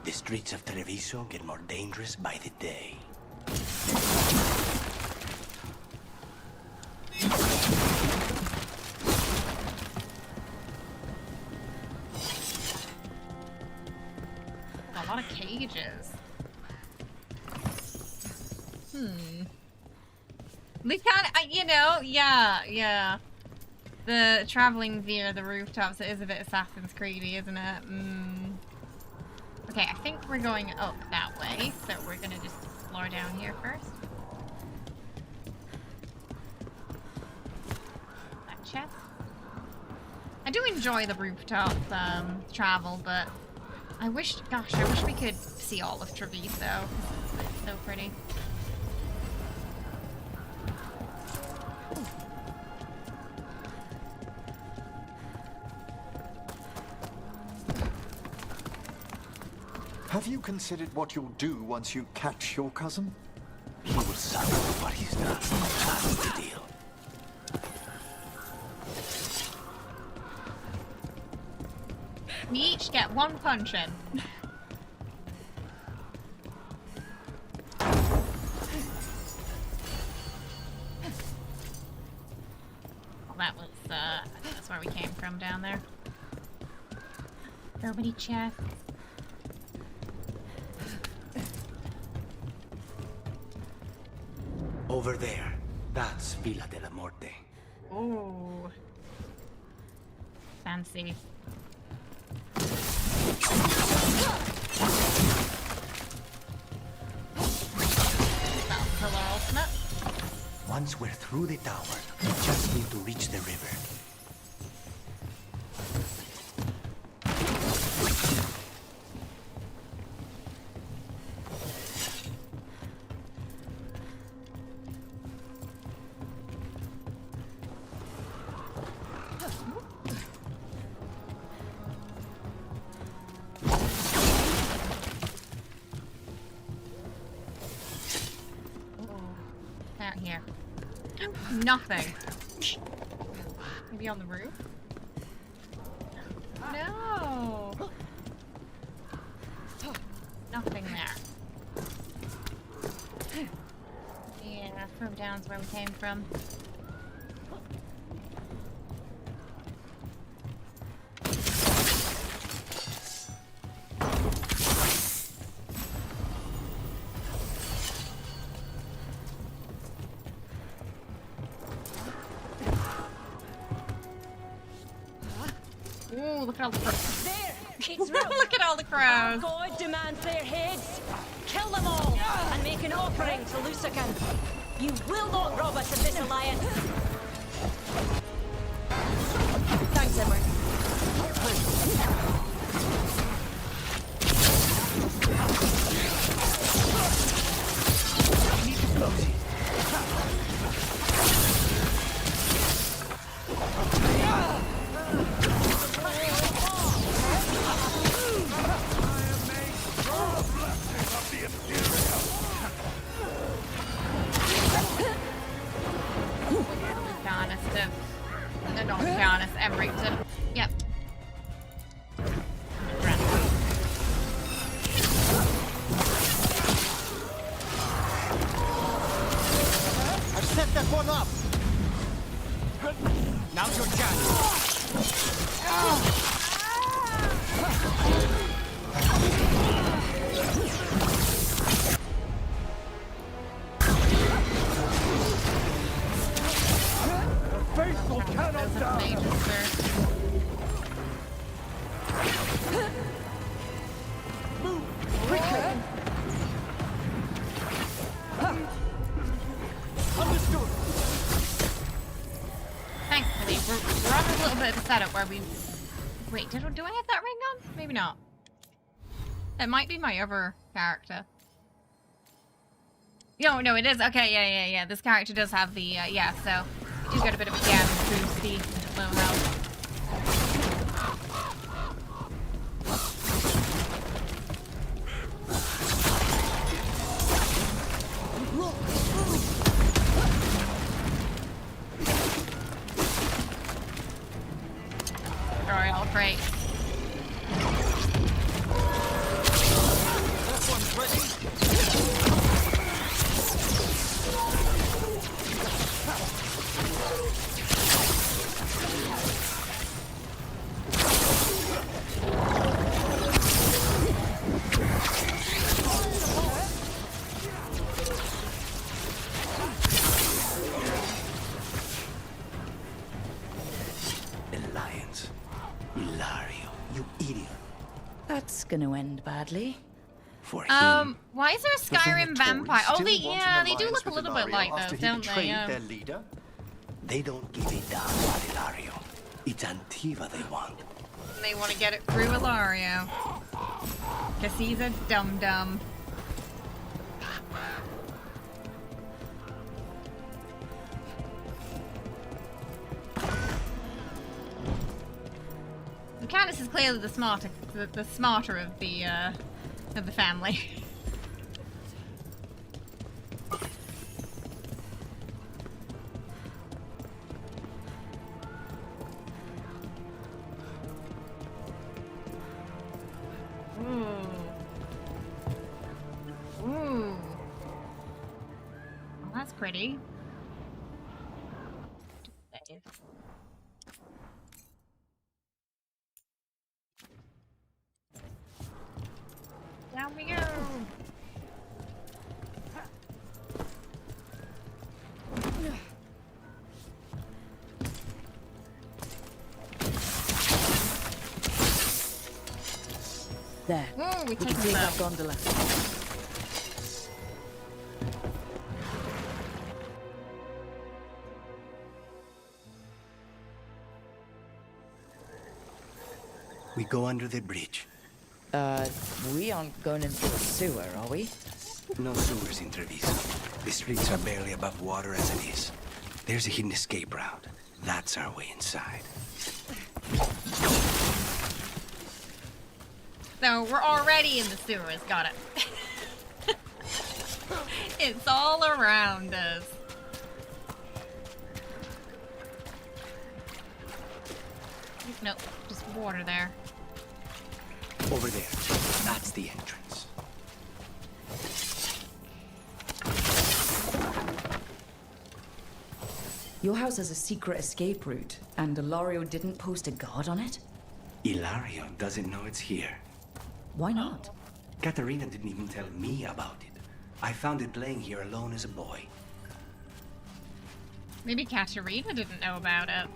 The streets of Treviso get more dangerous by the day. A lot of cages. We kind of, you know, yeah. The traveling via the rooftops, it is a bit Assassin's Creedy, isn't it? Okay, I think we're going up that way, so we're gonna just explore down here first. That chest. I do enjoy the rooftop travel, but I wish we could see all of Treviso, because it's so pretty. Have you considered what you'll do once you catch your cousin? He will suffer for what he's done. That's the deal. We each get one punch in. Well, that was, I think that's where we came from down there. So many chests. Over there. That's Villa della Morte. Ooh. Fancy. Pillar ultimate. Once we're through the tower, we just need to reach the river. Nothing. Maybe on the roof? No! Nothing there. Yeah, from down's where we came from. Ooh, look at all the crows. There! It's Rook! Look at all the crows! God demands their heads! Kill them all! And make an offering to Lucican! You will not rob us of this alliance! Thanks, Edward. Yep. Set that one up! Now's your chance! Faithful cannot die! Move quickly! Understood! Thankfully, we're on a little bit of a setup where we... Wait, do I have that ring on? Maybe not. It might be my other character. No, it is. Okay, yeah. This character does have the, yeah, so... We do get a bit of a gem boosty low health. Royal crate. That one's ready. That's gonna end badly. For him. Why is there a Skyrim vampire? Oh, they do look a little bit like after those, he don't they? betrayed their leader. They don't give a damn about Ilario. It's Antiva they want. And they want to get it through Ilario. Because he's a dum-dum. Candace is clearly the smarter of the family. Ooh. Well, that's pretty. Down we go! There. Ooh, we can take take that that gondola. We go under the bridge. We aren't going into the sewer, are we? No sewers in Treviso. The streets are barely above water as it is. There's a hidden escape route. That's our way inside. So we're already in the sewers, got it. It's all around us. Nope, just water there. Over there. That's the entrance. Your house has a secret escape route, and Ilario didn't post a guard on it? Ilario doesn't know it's here. Why not? Katerina didn't even tell me about it. I found it laying here alone as a boy. Maybe Katerina didn't know about it.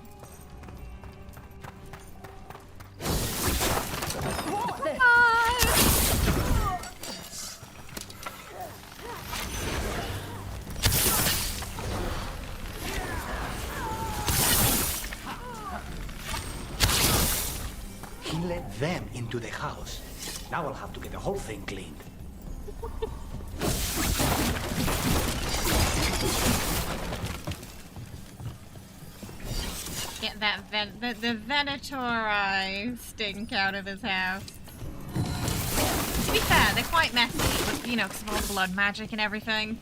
He let them into the house. Now I'll have to get the whole thing cleaned. Get that the Venatori stink out of his house. To be fair, they're quite messy, with, you know, because of all the blood magic and everything.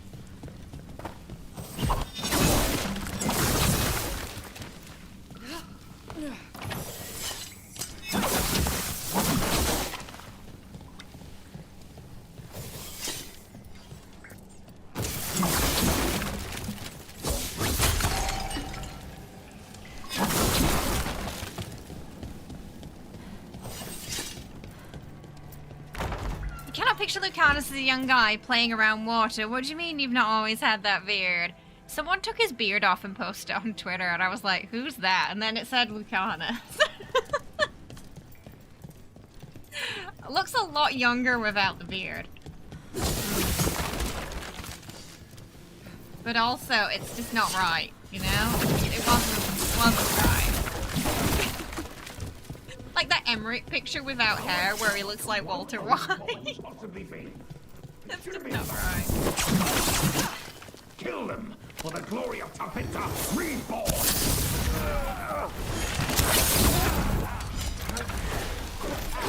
picture Lucanus as a young guy playing around water. What do you mean you've not always had that beard? Someone took his beard off and posted it on Twitter, and I was like, who's that? And then it said Lucanus. Looks a lot younger without the beard. But also, it's just not right, you know? It wasn't right. Like that Emmerich picture without hair where he looks like Walter White. That's just not right. Kill them for the glory of Tapinta reborn!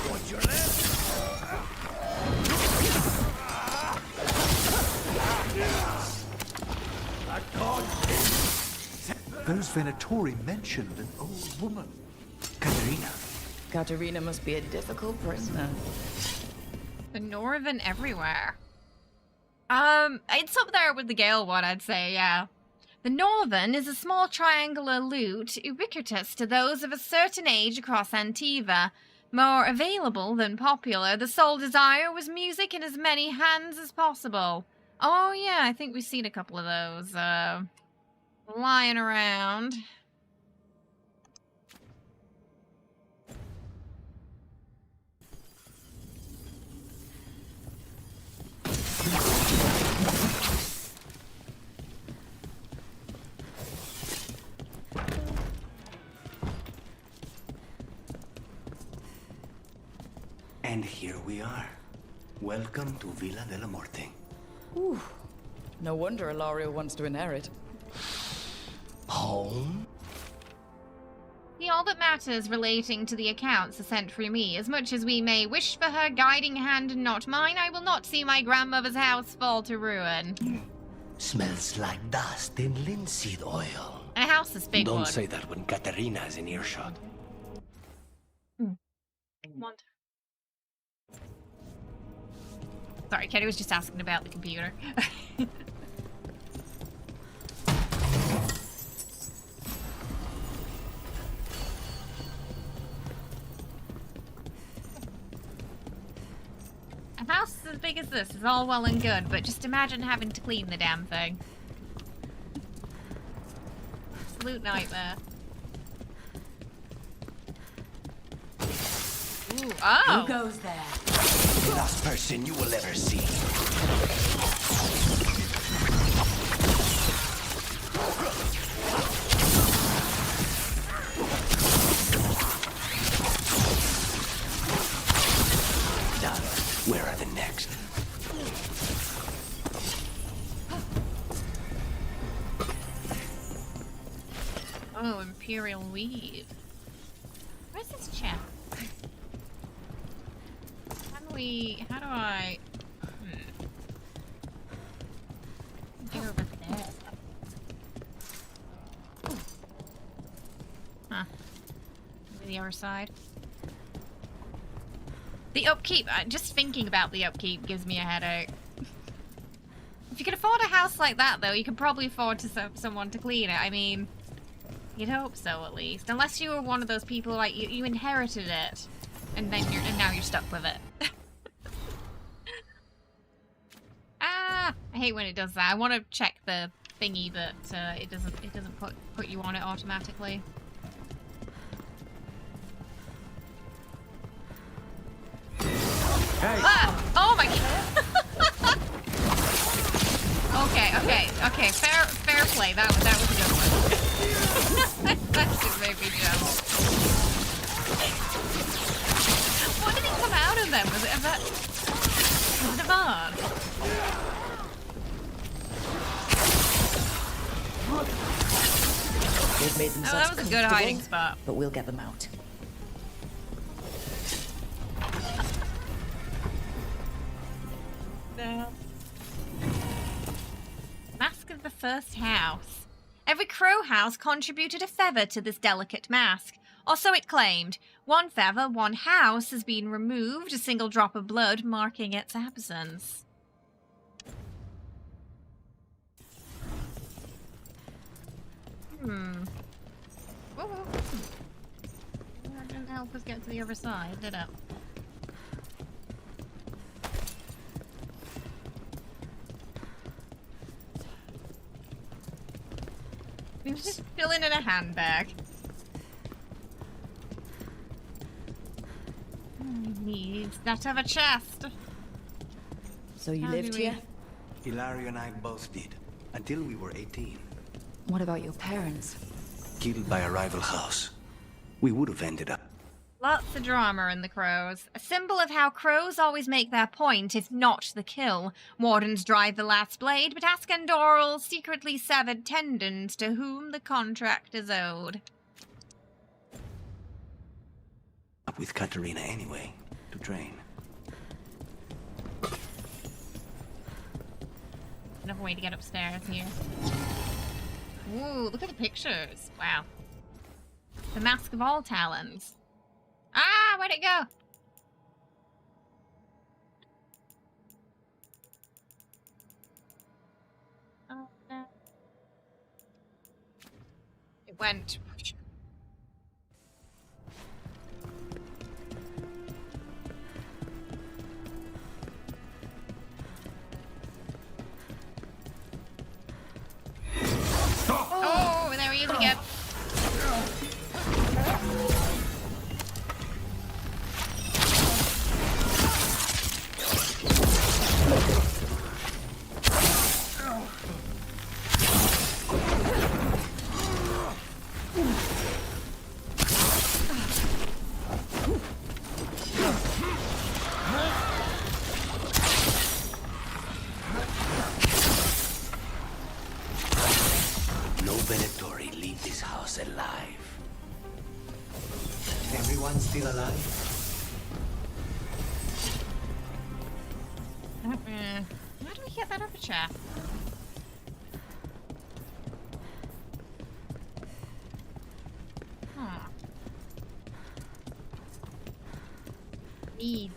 What's your name? Those Venatori mentioned an old woman. Katerina. Katerina must be a difficult prisoner. The Northern everywhere. It's up there with the Gale one, I'd say, yeah. The Northern is a small triangular lute ubiquitous to those of a certain age across Antiva. More available than popular, the sole desire was music in as many hands as possible. Oh yeah, I think we've seen a couple of those, lying around. And here we are. Welcome to Villa de la Morte. Ooh. No wonder Ilario wants to inherit. Home? All that matters relating to the accounts are sent from me. As much as we may wish for her guiding hand and not mine, I will not see my grandmother's house fall to ruin. Smells like dust and linseed oil. A house is big. Don't say that when Katerina is in earshot. Want. Sorry, Kenny was just asking about the computer. A house as big as this is all well and good, but just imagine having to clean the damn thing. Absolute nightmare. Ooh, oh! Who goes there? The last person you will ever see. Done. Where are the next? Oh, Imperial Weave. Where's this chap? How do I... Get over there. Huh. Maybe the other side. The upkeep, just thinking about the upkeep gives me a headache. If you can afford a house like that, though, you can probably afford to someone to clean it. I mean, you'd hope so, at least. Unless you were one of those people, like, you inherited it, and then now you're stuck with it. I hate when it does that. I want to check the thingy, but it doesn't put you on it automatically. Hey. Ah! Oh my god! Okay. Fair play. That was a good one. That just made me jump. What did he come out of them? Was it a barn? They've made themselves that was a good hiding spot. But we'll get them out. Mask of the First House. Every crow house contributed a feather to this delicate mask, or so it claimed. One feather, one house has been removed, a single drop of blood marking its absence. Whoa. That didn't help us get to the other side, did it? He was just filling in a handbag. He needs that of a chest. So you How lived do we- here? Hilario and I both did, until we were 18. What about your parents? Killed by a rival house. We would have ended up. Lots of drama in the crows. A symbol of how crows always make their point, if not the kill. Wardens drive the last blade, but Ascendoral secretly severed tendons to whom the contract is owed. Up with Katerina anyway, to train. Another way to get upstairs here. Ooh, look at the pictures. Wow. The Mask of All Talons. Ah, where'd it go? Oh, no. It went. Oh, there he is again. No Venatori leave this house alive. Everyone still alive? How do we get that upper chair? Huh. Need.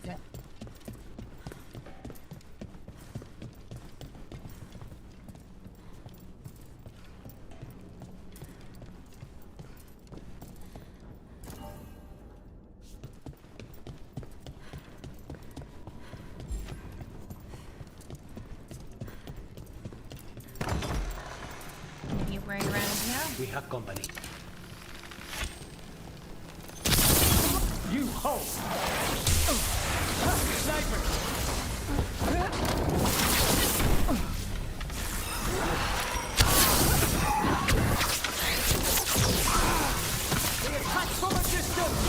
Right around here. We have company. You hold! Sniper! They attack from a distance!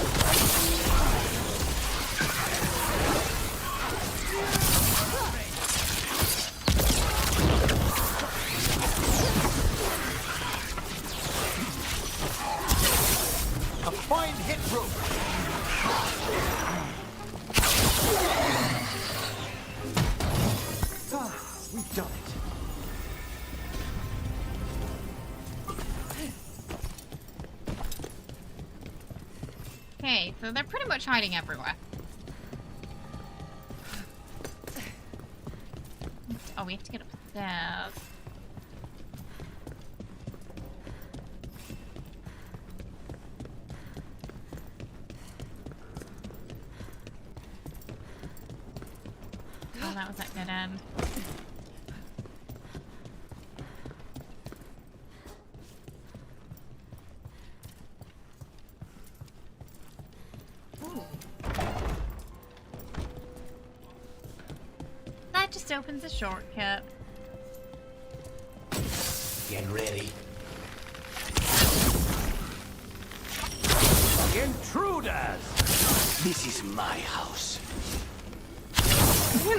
A fine hit, Rook. We've done it. Okay, so they're pretty much hiding everywhere. Oh, we have to get upstairs. Oh, that was that good end. Ooh. That just opens a shortcut. Get ready. Intruders! This is my house.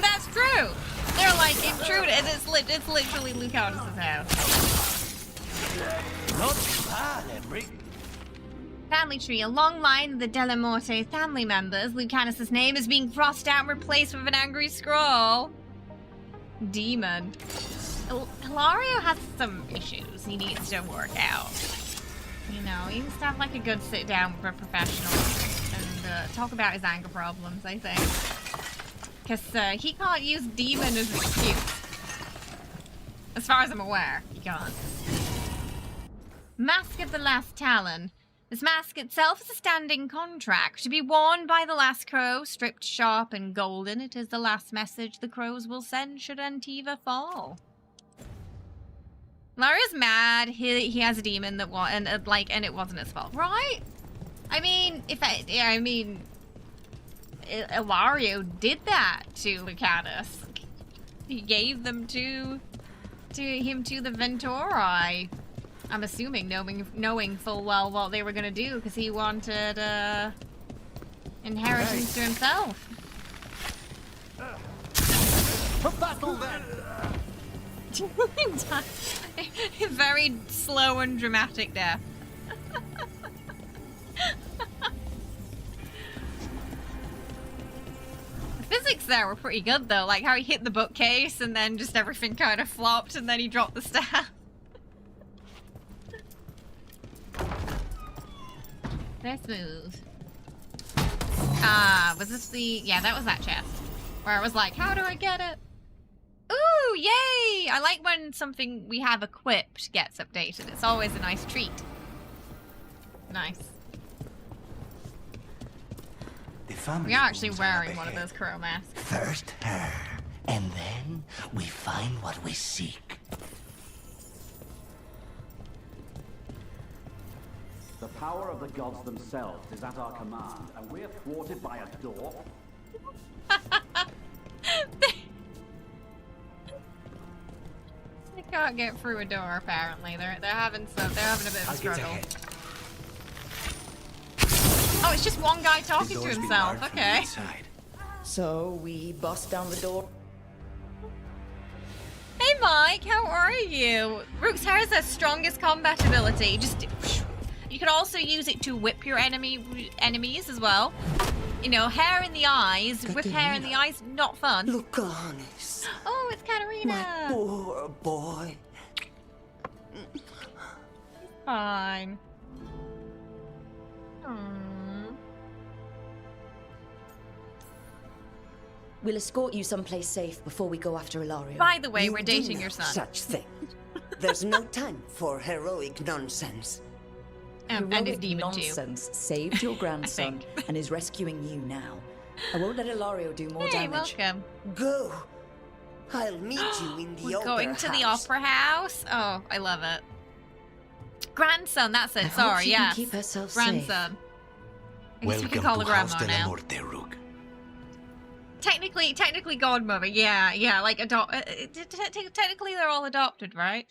That's true. They're like intruders. It's literally Lucanus's house. Not bad, Emric. Family tree. A long line of the Della Morte family members. Lucanus's name is being crossed out and replaced with an angry scroll. Demon. Hilario has some issues he needs to work out. You know, he needs to have like a good sit down with a professional and talk about his anger problems, I think. Because he can't use demon as an excuse. As far as I'm aware, he can't. Mask of the Last Talon. This mask itself is a standing contract to be worn by the last crow, stripped sharp and golden. It is the last message the crows will send should Antiva fall. Larry's just mad he has a demon that and it wasn't his fault, right? I mean, Ilario did that to Lucanus. He gave them to the Venturi. I'm assuming, knowing full well what they were gonna do, because he wanted inheritance to himself. For battle then! Very slow and dramatic death. The physics there were pretty good though, like how he hit the bookcase and then just everything kind of flopped and then he dropped the staff. Very smooth. Was this the... Yeah, that was that chest. Where I was like, how do I get it? Ooh, yay! I like when something we have equipped gets updated. It's always a nice treat. Nice. We are actually wearing one of those crow masks. First her, and then we find what we seek. The power of the gods themselves is at our command, and we're thwarted by a door. They can't get through a door apparently. They're having a bit of a struggle. Oh, it's just one guy talking to himself. Okay. So we bust down the door. Hey Mike, how are you? Rook's hair is their strongest combat ability. You can also use it to whip your enemies as well. You know, hair in the eyes, whip hair in the eyes, not fun. Lucanus. Oh, it's Katarina. My poor boy. Fine. We'll escort you someplace safe before we go after Ilario. By the way, we're dating your son. Such thing. There's no time for heroic nonsense. And his demon nonsense saved your grandson and is rescuing you now. I won't let Ilario do more damage. Hey, welcome. Go. I'll meet you in the We're opera going to the house. opera house? Oh, I love it. Grandson, that's it. I hope Sorry, she yeah. can keep herself Grandson. I guess we Welcome can call her to House grandma de la now. Morte, Rook. Technically godmother. Yeah, like technically they're all adopted, right?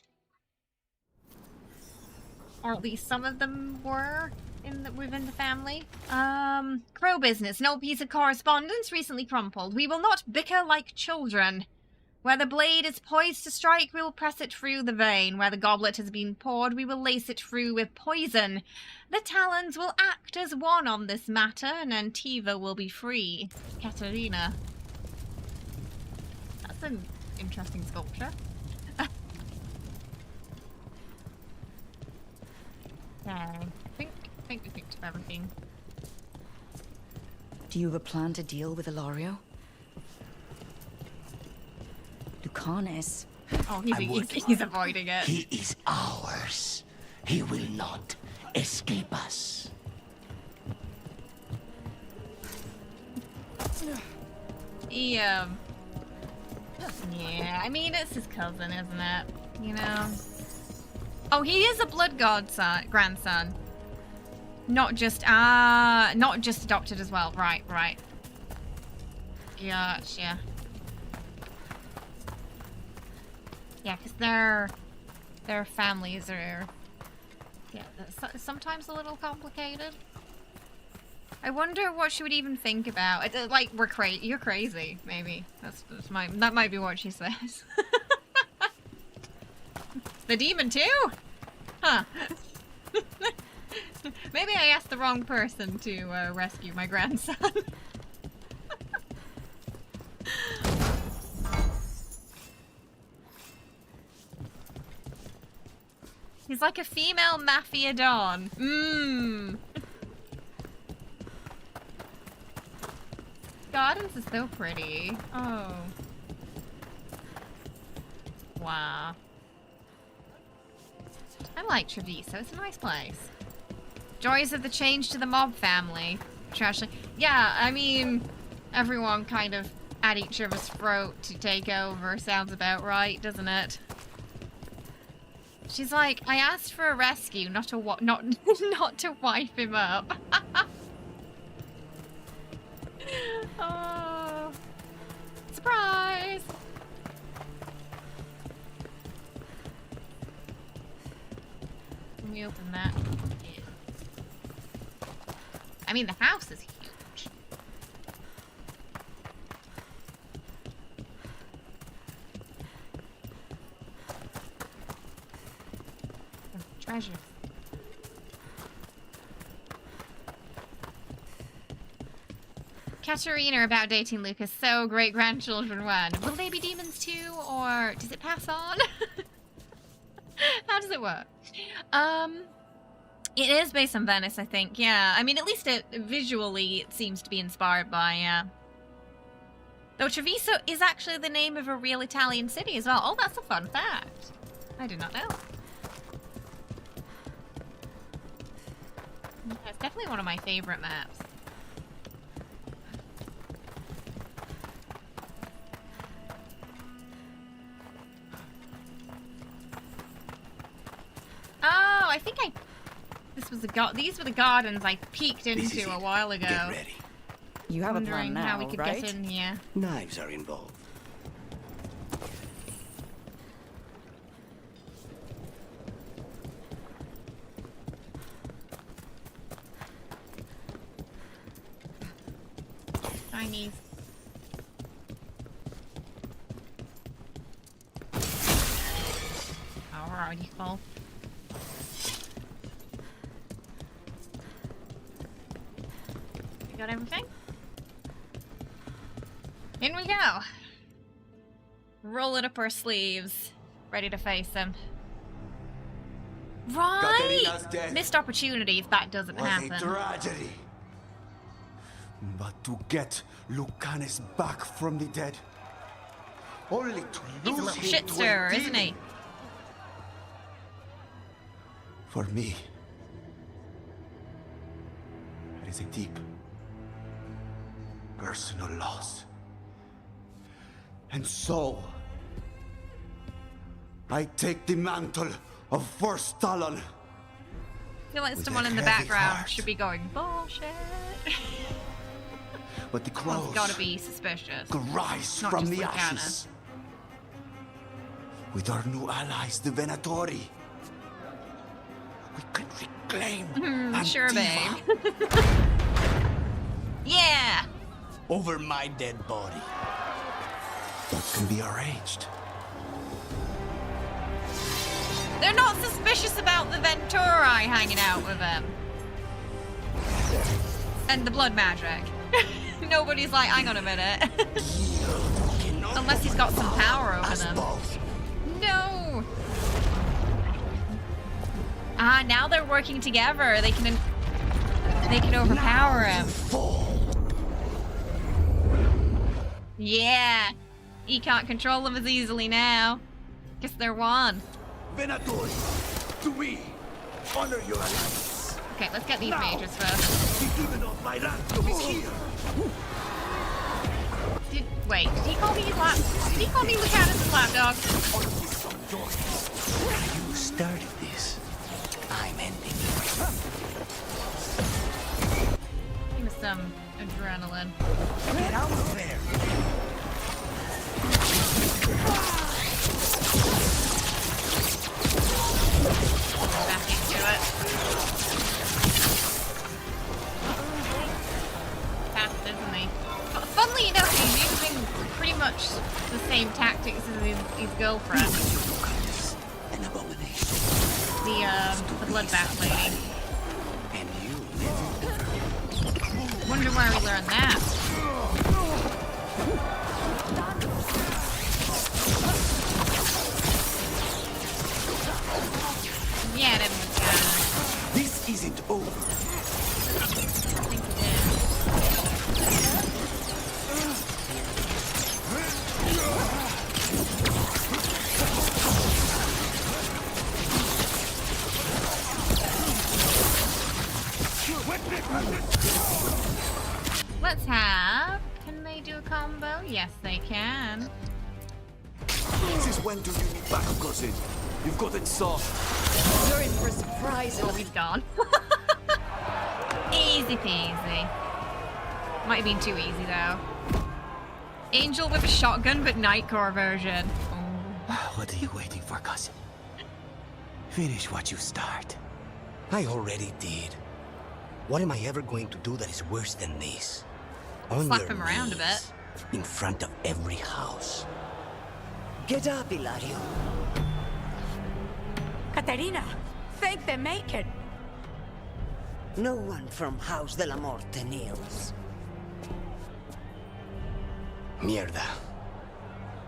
Or at least some of them were within the family. Crow business. No piece of correspondence recently crumpled. We will not bicker like children. Where the blade is poised to strike, we will press it through the vein. Where the goblet has been poured, we will lace it through with poison. The talons will act as one on this matter, and Antiva will be free. Katarina. That's an interesting sculpture. I think we picked up everything. Do you have a plan to deal with Ilario? Lucanus. Oh, he's avoiding it. He is ours. He will not escape us. Yeah, I mean, it's his cousin, isn't it? You know? Oh, he is a blood god grandson. Not just adopted as well. Right. Yeah. Yeah, because their families are, sometimes a little complicated. I wonder what she would even think about. Like, you're crazy, maybe. That might be what she says. The demon too? Huh. Maybe I asked the wrong person to rescue my grandson. He's like a female mafia don. Gardens is so pretty. Oh. Wow. I like Treviso. It's a nice place. Joys of the change to the mob family. Trashly. Yeah, I mean, everyone kind of at each other's throat to take over. Sounds about right, doesn't it? She's like, I asked for a rescue, not to not to wipe him up. Oh, surprise! Can we open that? Yeah. I mean, the house is huge. Treasure. Katerina about dating Lucas. So great grandchildren when? Will they be demons too, or does it pass on? How does it work? It is based on Venice, I think. Yeah, I mean, at least visually it seems to be inspired by. Though Treviso is actually the name of a real Italian city as well. Oh, that's a fun fact. I did not know. It's definitely one of my favorite maps. Oh, I think these were the gardens I peeked into a while ago. Get ready. You have a plan now, how we could right? get in here. Knives are involved. Chinese. Alrighty, full. We got everything? In we go. Roll it up our sleeves. Ready to face them. Right! Missed opportunity if that doesn't happen. What a tragedy. But to get Lucanus back from the dead, only to He's a lose little him shit to a stirrer, isn't demon. he? For me, it is a deep personal loss. And so, I take the mantle of First Talon. I feel like With someone a in the heavy background heart. should be going, bullshit. But the Well, crows it's gotta be suspicious. could rise Not from just the Lucana. ashes. With our new allies, the Venatori, we can reclaim Sure, Antiva babe. Yeah! Over my dead body. That can be arranged. They're not suspicious about the Venturi hanging out with them. And the blood magic. Nobody's like, hang on a minute. Unless he's got some power over them. No! Ah, now they're working together. They can overpower him. Yeah. He can't control them as easily now. Guess they're one. Venatori, to me, honor your alliance. Okay, let's get these mages first. The demon of my ransom is here. Wait, did he call me Lucanus' lapdog? You started this. I'm ending it. Give me some adrenaline. Get out of there! Back into it. Fast, isn't he? But funnily enough, he's using pretty much the same tactics as his girlfriend. An abomination. The bloodbath lady. And you Wonder where he learned that. Yeah, them. This isn't over. I think it is. Let's have. Can they do a combo? Yes, they can. Since when do you need backup, cousin? You've got it soft. You're in for a surprise. Oh, he's gone. Easy peasy. Might have been too easy though. Angel with a shotgun, but Nightcore version. Oh. What are you waiting for, cousin? Finish what you start. I already did. What am I ever going to do that is worse than this? On Slap your him around a knees, bit. in front of every house. Get up, Ilario. Katerina, thank the maker. No one from House de la Morte kneels. Mierda.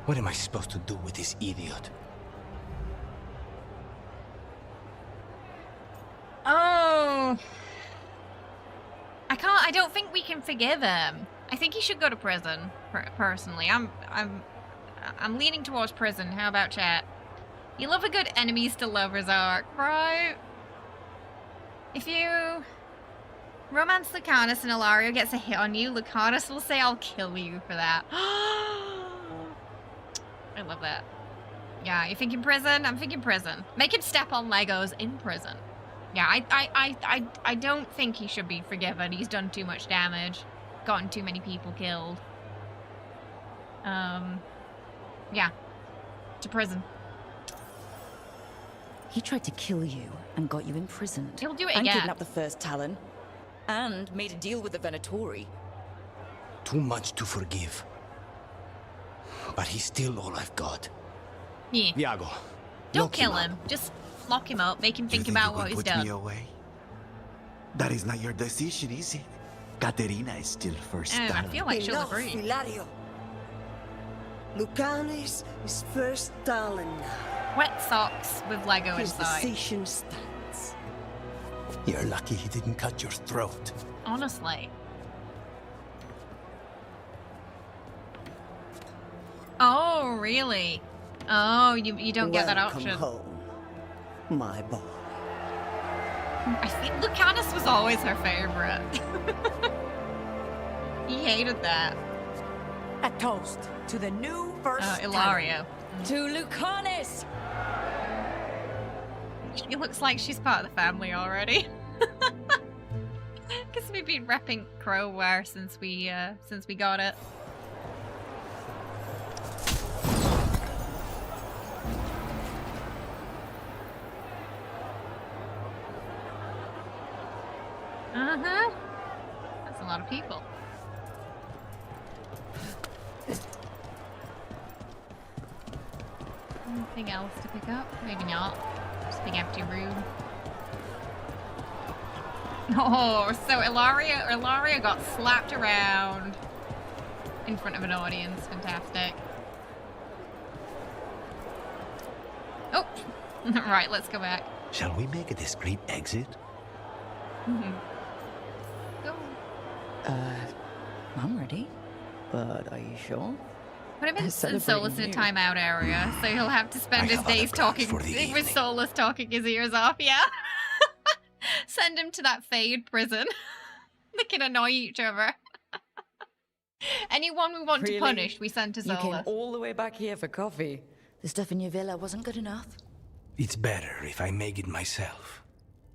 What am I supposed to do with this idiot? Oh. I don't think we can forgive him. I think he should go to prison, personally. I'm leaning towards prison. How about chat? You love a good enemies to lovers arc, right? If you romance Lucanus and Ilario gets a hit on you, Lucanus will say, I'll kill you for that. I love that. Yeah, you thinking prison? I'm thinking prison. Make him step on Legos in prison. Yeah, I don't think he should be forgiven. He's done too much damage. Gotten too many people killed. Yeah. To prison. He tried to kill you and got you imprisoned. He'll do it and again. kidnapped the first Talon. And made a deal with the Venatori. Too much to forgive. But he's still all I've got. Yeah. Iago. Don't kill him. Just lock him up. Make him think about what he's put done. me away? That is not your decision, is it? Katerina is still first. I feel like she'll Enough, agree. Ilario. Lucanus is first Talon now. Wet socks with Lego His inside. decision stands. You're lucky he didn't cut your throat. Honestly. Oh, really? Oh, you don't get that Welcome option. home, my boy. I think Lucanus was always her favorite. He hated that. A toast to the new first Ilario. To Lucanus! She looks like she's part of the family already. Guess we've been repping Crowware since we got it. Uh-huh. That's a lot of people. Anything else to pick up? Maybe not. Just a big empty room. Oh, so Ilaria got slapped around in front of an audience. Fantastic. Oh, right, let's go back. Shall we make a discreet exit? Go. I'm ready. But are you sure? Put him in Solas in a timeout area, so he'll have to spend his days talking with Solas talking his ears off, yeah? Send him to that Fade prison. They can annoy each other. Anyone we want to punish, we send to Solas. You came all the way back here for coffee. The stuff in your villa wasn't good enough. It's better if I make it myself.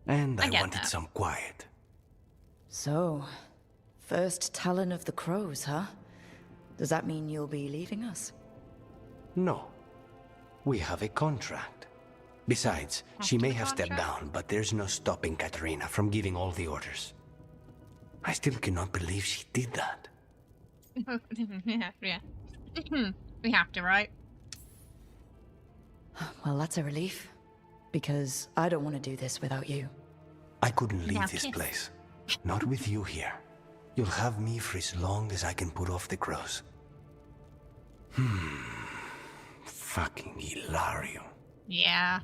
And I wanted that. some quiet. So, first Talon of the Crows, huh? Does that mean you'll be leaving us? No. We have a contract. Besides, she may have stepped down, but there's no stopping Katerina from giving all the orders. I still cannot believe she did that. Yeah. We have to, right? Well, that's a relief. Because I don't want to do this without you. I couldn't leave Now this kiss. place. Not with you here. You'll have me for as long as I can put off the crows. Fucking Ilario. Yeah.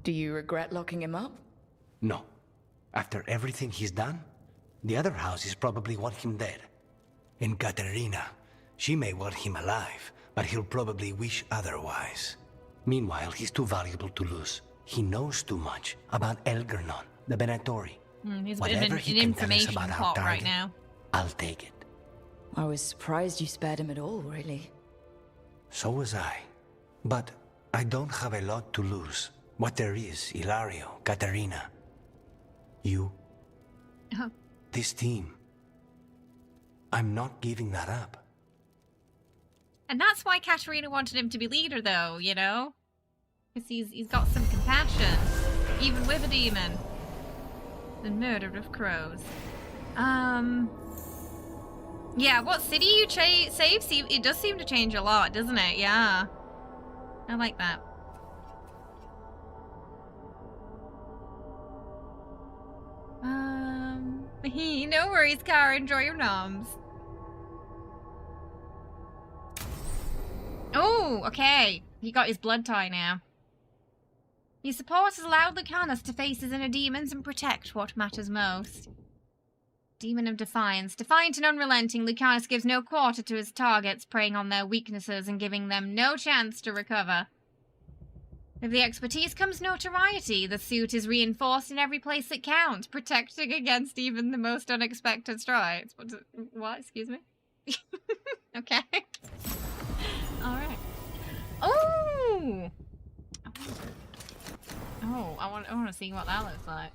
Do you regret locking him up? No. After everything he's done, the other houses probably want him dead. And Katerina, she may want him alive, but he'll probably wish otherwise. Meanwhile, he's too valuable to lose. He knows too much about Elgernon, the Venatori. He's a bit of an information pot right now. I'll take it. I was surprised you spared him at all, really. So was I. But I don't have a lot to lose. What there is, Ilario, Katarina, you, this team. I'm not giving that up. And that's why Katarina wanted him to be leader, though, you know? Because he's got some compassion, even with a demon. The murder of crows. Yeah, what city you save, it does seem to change a lot, doesn't it? Yeah. I like that. No worries, Kara. Enjoy your noms. Oh, okay. He got his blood tie now. His support has allowed Lucanus to face his inner demons and protect what matters most. Demon of Defiance. Defiant and unrelenting, Lucanus gives no quarter to his targets, preying on their weaknesses and giving them no chance to recover. With the expertise comes notoriety. The suit is reinforced in every place it counts, protecting against even the most unexpected strikes. What? Excuse me? Okay. Alright. Oh! Oh, I want to see what that looks like.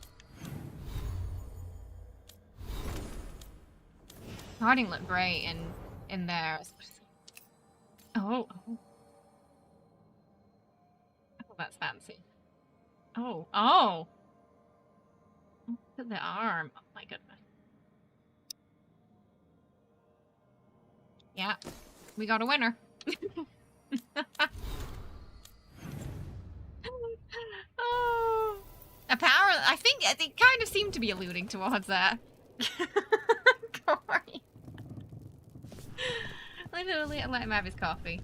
Harding looked great in there. Oh. Oh, that's fancy. Oh. Look at the arm. Oh my goodness. Yeah. We got a winner. Oh. Apparently, I think they kind of seem to be alluding towards that. Corey. Literally, let him have his coffee.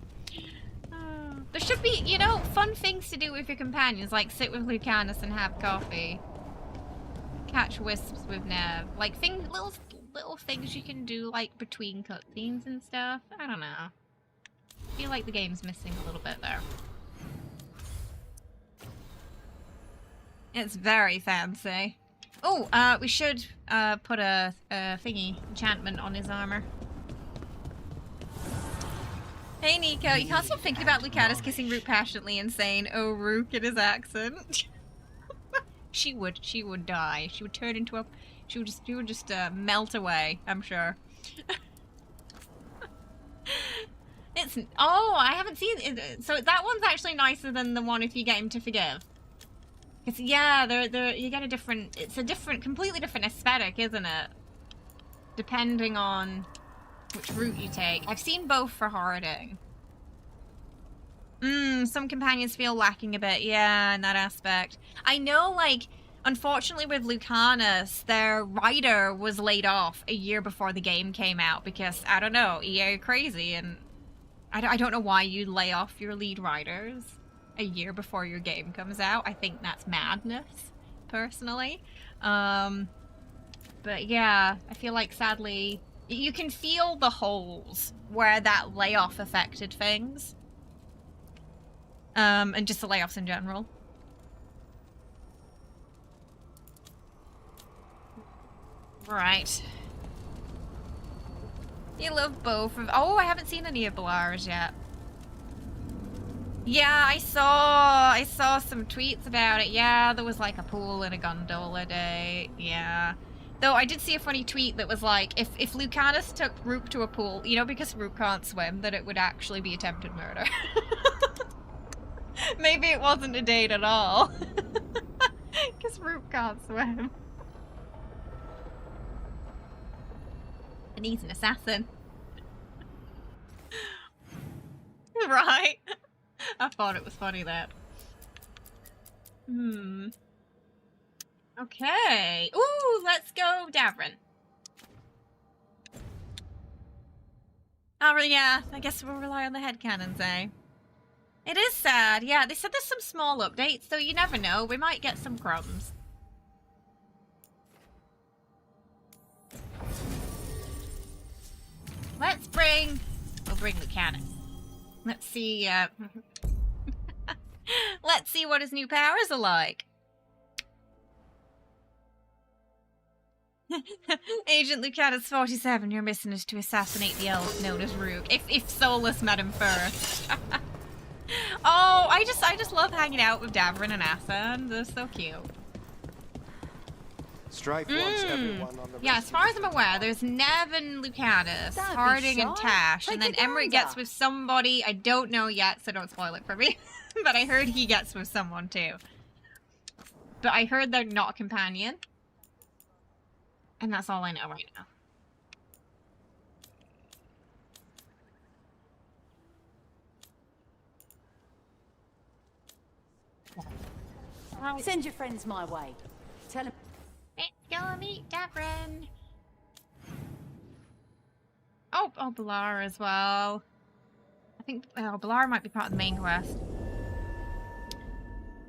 There should be, you know, fun things to do with your companions, like sit with Lucanus and have coffee. Catch wisps with Nev. Like, little things you can do, like, between cutscenes and stuff. I don't know. I feel like the game's missing a little bit there. It's very fancy. Oh, we should put a thingy enchantment on his armor. Hey Nico, you can't stop thinking about Lucanus kissing Rook passionately and saying, "Oh, Rook," in his accent. She would die. She would turn into a, she would just melt away, I'm sure. I haven't seen it. So that one's actually nicer than the one if you get him to forgive. Cause yeah, you get a different, it's a completely different aesthetic, isn't it? Depending on which route you take. I've seen both for Harding. Some companions feel lacking a bit, yeah, in that aspect. I know, like, unfortunately with Lucanus, their writer was laid off a year before the game came out because, I don't know, EA are crazy, and I don't know why you'd lay off your lead writers a year before your game comes out. I think that's madness, personally. But yeah, I feel like, sadly, you can feel the holes where that layoff affected things. And just the layoffs in general. Right. You love both of... Oh, I haven't seen any of Belar's yet. Yeah, I saw some tweets about it. Yeah, there was like a pool and a gondola day. Yeah. Though I did see a funny tweet that was like, if Lucanus took Rook to a pool, you know, because Rook can't swim, that it would actually be attempted murder. Maybe it wasn't a date at all. Because Rook can't swim. And he's an assassin. Right? I thought it was funny that. Okay. Ooh, let's go Davrin. Oh, yeah, I guess we'll rely on the headcanons, eh? It is sad. Yeah, they said there's some small updates, so you never know. We might get some crumbs. We'll bring Lucanus. Let's see, let's see what his new powers are like. Agent Lucanus 47, your mission is to assassinate the elf known as Rook. If Solas met him first. Oh, I just love hanging out with Davrin and Asan. They're so cute. Strife wants everyone on the Yeah, as far as I'm aware, there's Nev and Lucanus, Don't be Harding and shy. Tash, and Take then a Emmerich gander. gets with somebody. I don't know yet, so don't spoil it for me. But I heard he gets with someone too. But I heard they're not a companion. And that's all I know right now. Send your friends my way. Tell them. Let's go meet Davrin. Oh, Balar as well. I think Balar might be part of the main quest.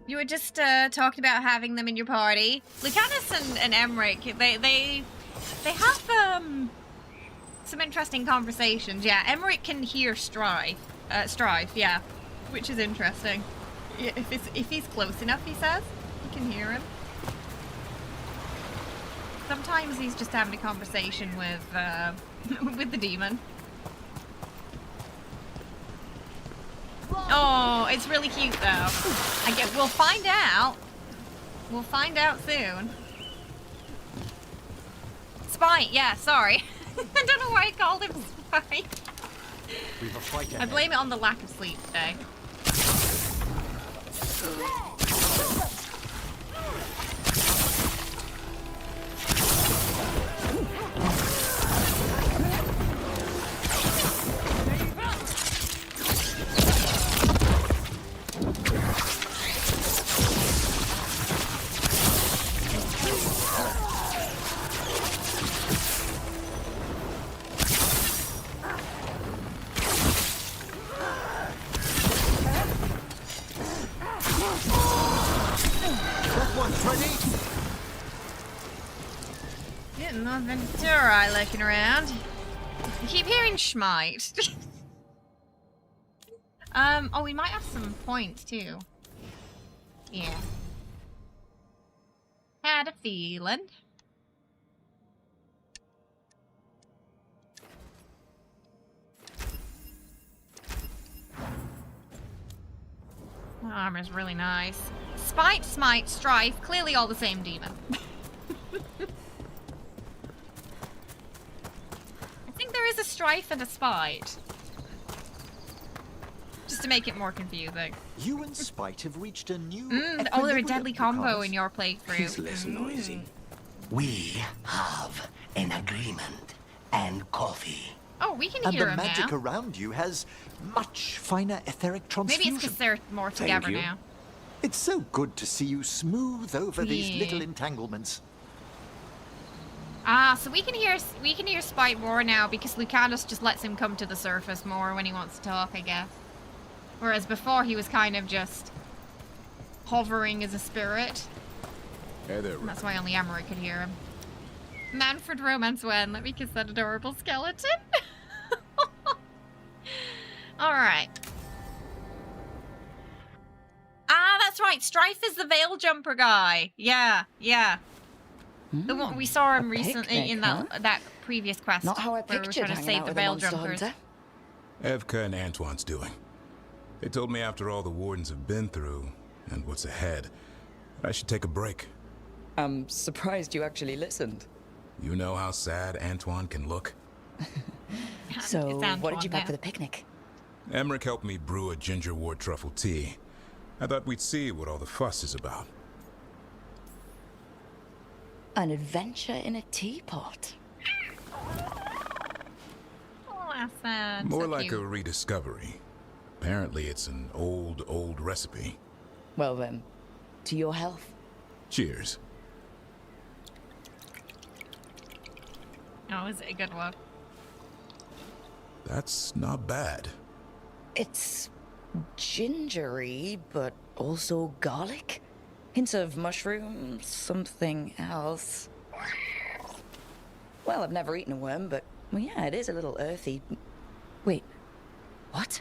You were just talking about having them in your party. Lucanus and Emmerich, they have some interesting conversations. Yeah, Emmerich can hear Strife, yeah, which is interesting. Yeah, if he's close enough, he says, he can hear him. Sometimes he's just having a conversation with with the demon. Oh, it's really cute though. We'll find out. We'll find out soon. Spite, yeah, sorry. I don't know why I called him Spite. We've a fight I ahead. blame it on the lack of sleep today. Getting more Ventura looking around. I keep hearing Schmite. Oh, we might have some points too. Yeah. Had a feeling. The armor's really nice. Spite, Smite, Strife, clearly all the same demon. I think there is a Strife and a Spite. Just to make it more confusing. You and Spite have reached a new. Oh, they're a deadly combo in your playthrough. He's less noisy. We have an agreement and coffee. Oh, we can And hear the him magic now. around you has much finer etheric transfusion. Maybe it's because they're more together now. It's so good to see you smooth over these Yeah. little entanglements. Ah, so we can hear Spite more now because Lucanus just lets him come to the surface more when he wants to talk, I guess. Whereas before he was kind of just hovering as a spirit. Hey there, And that's why only Emmerich could hear him. Manfred Romance Wen, let me kiss that adorable skeleton. Alright. Ah, that's right. Strife is the veil jumper guy. Yeah, yeah. The one we saw him recently picnic, in huh? that previous quest. Not how I where we were pictured trying to hanging save out the with a veil monster jumpers. hunter. Evka and Antoine's doing. They told me after all the wardens have been through, and what's ahead, I should take a break. I'm surprised you actually listened. You know how sad Antoine can look? So, what did you pack now. for the picnic? Emmerich helped me brew a ginger wort truffle tea. I thought we'd see what all the fuss is about. An adventure in a teapot. Oh, that's sad. More So like cute. a rediscovery. Apparently it's an old recipe. Well then, to your health. Cheers. Oh, is it a good one? That's not bad. It's gingery, but also garlic. Hints of mushroom, something else. Well, I've never eaten a worm, but well, yeah, it is a little earthy. Wait, what?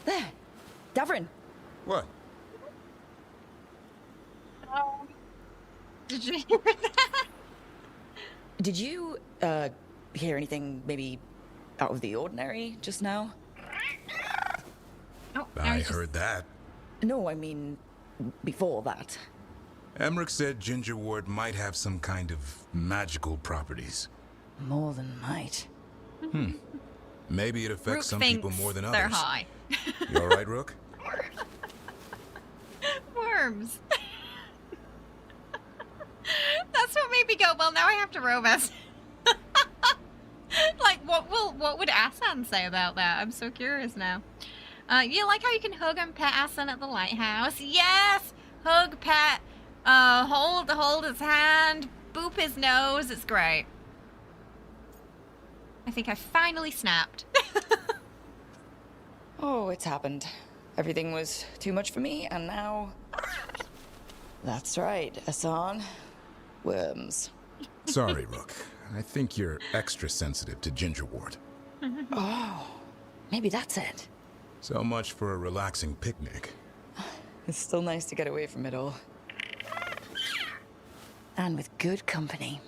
There, Davrin. What? Did you hear that? Did you hear anything maybe out of the ordinary just now? Oh, I heard that. No, I mean, before that. Emmerich said Ginger Ward might have some kind of magical properties. More than might. Maybe it affects Rook some thinks people more than others. they're high. You all right, Rook? Worms. That's what made me go, well, now I have to romance. Like, what would Asan say about that? I'm so curious now. You like how you can hug and pet Asan at the lighthouse? Yes! Hug, pet, hold his hand, boop his nose. It's great. I think I finally snapped. Oh, it's happened. Everything was too much for me, and now... That's right, Asan. Worms. Sorry, Rook. I think you're extra sensitive to Ginger Ward. Oh, maybe that's it. So much for a relaxing picnic. It's still nice to get away from it all. And with good company.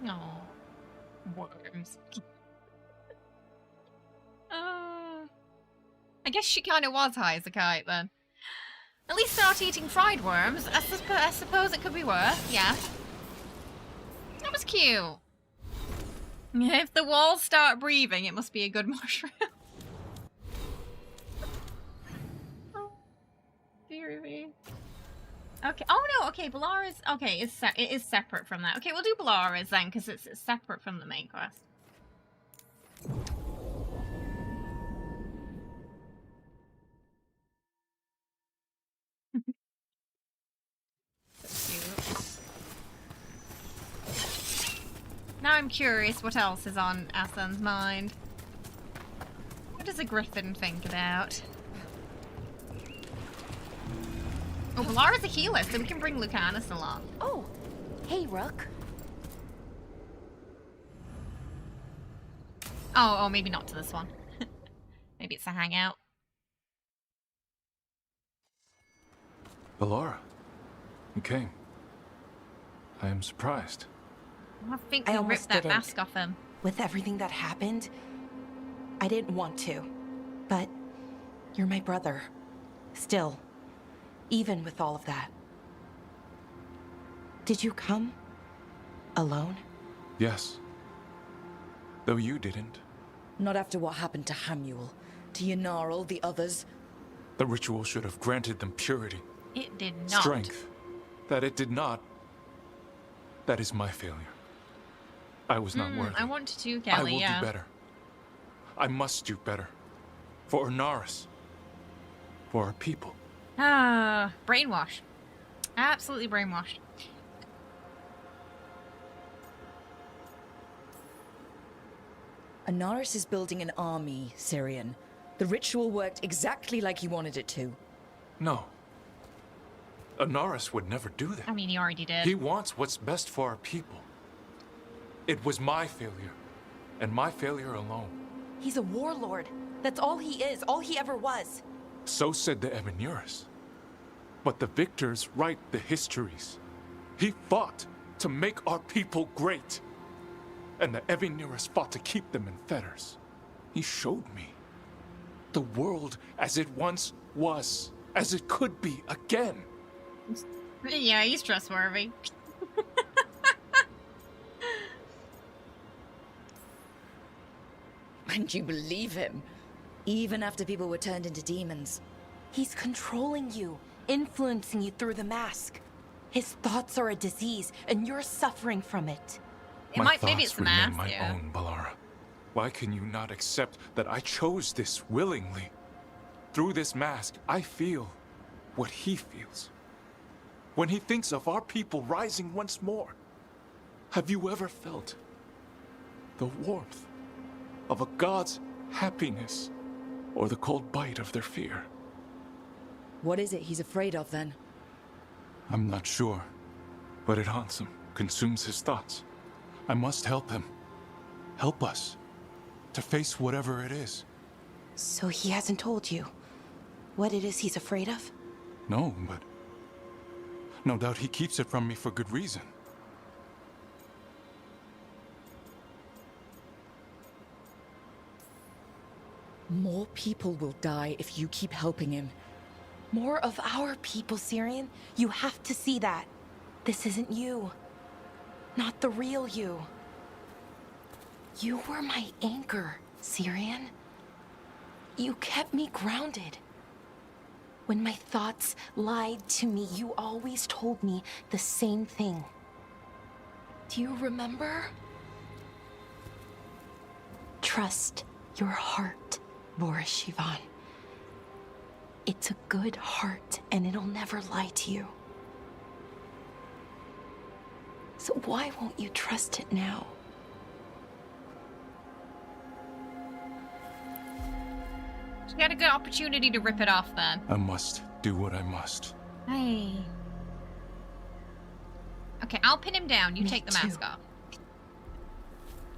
Oh, worms. I guess she kind of was high as a kite then. At least start eating fried worms. I suppose it could be worse, yeah. That was cute. If the walls start breathing, it must be a good mushroom. Oh, dear me. Okay. Oh no. Okay. Balara's. Okay. It is separate from that. Okay, we'll do Balara's then, because it's separate from the main quest. Now I'm curious what else is on Asan's mind. What does a griffin think about? Oh, Balara's a healer, so we can bring Lucanus along. Oh, hey, Rook. Oh, maybe not to this one. Maybe it's a hangout. Balara, you came. I am surprised. I think I we almost ripped that didn't. mask off him. With everything that happened, I didn't want to. But you're my brother. Still. Even with all of that. Did you come? Alone? Yes. Though you didn't. Not after what happened to Hamuel, to Yanarl, the others. The ritual should have granted them purity. It did not. Strength. That it did not. That is my failure. I was not worthy. I want to, Kelly, I will do better. I must do better. For Ernaris. For our people. Ah, brainwash. Absolutely brainwashed. Anaris is building an army, Syrian. The ritual worked exactly like he wanted it to. No. Ernaris would never do that. I mean, he already did. He wants what's best for our people. It was my failure, and my failure alone. He's a warlord. That's all he is, all he ever was. So said the Evanuris. But the victors write the histories. He fought to make our people great. And the Evanuris fought to keep them in fetters. He showed me the world as it once was, as it could be again. Yeah, he's trustworthy. And you believe him? Even after people were turned into demons? He's controlling you, influencing you through the mask. His thoughts are a disease, and you're suffering from it. Maybe it's the mask, my yeah. own, Balara. Why can you not accept that I chose this willingly? Through this mask, I feel what he feels. When he thinks of our people rising once more, have you ever felt the warmth of a god's happiness or the cold bite of their fear? What is it he's afraid of, then? I'm not sure, but it haunts him, consumes his thoughts. I must help him. Help us to face whatever it is. So he hasn't told you what it is he's afraid of? No, but no doubt he keeps it from me for good reason. More people will die if you keep helping him. More of our people, Syrian. You have to see that. This isn't you. Not the real you. You were my anchor, Syrian. You kept me grounded. When my thoughts lied to me, you always told me the same thing. Do you remember? Trust your heart, Boris Shivan. It's a good heart, and it'll never lie to you. So why won't you trust it now? She got a good opportunity to rip it off then. I must do what I must. Hey. Okay, I'll pin him down. You take the mask off.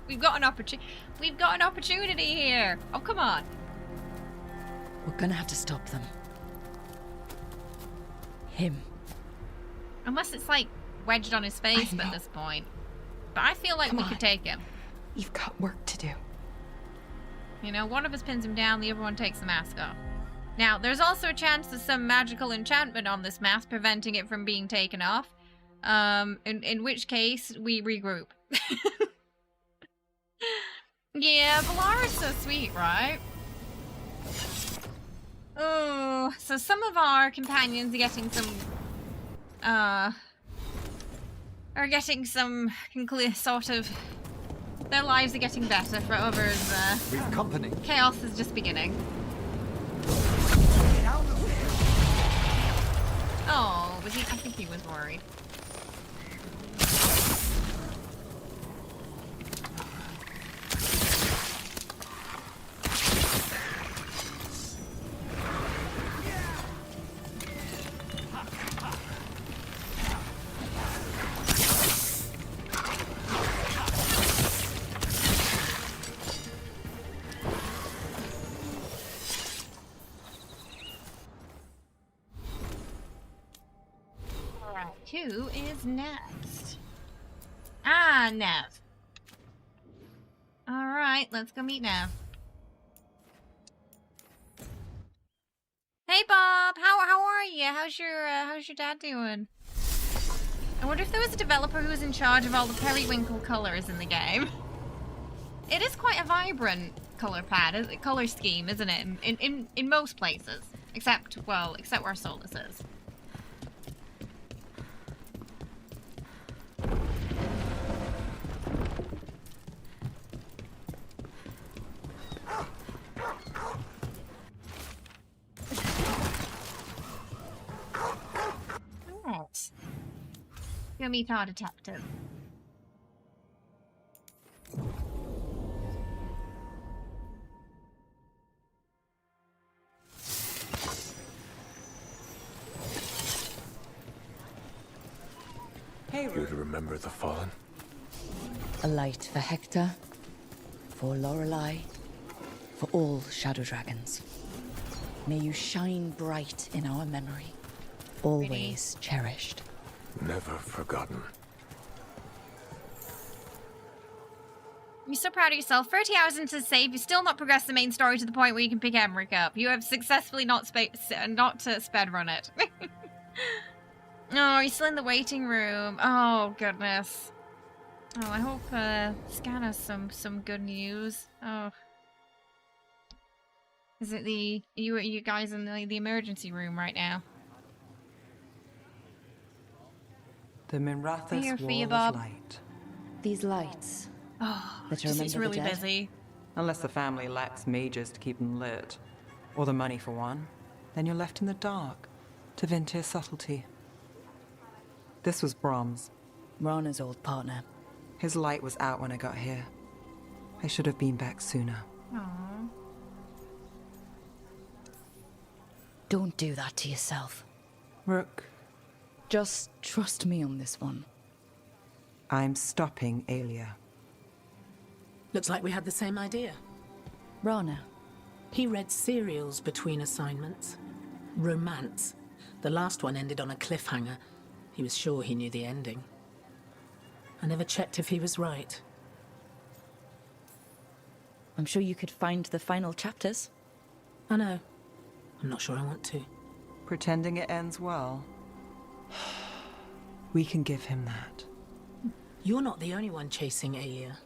We've got an opportunity here. Oh, come on. We're gonna have to stop them. Him. Unless it's like wedged on his face at this point. But I feel like we could take him. You've got work to do. You know, one of us pins him down, the other one takes the mask off. Now, there's also a chance there's some magical enchantment on this mask preventing it from being taken off. In which case, we regroup. Yeah, Valara's so sweet, right? Oh, so some of our companions are getting some, sort of, their lives are getting better. For others, we've company. Chaos is just beginning. Oh, was he? I think he was worried. Who is next? Ah, Nev. Alright, let's go meet Nev. Hey Bob, how are you? How's your dad doing? I wonder if there was a developer who was in charge of all the periwinkle colors in the game. It is quite a vibrant color scheme, isn't it? In most places. Except where Solas is. Go meet our detective. Hey, Rook. You remember the Fallen? A light for Hector, for Lorelei, for all Shadow Dragons. May you shine bright in our memory, always cherished. Never forgotten. You're so proud of yourself. 30 hours into the save, you've still not progressed the main story to the point where you can pick Emmerich up. You have successfully not sped run it. Oh, he's still in the waiting room. Oh, goodness. Oh, I hope Scan has some good news. Oh. Is it you guys in the emergency room right now? The Minrathous Wall of Light. These lights. Oh, he's really busy. Unless the family lacks mages to keep them lit. Or the money for one. Then you're left in the dark to vent his subtlety. This was Brahms. Rana's old partner. His light was out when I got here. I should have been back sooner. Aww. Don't do that to yourself. Rook. Just trust me on this one. I'm stopping Aelia. Looks like we had the same idea. Rana. He read serials between assignments. Romance. The last one ended on a cliffhanger. He was sure he knew the ending. I never checked if he was right. I'm sure you could find the final chapters. I know. I'm not sure I want to. Pretending it ends well. We can give him that. You're not the only one chasing Aia.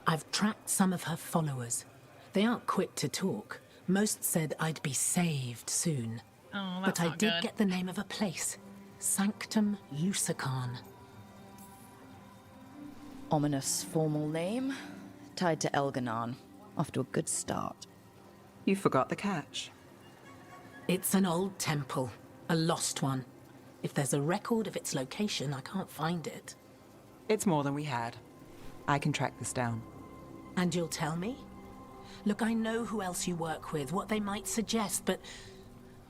I've tracked some of her followers. They aren't quick to talk. Most said I'd be saved soon. Oh, but that's I not did good. get the name of a place. Sanctum Lusican. Ominous formal name, tied to Elganon. Off to a good start. You forgot the catch. It's an old temple, a lost one. If there's a record of its location, I can't find it. It's more than we had. I can track this down. And you'll tell me? Look, I know who else you work with, what they might suggest, but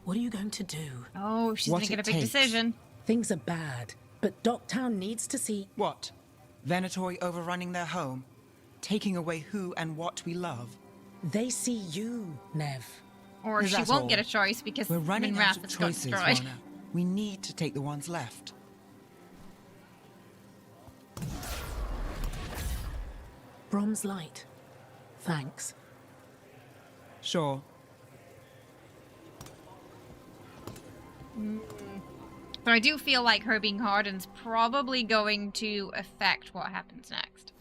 what are you going to do? Oh, she's What gonna get a it big takes. decision. Things are bad, but Docktown needs to see... What? Venatori overrunning their home? Taking away who and what we love? They see you, Nev. Or Is she that won't all? get a choice because We're running out Minrath of has got choices, destroyed. Rona. We need to take the ones left. Brom's light. Thanks. Sure. But I do feel like her being hardened's probably going to affect what happens next.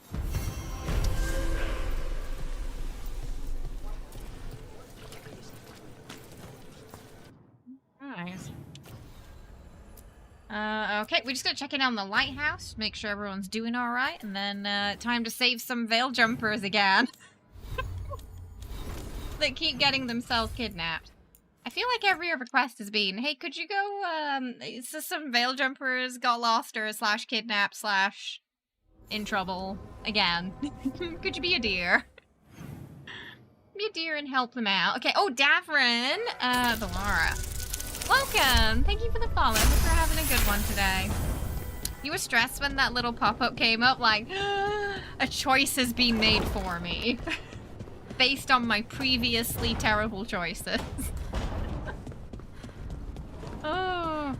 Nice. Okay, we're just gonna check in on the lighthouse, make sure everyone's doing alright, and then time to save some veil jumpers again. That keep getting themselves kidnapped. I feel like every other quest has been, hey, could you go, so some veil jumpers got lost or slash kidnapped slash in trouble again. Could you be a dear? Be a dear and help them out. Okay, oh, Davrin, Valara. Welcome! Thank you for the follow. Hope you're having a good one today. You were stressed when that little pop-up came up, like, a choice has been made for me. Based on my previously terrible choices. Oh.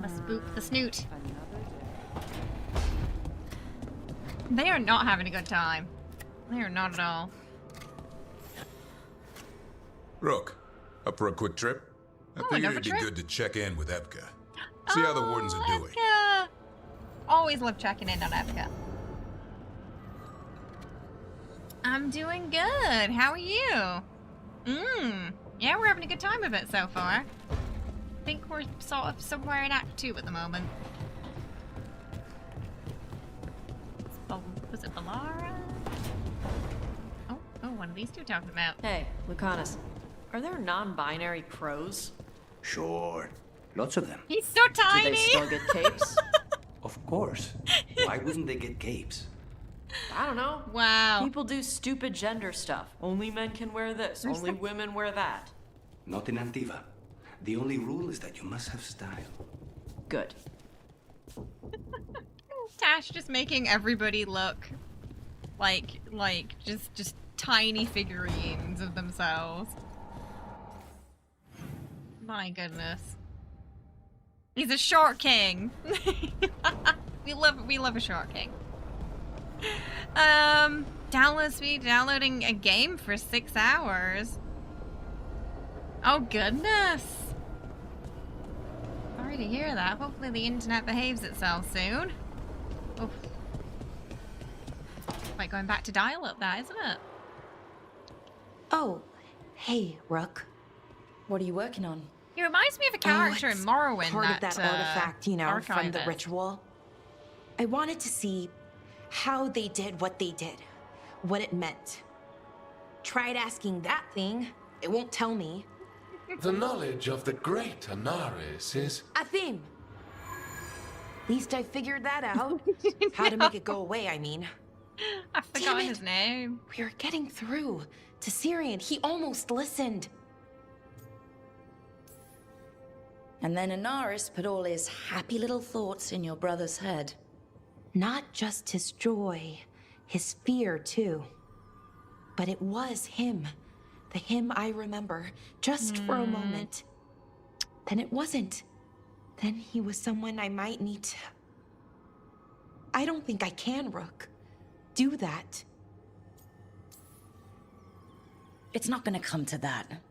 Must spook the snoot. They are not having a good time. They are not at all. Rook, up for a quick trip? I figured another it'd be trip? good to check in with Evka. See how the wardens are doing. Evka. Always love checking in on Evka. I'm doing good. How are you? Yeah, we're having a good time of it so far. I think we're sort of somewhere in Act 2 at the moment. Was it Valara? Oh, one of these two talking about. Hey, Lucanus. Are there non-binary crows? Sure. Lots of them. He's so tiny! Do they still get capes? Of course. Why wouldn't they get capes? I don't know. Wow. People do stupid gender stuff. Only men can wear this. Only women wear that. Not in Antiva. The only rule is that you must have style. Good. Tash just making everybody look like just tiny figurines of themselves. My goodness. He's a short king. we love a short king. Download speed, downloading a game for 6 hours. Oh goodness. Sorry to hear that. Hopefully the internet behaves itself soon. Oof. Like going back to dial-up, that, isn't it? Oh, hey, Rook. What are you working on? He reminds me of a character in Morrowind. Part of that artifact, you know, from the archivist. ritual. I wanted to see how they did what they did, what it meant. Tried asking that thing, it won't tell me. The knowledge of the great Anaris is... A theme. At least I figured that out. How to make it go away, I mean. I forgot his name. We were getting through to Syrian. He almost listened. And then Anaris put all his happy little thoughts in your brother's head. Not just his joy, his fear too. But it was him. The him I remember, just for a moment. Then it wasn't. Then he was someone I might need to... I don't think I can, Rook. do that. It's not gonna come to that.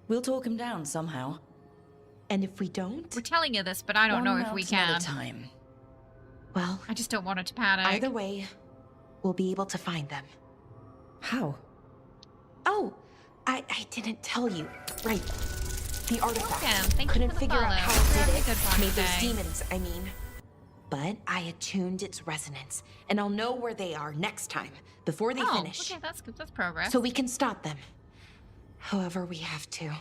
We'll talk him down somehow. And if we don't? We're telling you this, but I don't know if we can. At a time. Well, I just don't want it to panic. Either way, we'll be able to find them. How? Oh, I didn't tell you. Right. The artifact. Thank you Couldn't for the figure out follow. how it Really did good it. one Made those today. demons, I mean. But I attuned its resonance, and I'll know where they are next time, before they finish. Okay, that's good. That's progress. So we can stop them. However we have to.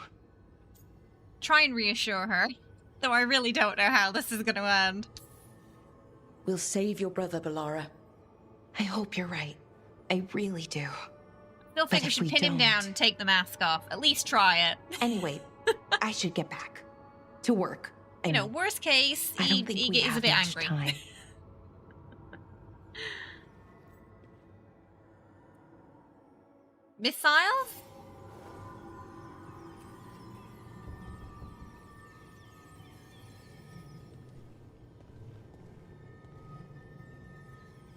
Try and reassure her. Though I really don't know how this is going to end. We'll save your brother, Balara. I hope you're right. I really do. Still think we should pin him down and take the mask off. At least try it. Anyway, I should get back to work. You know, worst case, he is a bit angry. Time. Missiles?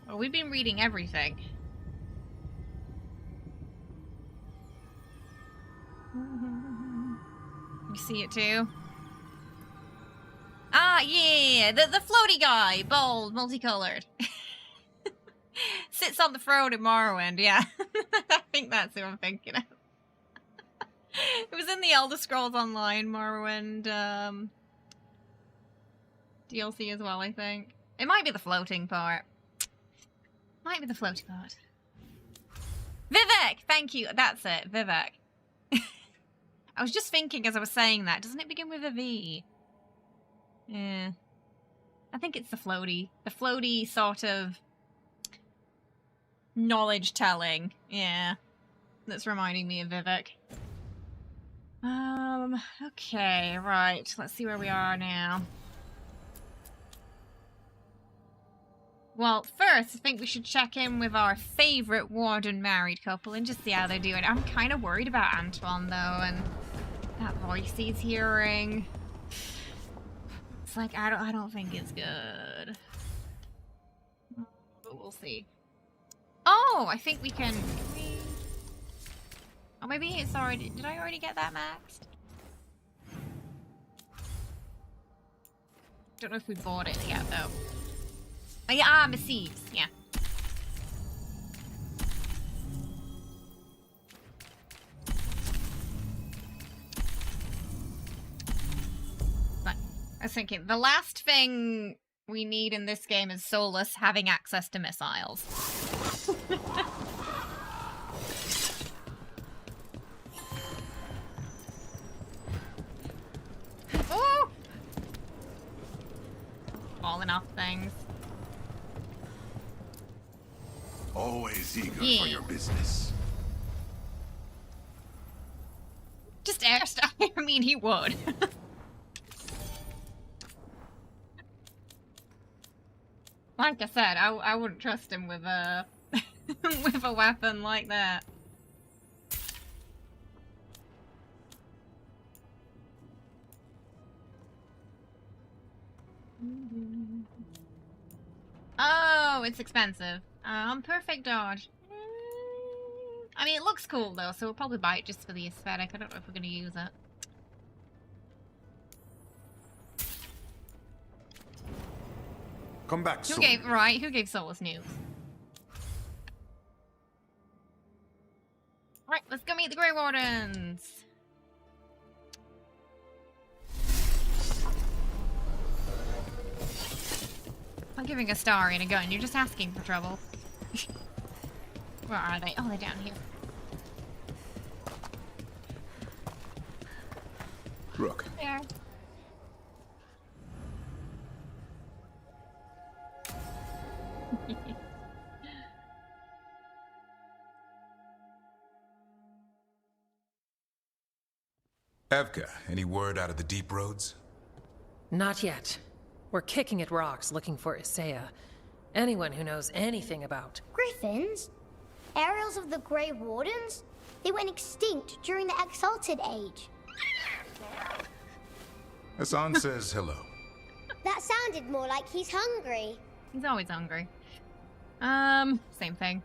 Well, we've been reading everything. You see it too? Ah, yeah, the floaty guy, bold, multicolored. Sits on the throne in Morrowind, yeah. I think that's who I'm thinking of. It was in the Elder Scrolls Online Morrowind DLC as well, I think. It might be the floating part. Might be the floating part. Vivek! Thank you. That's it. Vivek. I was just thinking as I was saying that. Doesn't it begin with a V? Yeah. I think it's the floaty. The floaty sort of knowledge telling. Yeah. That's reminding me of Vivek. Okay, right. Let's see where we are now. Well, first, I think we should check in with our favourite warden married couple and just see how they're doing. I'm kind of worried about Antoine, though, and that voice he's hearing. It's like, I don't think it's good. But we'll see. Oh, I think we can... Oh, maybe it's already... Did I already get that maxed? Don't know if we bought it yet, though. Oh, yeah, Missives, yeah. But I was thinking, the last thing we need in this game is Solas having access to missiles. Oh! Falling off things. Always eager Yeah. for your business. Just airstyle. I mean, he would. Like I said, I wouldn't trust him with a with a weapon like that. Oh, it's expensive. Perfect dodge. I mean, it looks cool though, so we'll probably buy it just for the aesthetic. I don't know if we're going to use it. Come back Who soon. gave Solas news? Right, let's go meet the Grey Wardens. I'm giving a star and a gun. You're just asking for trouble. Where are they? Oh, they're down here. Rook. There. Evka, any word out of the deep roads? Not yet. We're kicking at rocks looking for Isaiah. Anyone who knows anything about... Griffins? Aerials of the Grey Wardens? They went extinct during the Exalted Age. Hassan says hello. That sounded more like he's hungry. He's always hungry. Same thing.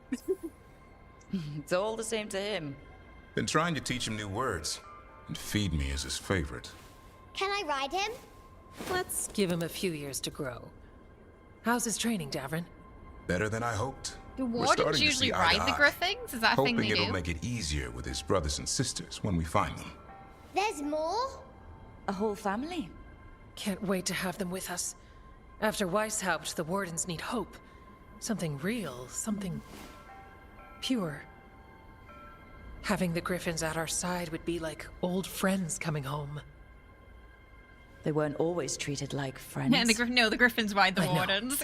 It's all the same to him. Been trying to teach him new words, and feed me is his favorite. Can I ride him? Let's give him a few years to grow. How's his training, Davrin? Better than I hoped. Do We're wardens starting to usually see eye ride to the eye. griffins? Is that a thing they Hoping do? it'll make it easier with his brothers and sisters when we find them. There's more? A whole family? Can't wait to have them with us. After Weishaupt, the wardens need hope. Something real, something pure. Having the griffins at our side would be like old friends coming home. They weren't always treated like friends. And the griffins ride the I know. wardens.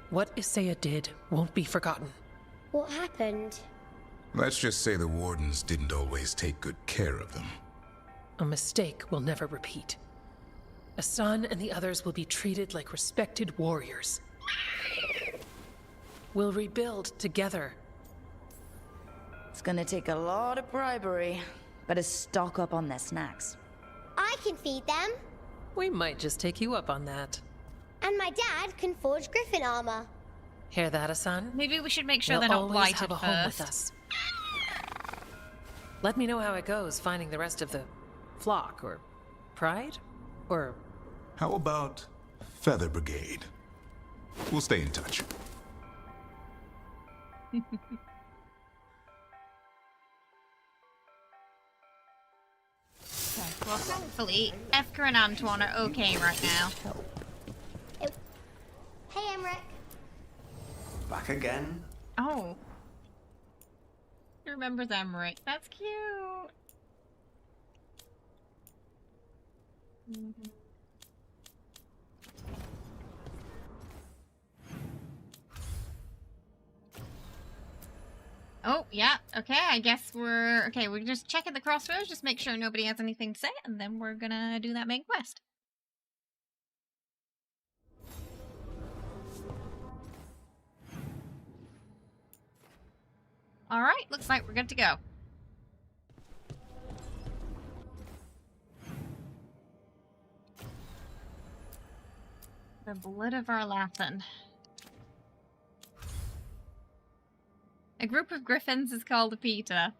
What Isaiah did won't be forgotten. What happened? Let's just say the wardens didn't always take good care of them. A mistake will never repeat. Asan and the others will be treated like respected warriors. We'll rebuild together. It's gonna take a lot of bribery. Better stock up on their snacks. I can feed them. We might just take you up on that. And my dad can forge griffin armor. Hear that, Asan? Maybe we should make sure They'll they're not always blighted have a home with first. us. Let me know how it goes finding the rest of the flock, or pride, or... How about Feather Brigade? We'll stay in touch. Okay, well, thankfully, Efka and Antoine are okay right now. Hey, Emmerich. Back again? Oh. He remembers Emmerich. That's cute. Oh, yeah. Okay, I guess we're... Okay, we're just checking the crossroads, just make sure nobody has anything to say, and then we're gonna do that main quest. Alright, looks like we're good to go. The blood of our Lathan. A group of griffins is called a Peter.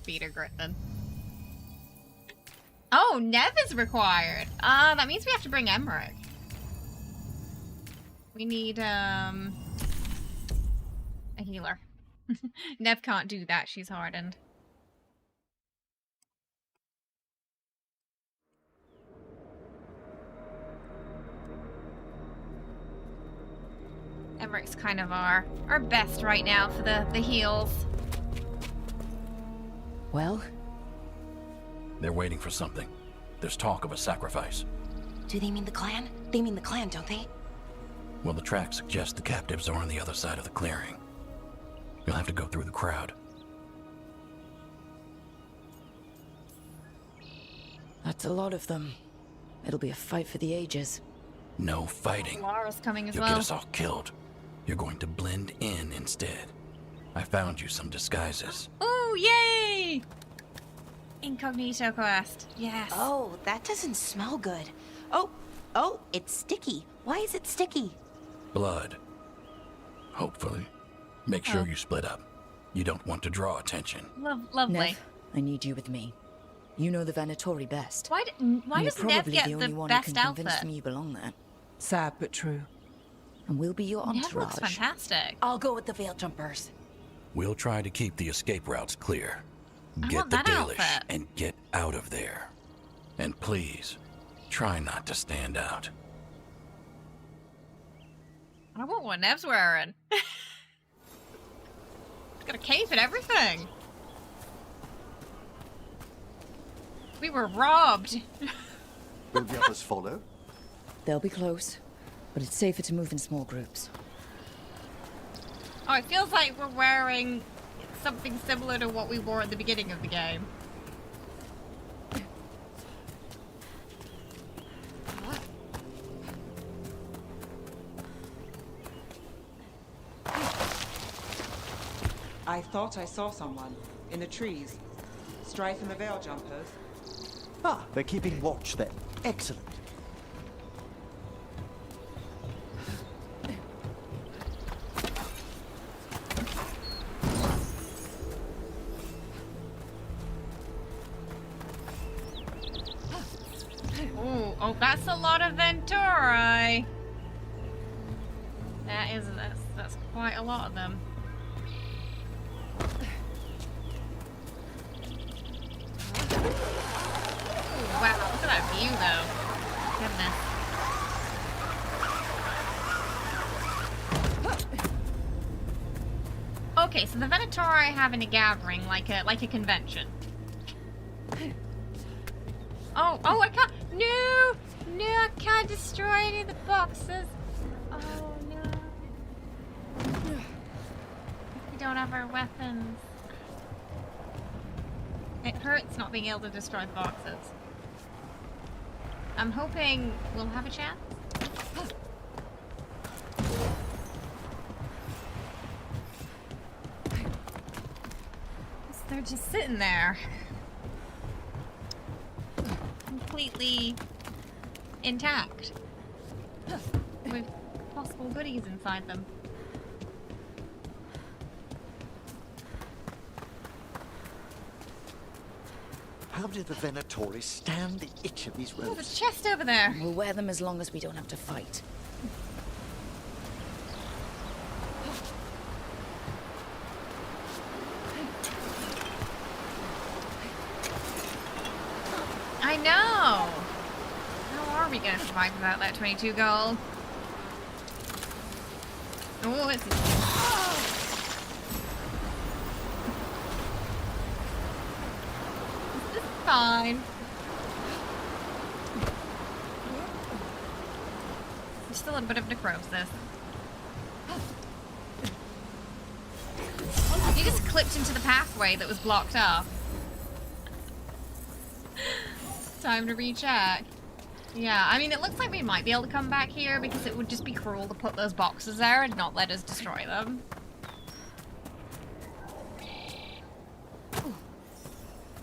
Peter Griffin. Oh, Nev is required. That means we have to bring Emmerich. We need, a healer. Nev can't do that, she's hardened. Emmerich's kind of our best right now for the heals. Well? They're waiting for something. There's talk of a sacrifice. Do they mean the clan? They mean the clan, don't they? Well, the tracks suggest the captives are on the other side of the clearing. You'll have to go through the crowd. That's a lot of them. It'll be a fight for the ages. No fighting. Lara's coming as You'll well. get us all killed. You're going to blend in instead. I found you some disguises. Ooh, yay! Incognito quest. Yes. Oh, that doesn't smell good. Oh, it's sticky. Why is it sticky? Blood. Hopefully. Make sure you split up. You don't want to draw attention. Lovely. Nev, I need you with me. You know the Venatori best. Why You're does Nev probably get the the only one best who can convince outfit? them you belong there. Sad but true. And we'll be your Nev entourage. looks fantastic. I'll go with the veil jumpers. We'll try to keep the escape routes clear. I Get want the that Dalish outfit. and get out of there. And please, try not to stand out. I want what Nev's wearing. He's got a cape and everything. We were robbed. Will the others follow? They'll be close, but it's safer to move in small groups. Oh, it feels like we're wearing something similar to what we wore at the beginning of the game. I thought I saw someone in the trees. Strife and the veil jumpers. Ah, they're keeping watch then. Excellent. Oh, that's a lot of Venturi. That's quite a lot of them. Ooh, wow, look at that view though. Goodness. Okay, so the Venatori are having a gathering, like a convention. Oh, I can't. No, I can't destroy any of the boxes. Oh no. We don't have our weapons. It hurts not being able to destroy the boxes. I'm hoping we'll have a chance. They're just sitting there. Completely intact. With possible goodies inside them. How did the Venatori stand the itch of these Oh, robes? there's a chest over there. We'll wear them as long as we don't have to fight. I know! How are we gonna survive without that 22 gold? Oh, it's... This is fine. Just a little bit of necrosis. You just clipped into the pathway that was blocked off. Time to recheck. Yeah, I mean, it looks like we might be able to come back here because it would just be cruel to put those boxes there and not let us destroy them.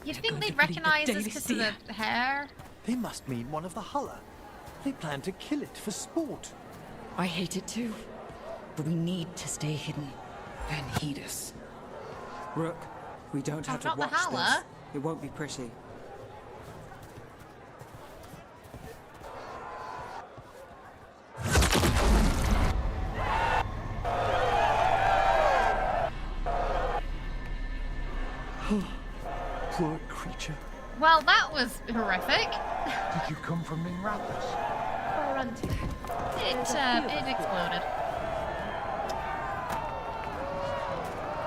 You'd think they'd recognize us because of the hair. They must mean one of the Hulla. They plan to kill it for sport. I hate it too, but we need to stay hidden. Then heed us. Rook, we don't have to not the watch this. Hulla. It won't be pretty. Poor creature. Well, that was horrific. Did you come from Minrathus? It exploded.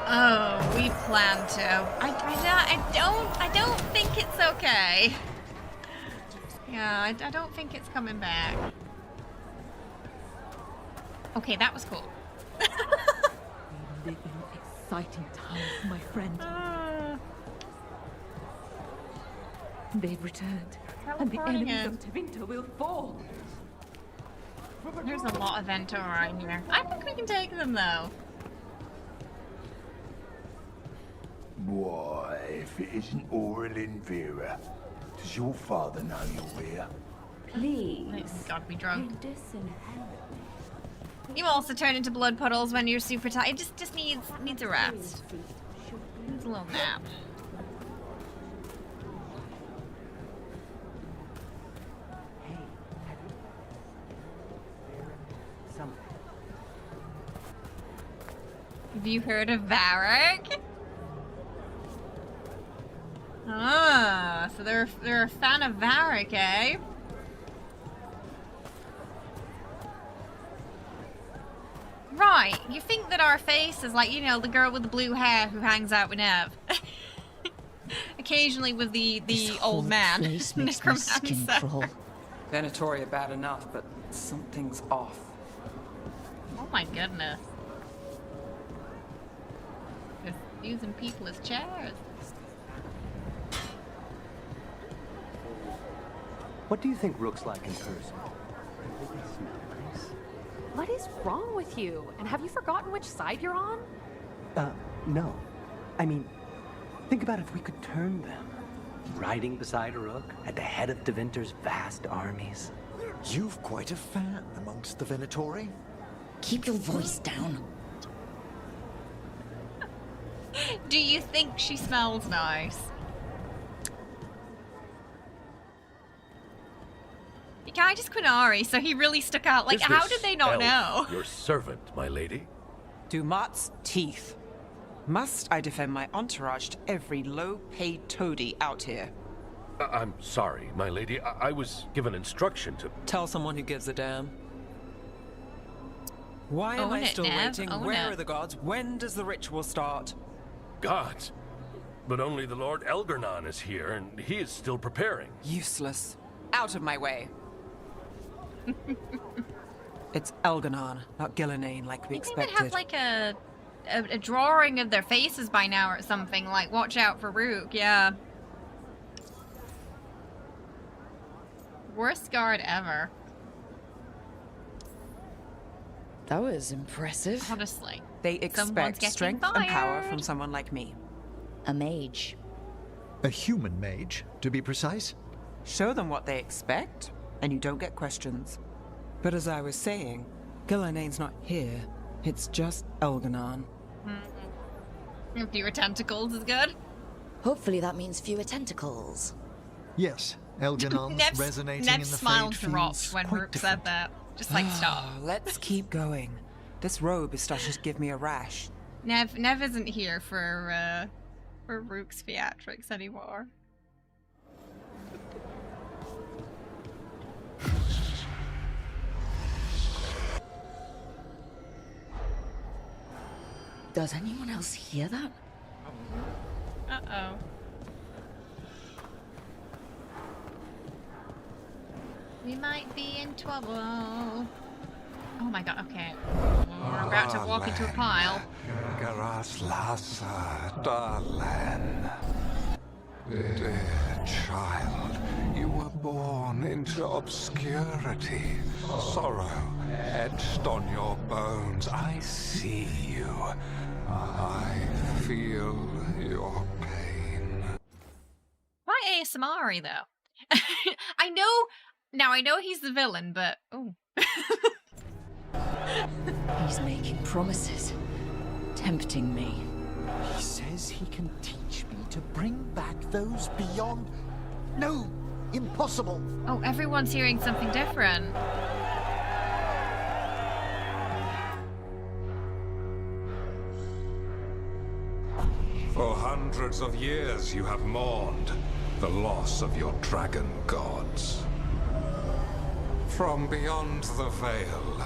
Oh, we planned to. I don't think it's okay. Yeah, I don't think it's coming back. Okay, that was cool. We live in exciting times, my friend. They've returned, and the enemies of Tevinter will fall. There's a lot of Ventura in here. I think we can take them, though. Why, if it isn't Aurelin Vera, does your father know you're here? Please. It's gotta be drunk. You disinherit. You also turn into blood puddles when you're super tired. It just needs a rest. Needs a little nap. Have you heard of Varric? Ah, so they're a fan of Varric, eh? Right, you think that our face is like, you know, the girl with the blue hair who hangs out with Nev. Occasionally with the old man. Place makes my skin crawl. Venatori are bad enough, but something's off. Oh my goodness. Just using people as chairs. What do you think Rook's like in person? What is wrong with you? And have you forgotten which side you're on? No. I mean, think about if we could turn them. Riding beside Rook at the head of Tevinter's vast armies. You've quite a fan amongst the Venatori. Keep your voice down. Do you think she smells nice? guy just Quinari, so he really stuck out. Like, Is how this did they not elf know? Your servant, my lady. Dumat's teeth. Must I defend my entourage to every low-paid toady out here? I'm sorry, my lady. I was given instruction to... Tell someone who gives a damn. Why am I still waiting? Where are the gods? When does the ritual start? Gods? But only the Lord Elgarnon is here, and he is still preparing. Useless. Out of my way. It's Elgarnon, not Gillenane, like we expected. They would have like a drawing of their faces by now or something. Like, watch out for Rook. Yeah. Worst guard ever. That was impressive. Honestly. They expect strength and power from someone like me. A mage. A human mage, to be precise. Show them what they expect, and you don't get questions. But as I was saying, Gillenane's not here. It's just Elgarnon. Fewer tentacles is good. Hopefully that means fewer tentacles. Yes, Elgarnon's resonating in the smiled Fade dropped feels when quite Rook different. said that. Just like, stop. Let's keep going. This robe is starting to give me a rash. Nev isn't here for Rook's theatrics anymore. Does anyone else hear that? Uh-oh. We might be in trouble. Oh my god, okay. We're about to walk into a pile. Dear child, you were born into obscurity. Sorrow etched on your bones. I see you. I feel your pain. Why ASMR though? I know he's the villain, but oh. He's making promises, tempting me. He says he can teach me to bring back those beyond... No! Impossible! Oh, everyone's hearing something different. For hundreds of years you have mourned the loss of your dragon gods. From beyond the veil,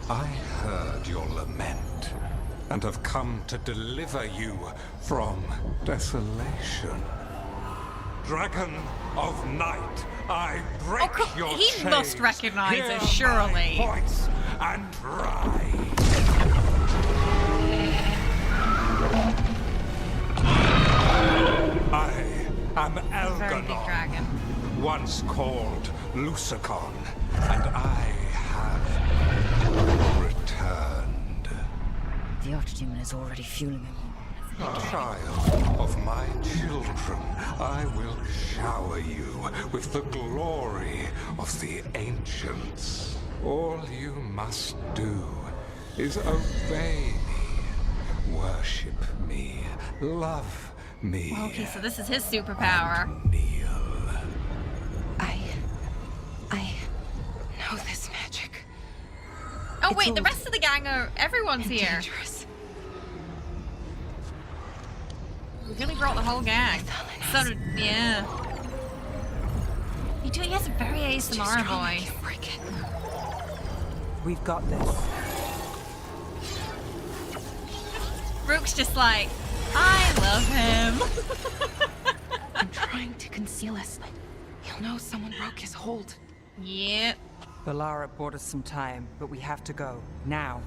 I heard your lament, and have come to deliver you from desolation. Dragon of Night, I break your chains. He must recognize Hear us, surely. my voice and rise. I am Elgarnon, once called Lusacon, and I have returned. The Archdemon is already fueling him. Child of my children, I will shower you with the glory of the ancients. All you must do is obey me, worship me, love me. Okay, so this is his superpower. I know this magic. Oh It's wait, the old rest of the gang are... Everyone's and here. dangerous. We really brought the whole gang. So, yeah. He has a very ASMR voice. We've got this. Rook's just like, I love him. I'm trying to conceal us. He'll know someone broke his hold. Yep. Valara bought us some time, but we have to go. Now.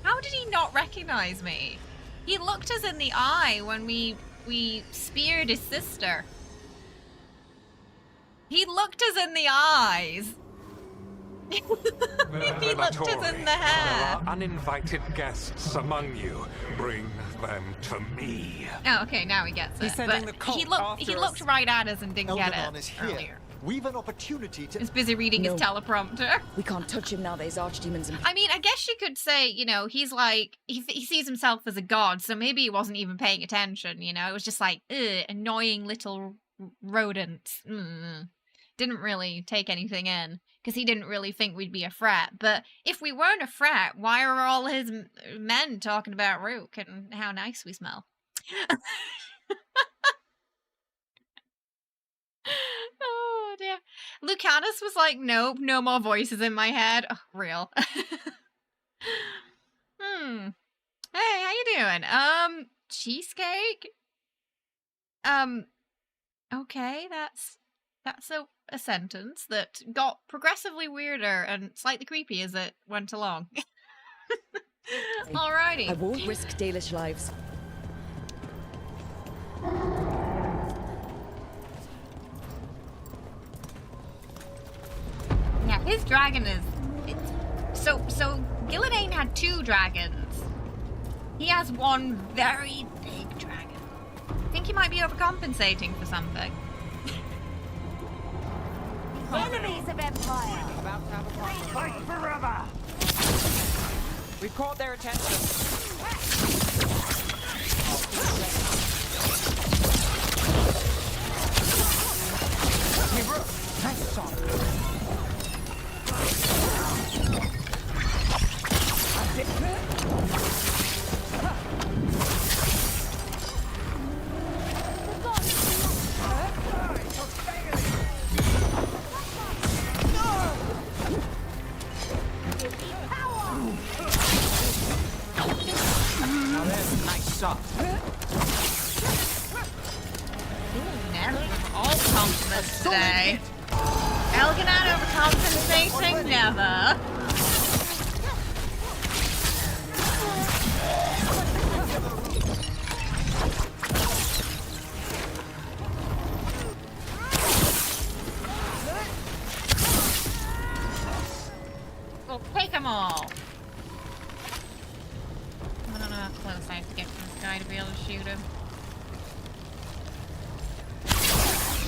How did he not recognize me? He looked us in the eye when we speared his sister. He looked us in the eyes. He looked us in the hair. There are uninvited guests among you. Bring them to me. Oh, okay, now he gets it. He's sending But the cult he after looked us. right at us and didn't get Elgarnon it is here. earlier. We've an opportunity to... He's busy reading his teleprompter. We can't touch him now there's archdemons in... I mean, I guess you could say, you know, he's like, he sees himself as a god, so maybe he wasn't even paying attention, you know? It was just like, ugh, annoying little rodents. Didn't really take anything in, because he didn't really think we'd be a threat. But if we weren't a threat, why are all his men talking about Rook and how nice we smell? Oh, dear. Lucanus was like, nope, no more voices in my head. Oh, real. Hey, how you doing? Cheesecake? Okay, that's a sentence that got progressively weirder and slightly creepy as it went along. Alrighty. I won't risk Dalish lives. Yeah, his dragon is... So Gillenane had 2 dragons. He has one very big dragon. I think he might be overcompensating for something. Enemies of Empire! About to have a fight forever! We've caught their attention. Hey, Rook! Nice shot! All compliments today. Elganon overcompensating? Never. We'll take them all. I don't know how close I have to get to this guy to be able to shoot him.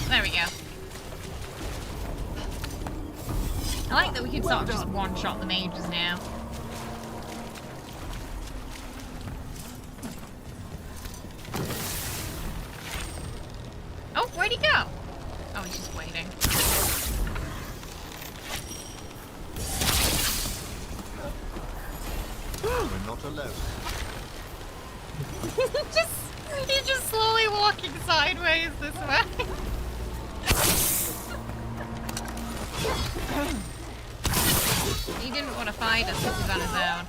There we go. I like that we can sort of just one-shot the mages now. Oh, where'd he go? Oh, he's just waiting. We're not alone. He's just slowly walking sideways this way. He didn't want to fight us, this is on his own.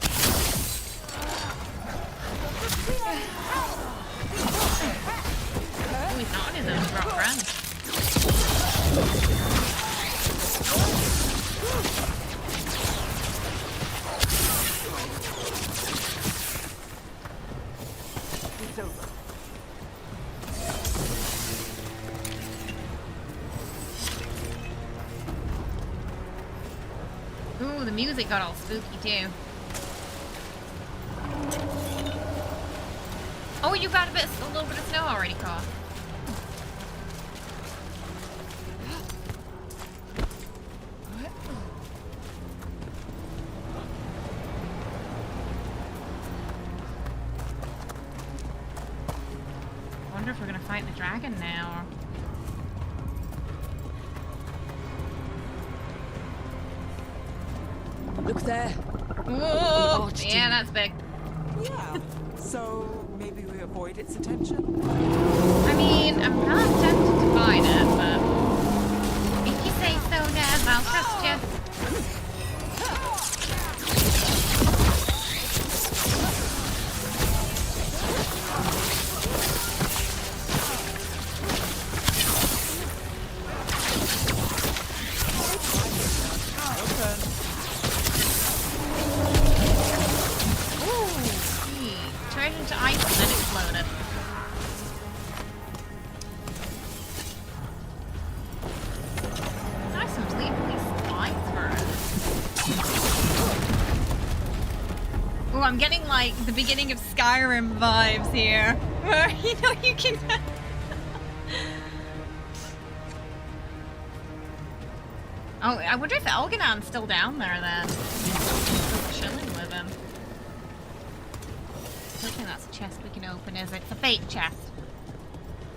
Oh, he's not on his own, he's brought friends. It's over. Ooh, the music got all spooky too. Oh, you got a little bit of snow already caught. I wonder if we're gonna fight the dragon now. Look there. Whoa! Yeah, that's big. Yeah. So maybe we avoid its attention? I mean, I'm not tempted to fight it, but if you say so, Dev, I'll trust you. Into ice and then exploded. Nice of leaving these spines for us. Ooh, I'm getting like the beginning of Skyrim vibes here. Where, you know, you can... Oh, I wonder if Elganon's still down there then. Still chilling with him. I don't think that's a chest we can open, is it? It's a fake chest.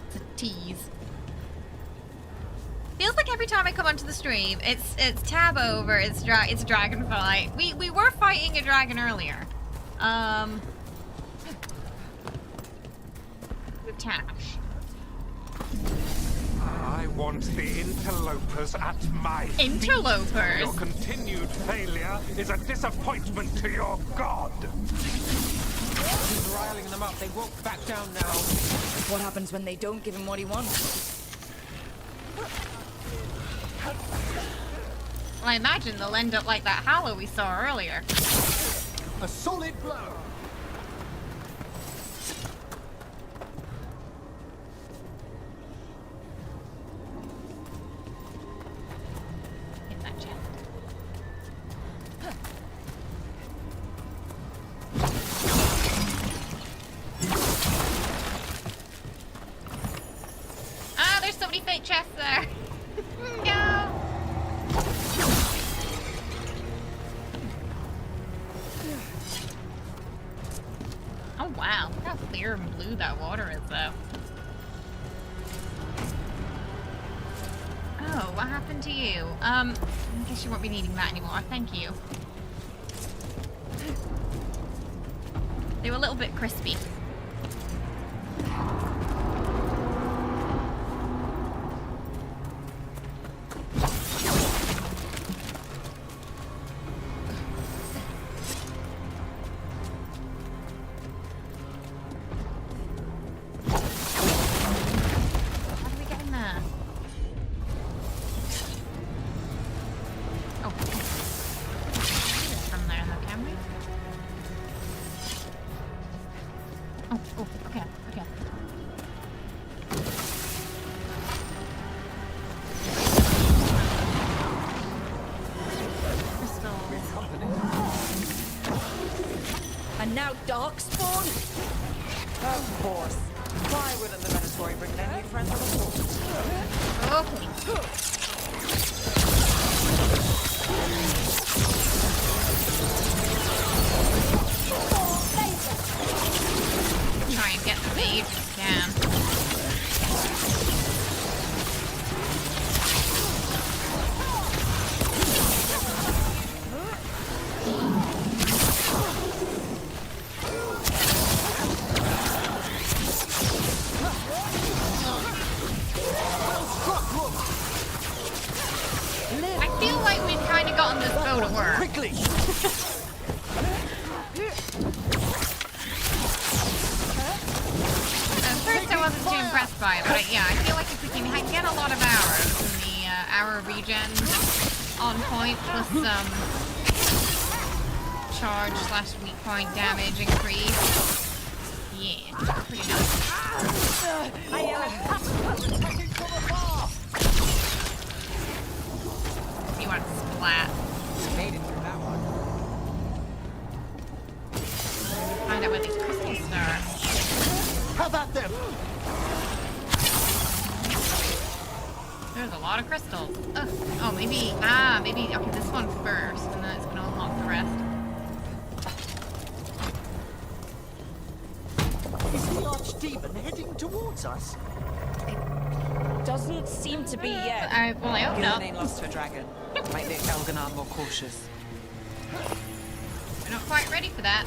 It's a tease. Feels like every time I come onto the stream, it's tab over, it's a dragon fight. We were fighting a dragon earlier. With Tash. I want the interlopers at my feet. Interlopers? Your continued failure is a disappointment to your god. He's riling them up. They won't back down now. What happens when they don't give him what he wants? Well, I imagine they'll end up like that Hallow we saw earlier. A solid blow. Hit that chest. Ah, there's so many fake chests there. No. Oh wow, look how clear and blue that water is though. Oh, what happened to you? I guess you won't be needing that anymore, thank you. They were a little bit crispy. Darkspawn? Of course. Why wouldn't the Venatori bring their new friends on the board? Try and get the mage if you can. Charge/weak point damage increase. Yeah, pretty nice. You want to splat? Made it through that one. Find out where these crystals are. How about them? There's a lot of crystals. Ugh. Oh, maybe. Maybe. Okay, this one first, and then it's gonna unlock the rest. Is the archdemon heading towards us? Doesn't seem to be yet. I hope not. Gillenane lost her dragon. Might make Elganon more cautious. We're not quite ready for that.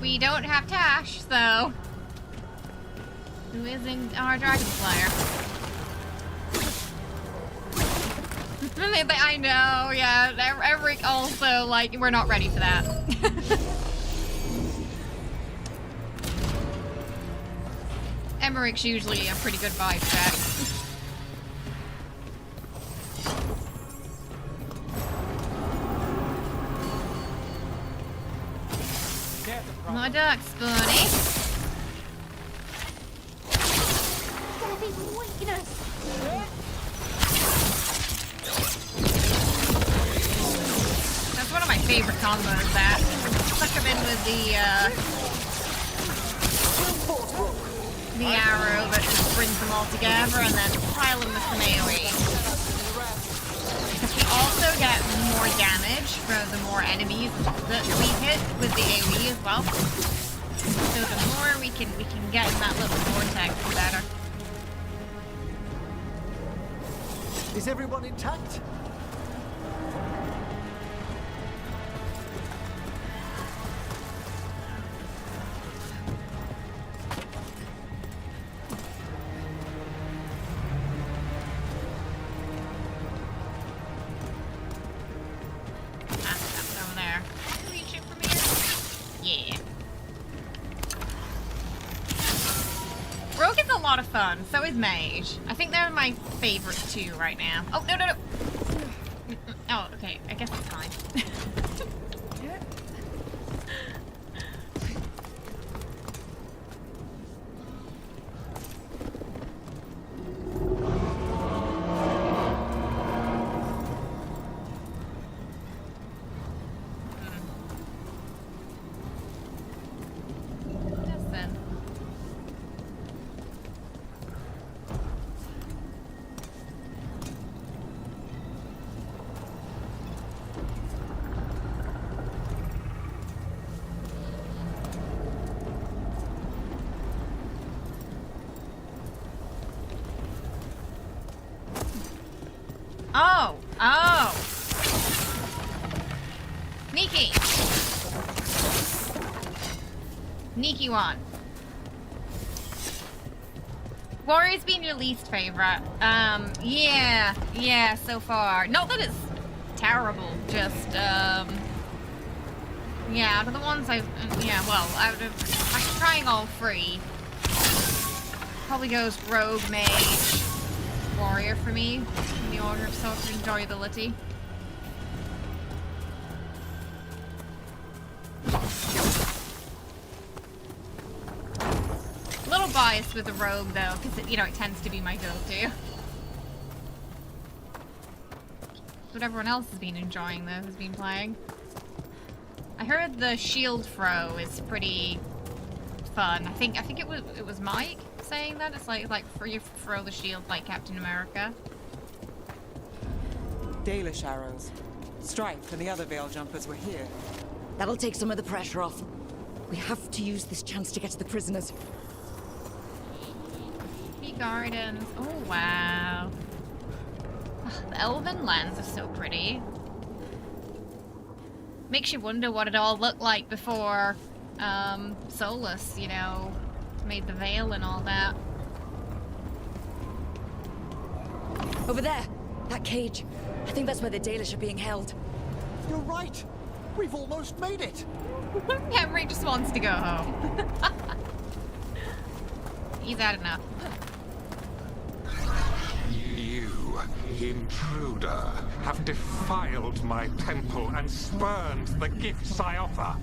We don't have Tash, so. Who isn't our dragon slayer? I know, yeah. Eric also, like, we're not ready for that. Emmerich's usually a pretty good vibe check. My duck, Spoony. That's one of my favorite combos, that. Suck him in with the arrow that just brings them all together, and then pile them with some AoE. Because we also get more damage for the more enemies that we hit with the AoE as well. So the more we can get in that little vortex, the better. Is everyone intact? Fun. So is Mage. I think they're my favorite two right now. Oh, no. Oh, okay. I guess it's fine. Sneaky one. Warrior's been your least favorite. Yeah, so far. Not that it's terrible, just, yeah, out of the ones I've, after trying all three, probably goes Rogue, Mage, Warrior for me, in the order of sort of enjoyability. Biased with the Rogue though, because it tends to be my go-to. What everyone else has been enjoying though, has been playing. I heard the shield throw is pretty fun. I think it was Mike saying that. It's like you throw the shield like Captain America. Dalish arrows. Strife and the other Veil jumpers were here. That'll take some of the pressure off. We have to use this chance to get to the prisoners. Gardens. Oh, wow. Oh, the elven lands are so pretty. Makes you wonder what it all looked like before Solas, made the veil and all that. Over there! That cage. I think that's where the Dalish are being held. You're right! We've almost made it! Henry just wants to go home. He's had enough. Intruder, have defiled my temple and spurned the gifts I offer.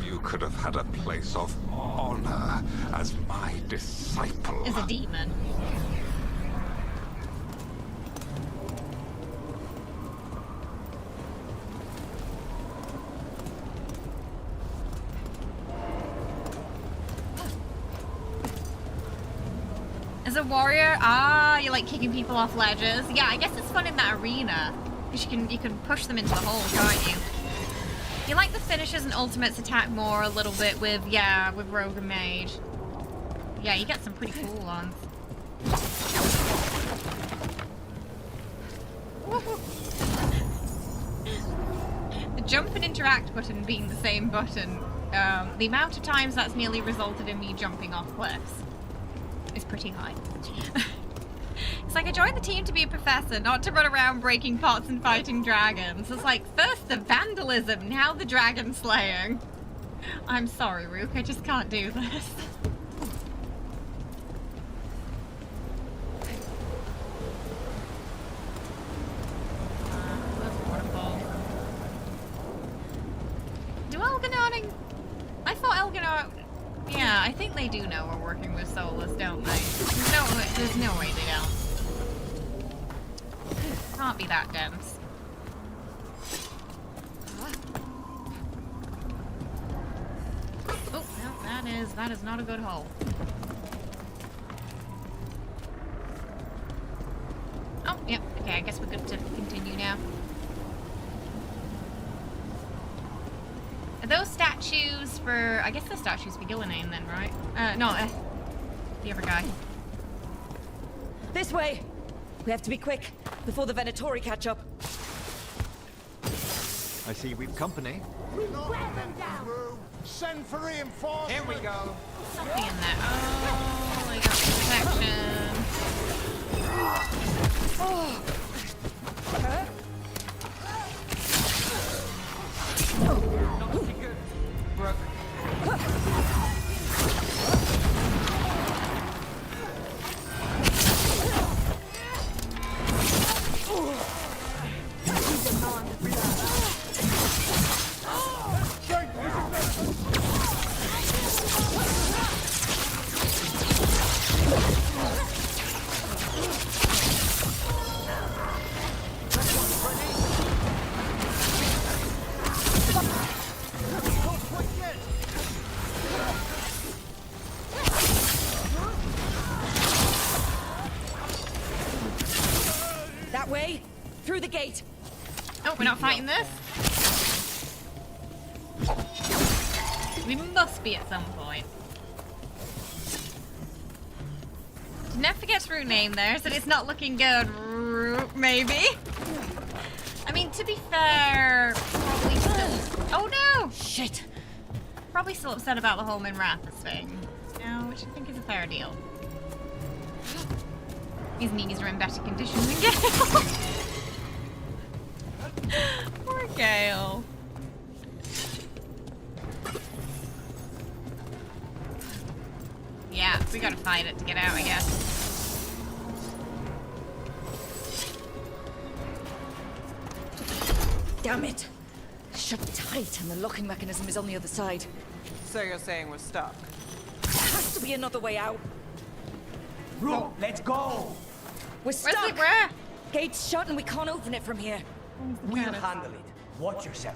You could have had a place of honor as my disciple. Is a demon. As a warrior, you like kicking people off ledges. Yeah, I guess it's fun in that arena. Because you can push them into the hole, can't you? You like the finishers and ultimates attack more a little bit with Rogue and Mage. Yeah, you get some pretty cool ones. The jump and interact button being the same button, the amount of times that's nearly resulted in me jumping off cliffs is pretty high. It's like I joined the team to be a professor, not to run around breaking pots and fighting dragons. It's like, first the vandalism, now the dragon slaying. I'm sorry, Rook, I just can't do this. I thought Elganon... Yeah, I think they do know we're working with Solas, don't they? There's no way they don't. Can't be that dense. Oh, no, that is not a good hole. Oh, yep, okay, I guess we're good to continue now. those statues for... I guess the statues for Gillenane then, right? No, the other guy. This way! We have to be quick, before the Venatori catch up. I see we've company. We wear them down! Send for reinforcements! Here we go! Something in there. Oh, I got protection. Oh. Not looking good. Rook. That way, through the gate. Oh, we're not fighting this? We must be at some point. Never forget Root name there, so it's not looking good. Root, maybe? I mean, to be fair, probably still... Oh no! Shit! Probably still upset about the whole Minrathous thing. No, which I think is a fair deal. His knees are in better condition than Gale. Poor Gale. Yeah, we gotta fight it to get out, I guess. Damn it! Shut tight, and the locking mechanism is on the other side. So you're saying we're stuck? There has to be another way out. Rook, let's go! We're stuck! Where's it? Where? Gate's shut and we can't open it from here. We'll handle it. Watch yourself.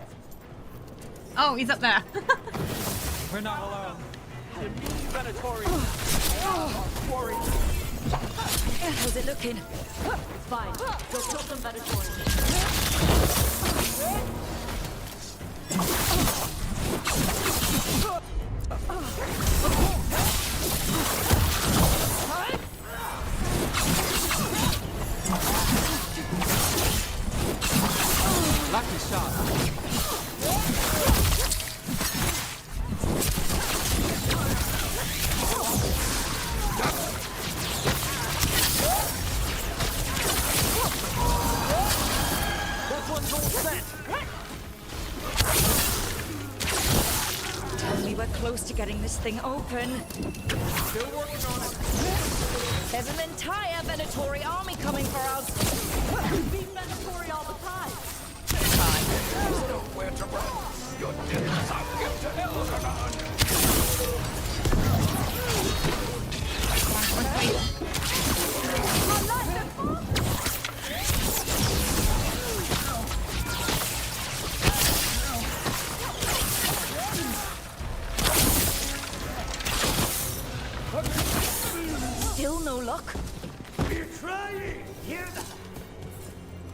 Oh, he's up there. We're not alone. How's it looking? It's fine. Go kill some Venatori. Lucky shot. We were close to getting this thing open. Still working on it. There's an entire Venatori army coming for us. We beat Venatori all the time. There's nowhere to run. Your death is our gift to Elganon. Still no luck? We're trying. Hear that?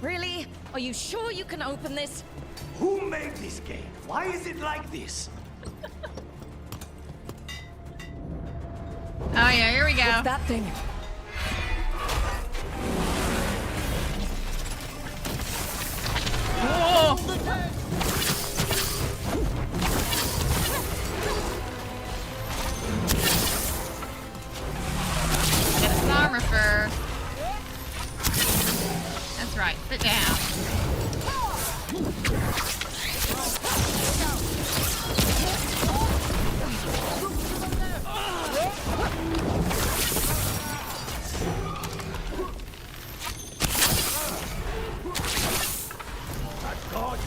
Really? Are you sure you can open this? Who made this gate? Why is it like this? Oh yeah, here we go. What's that thing? Whoa! Get some armor first. That's right, sit down. God's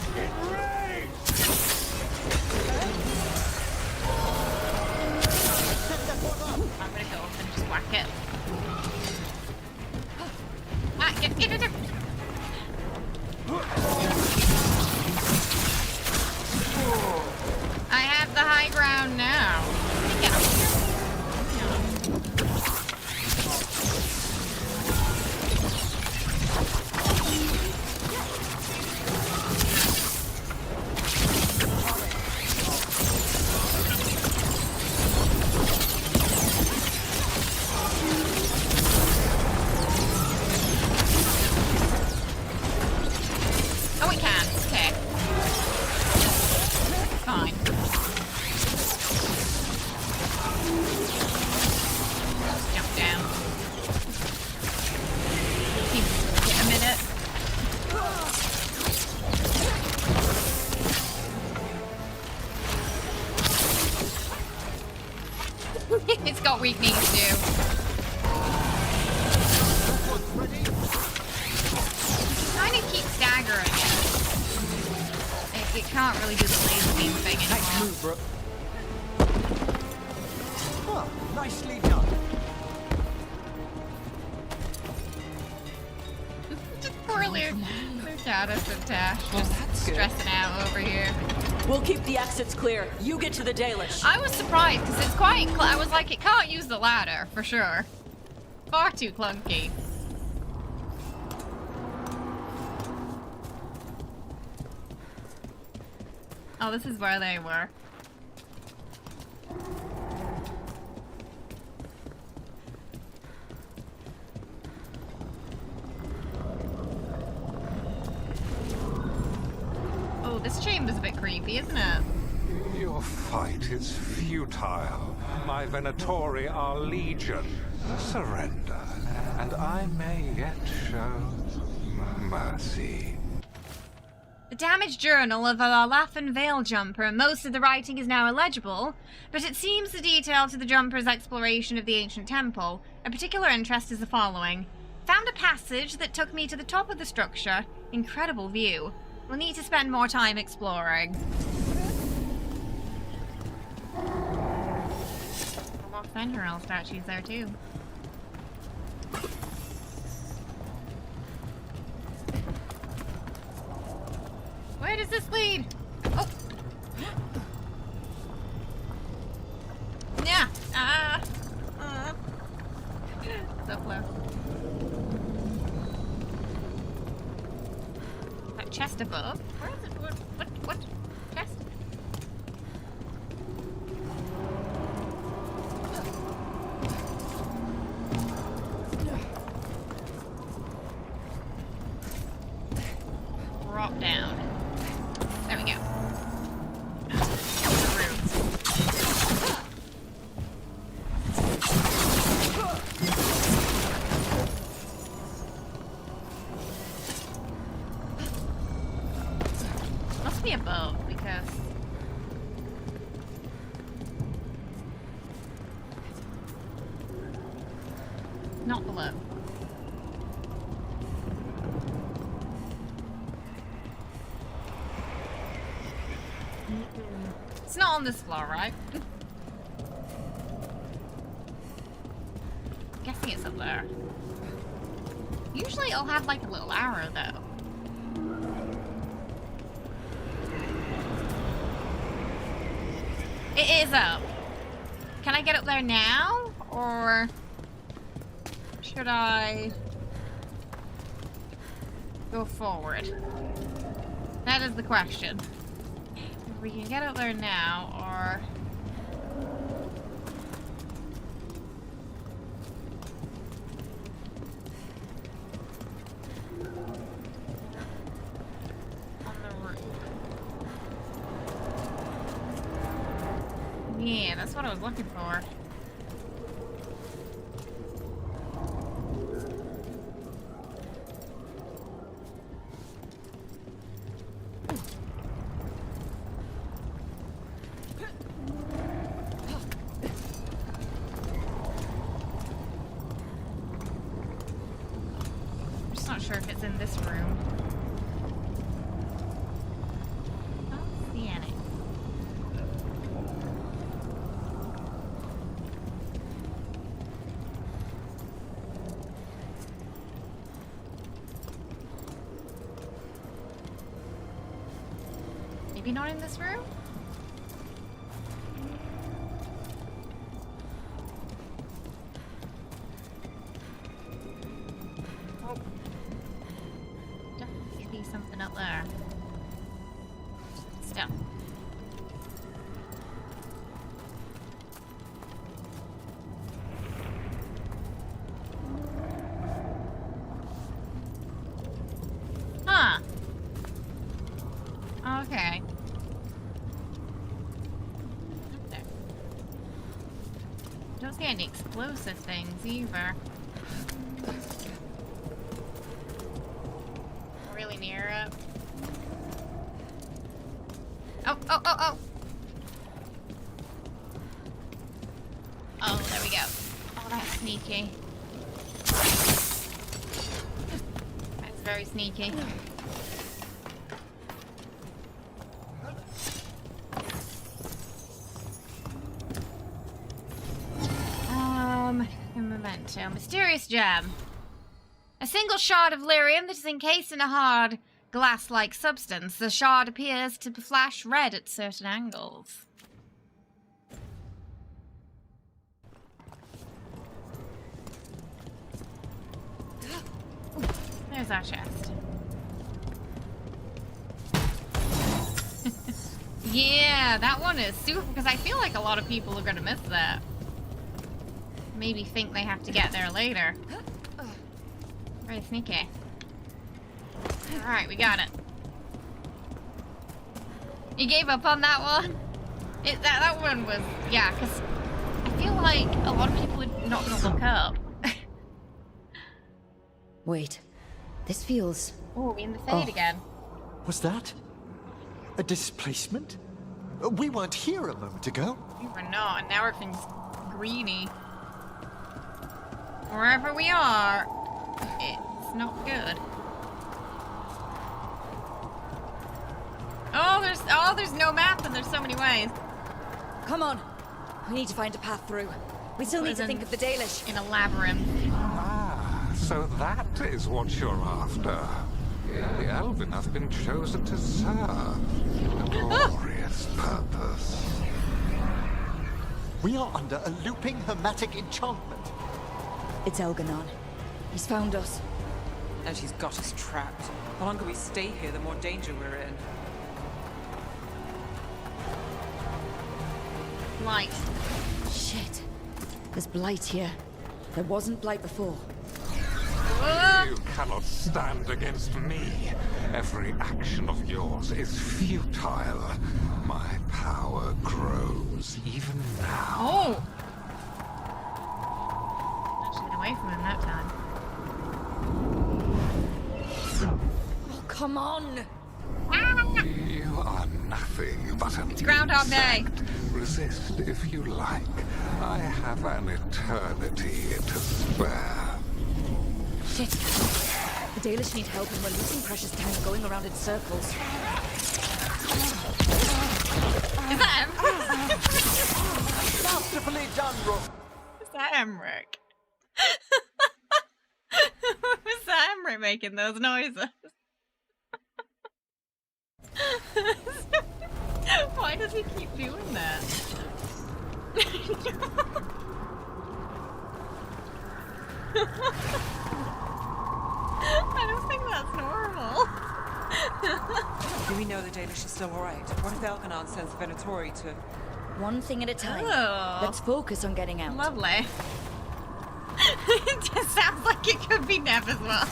It's got weak knees too. Kind of keep staggering it. It can't really do the laser beam thing anymore. Nice move, Rook. Oh, nicely done. Just poor Luke. Lucatus and Tash just stressing out over here. We'll keep the exits clear. You get to the Dalish. I was surprised because it's quite. I was like, it can't use the ladder for sure. Far too clunky. Oh, this is where they were. Oh, this chamber's a bit creepy, isn't it? Your fight is futile. My Venatori are legion. Surrender, and I may yet show mercy. The damaged journal of a Lathan Veil jumper. Most of the writing is now illegible, but it seems the detail to the jumper's exploration of the ancient temple. A particular interest is the following. Found a passage that took me to the top of the structure. Incredible view. We'll need to spend more time exploring. A lot of Fenrirel statues there too. Where does this lead? Oh! Yeah! So close. That chest above? Where is it? What? Chest? Drop down. There we go. Must be above because not below. It's not on this floor, right? I'm guessing it's up there. Usually it'll have like a little arrow though. It is up. Can I get up there now? Or should I go forward? That is the question. We can get up there now, or on the roof. Yeah, that's what I was looking for. Not sure if it's in this room. I don't see any. Maybe not in this room? Something up there. Still. Huh. Okay. There. Don't see any explosive things either. Really near it. Oh. sneaky. That's very sneaky. A memento. Mysterious gem. A single shard of lyrium that is encased in a hard glass-like substance. The shard appears to flash red at certain angles. There's our chest. Yeah, that one is super, because I feel like a lot of people are going to miss that. Maybe think they have to get there later. Very sneaky. Alright, we got it. You gave up on that one? That one was, yeah, because I feel like a lot of people are not going to look up. Wait, this feels... Oh, we in the fade again. Was that a displacement? We weren't here a moment ago. We were not, and now everything's greeny. Wherever we are, it's not good. Oh, there's no map and there's so many ways. Come on. We need to find a path through. We still need to think of the Dalish. In a labyrinth. Ah, so that is what you're after. The Elven have been chosen to serve a glorious purpose. We are under a looping hermetic enchantment. It's Elganon. He's found us. And she's got us trapped. The longer we stay here, the more danger we're in. Light. Shit. There's blight here. There wasn't blight before. You cannot stand against me. Every action of yours is futile. My power grows even now. Oh! Actually get away from him that time. Oh, come on! You are nothing but an It's Groundhog Day. Resist if you like. I have an eternity to spare. Shit. The Dalish need help and we're losing precious time going around in circles. Is that Emmerich? Masterfully done, Rook. Is that Emmerich? Was that Emmerich making those noises? Why does he keep doing that? I don't think that's normal. Do we know the Dalish is still alright? What if Elganon sends Venatori to... One thing at a time. Oh. Let's focus on getting out. Lovely. It just sounds like it could be Nev as well.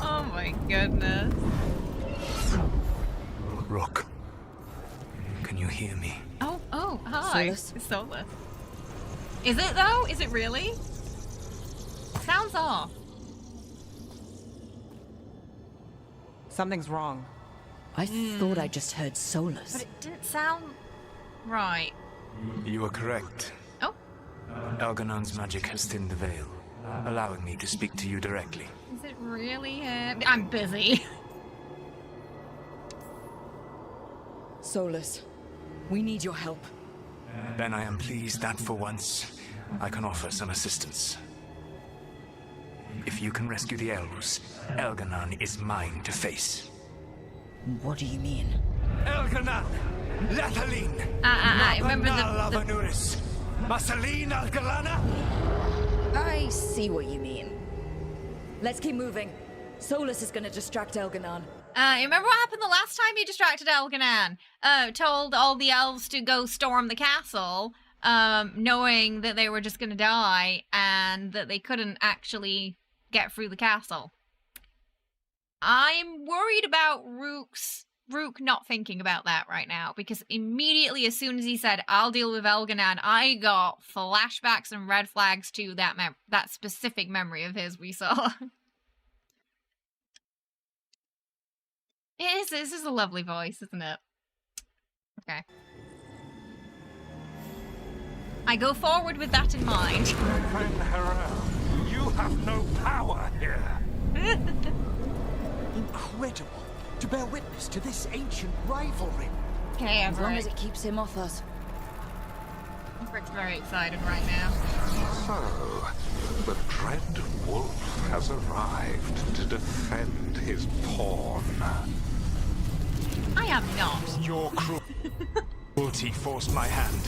Oh my goodness. Rook, can you hear me? Oh, hi. Solas. It's Solas. Is it though? Is it really? Sounds off. Something's wrong. I thought I just heard Solas. But it didn't sound right. You are correct. Oh. Elganon's magic has thinned the veil, allowing me to speak to you directly. Is it really him? I'm busy. Solas, we need your help. Then I am pleased that for once, I can offer some assistance. If you can rescue the elves, Elganon is mine to face. What do you mean? Elganon! Lathaline! Remember the... Avanuris! Masaline Algalana! I see what you mean. Let's keep moving. Solas is gonna distract Elganon. Remember what happened the last time you distracted Elganon? Told all the elves to go storm the castle, knowing that they were just gonna die and that they couldn't actually get through the castle. I'm worried about Rook not thinking about that right now, because immediately as soon as he said, I'll deal with Elganon, I got flashbacks and red flags to that specific memory of his we saw. This is a lovely voice, isn't it? Okay. I go forward with that in mind. Friend Harel, you have no power here. Incredible to bear witness to this ancient rivalry. Okay, As long as it keeps him off us. Rick's very excited right now. So, the Dread Wolf has arrived to defend his pawn. I am not. Your cruelty forced my hand.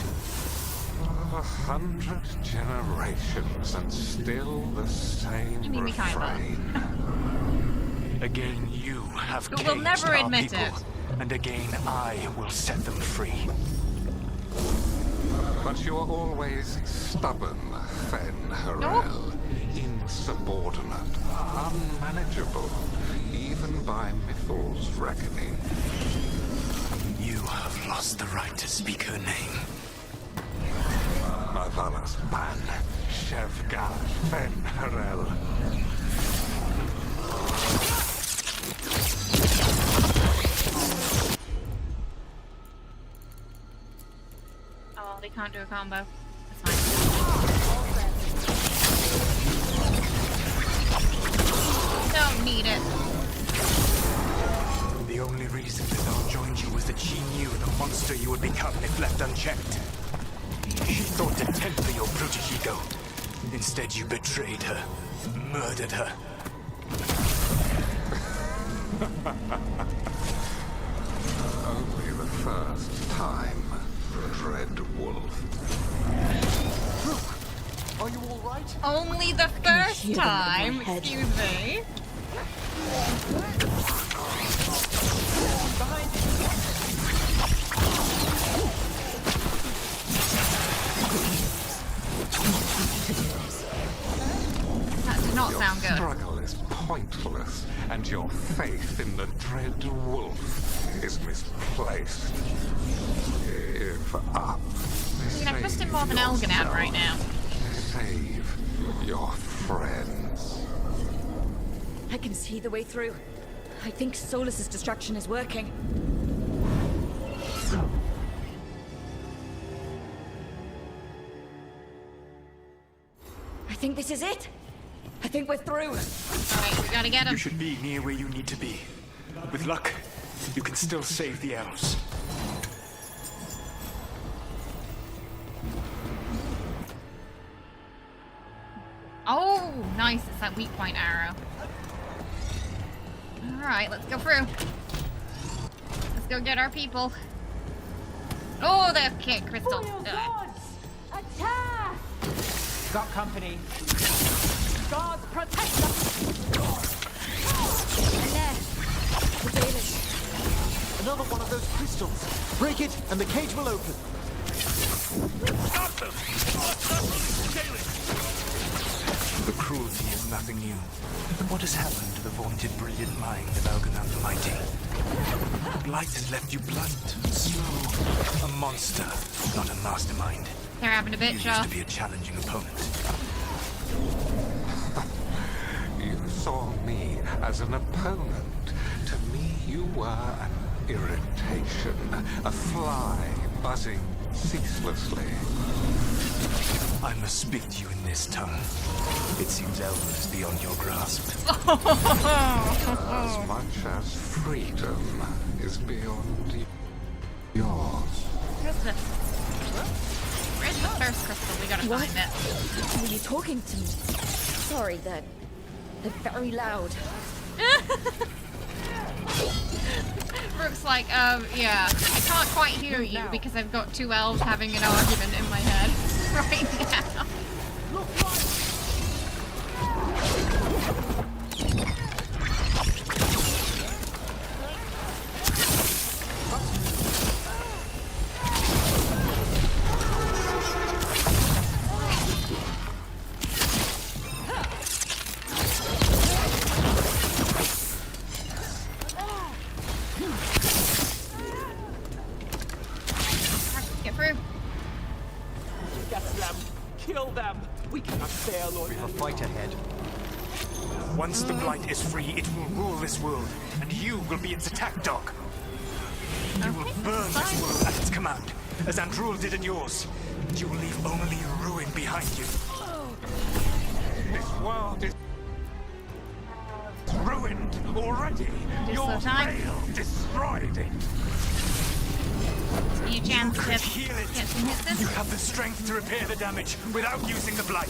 100 generations and still the same You mean we kind of refrain. Again, you have But caged we'll never our admit people, it. and again I will set them free. But you are always stubborn, Fen Harel. Insubordinate, unmanageable, even by Mythal's reckoning. You have lost the right to speak her name. Mavalas Ban, Shevgal Fen Harel. Oh, they can't do a combo. Don't need it. The only reason Vidal joined you was that she knew the monster you would become if left unchecked. She thought to temper your brutish ego. Instead, you betrayed her, murdered her. Only the first time, Dread Wolf. Rook, are you all right? Only the first time. Excuse me. That did not sound good. Your struggle is pointless, and your faith in the Dread Wolf is misplaced. Give up. I mean, I trust him more than Elginat right now. Save your friends. I can see the way through. I think Solas's distraction is working. I think this is it. I think we're through. Alright, we gotta get him. You should be near where you need to be. With luck, you can still save the elves. Oh, nice. It's that weak point arrow. Alright, let's go through. Let's go get our people. Oh, the kick, Crystal. Attack! Got company. Gods protect us! And there, the Baelish. Another one of those crystals. Break it, and the cage will open. Stop them! The cruelty is nothing new. But what has happened to the vaunted brilliant mind of Elginan the Mighty? Blight has left you blunt, slow, a monster, not a mastermind. They're having a bit, You Joe. used to be a challenging opponent. You saw me as an opponent. To me, you were an irritation, a fly buzzing ceaselessly. I must speak to you in this tongue. It seems Elven is beyond your grasp. As much as freedom is beyond yours. Where's the... Where's the first crystal? We gotta What? find it. Were you talking to me? Sorry, they're very loud. Rook's like, yeah, I can't quite hear you because I've got two elves having an argument in my head right now. Get through. Get them! Kill them! We cannot fail, Lord. We have a fight ahead. Once the Blight is free, it will rule this world, and you will be its attack dog. You will burn this world at its command. as Andrul did in yours. You will leave only ruin behind you. This world is ruined already. Your veil destroyed it. You chance could to heal it. get some hits in? You have the strength to repair the damage without using the blight.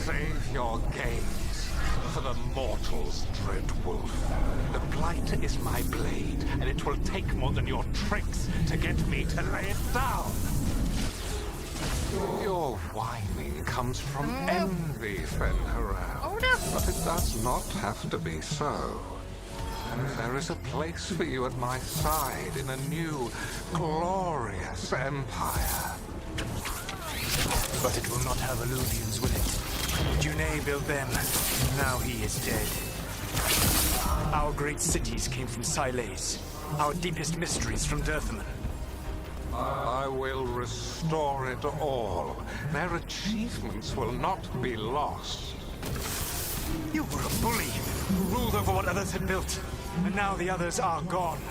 Save your gaze for the mortals, Dread Wolf. The blight is my blade, and it will take more than your tricks to get me to lay it down. Your whining comes from envy, Fen'Harel. But it does not have to be so. There is a place for you at my side in a new, glorious empire. But it will not have illusions, will it? Junei built them. Now he is dead. Our great cities came from Sileys. Our deepest mysteries from Dirthaman. I will restore it all. Their achievements will not be lost. You were a bully who ruled over what others had built. And now the others are gone.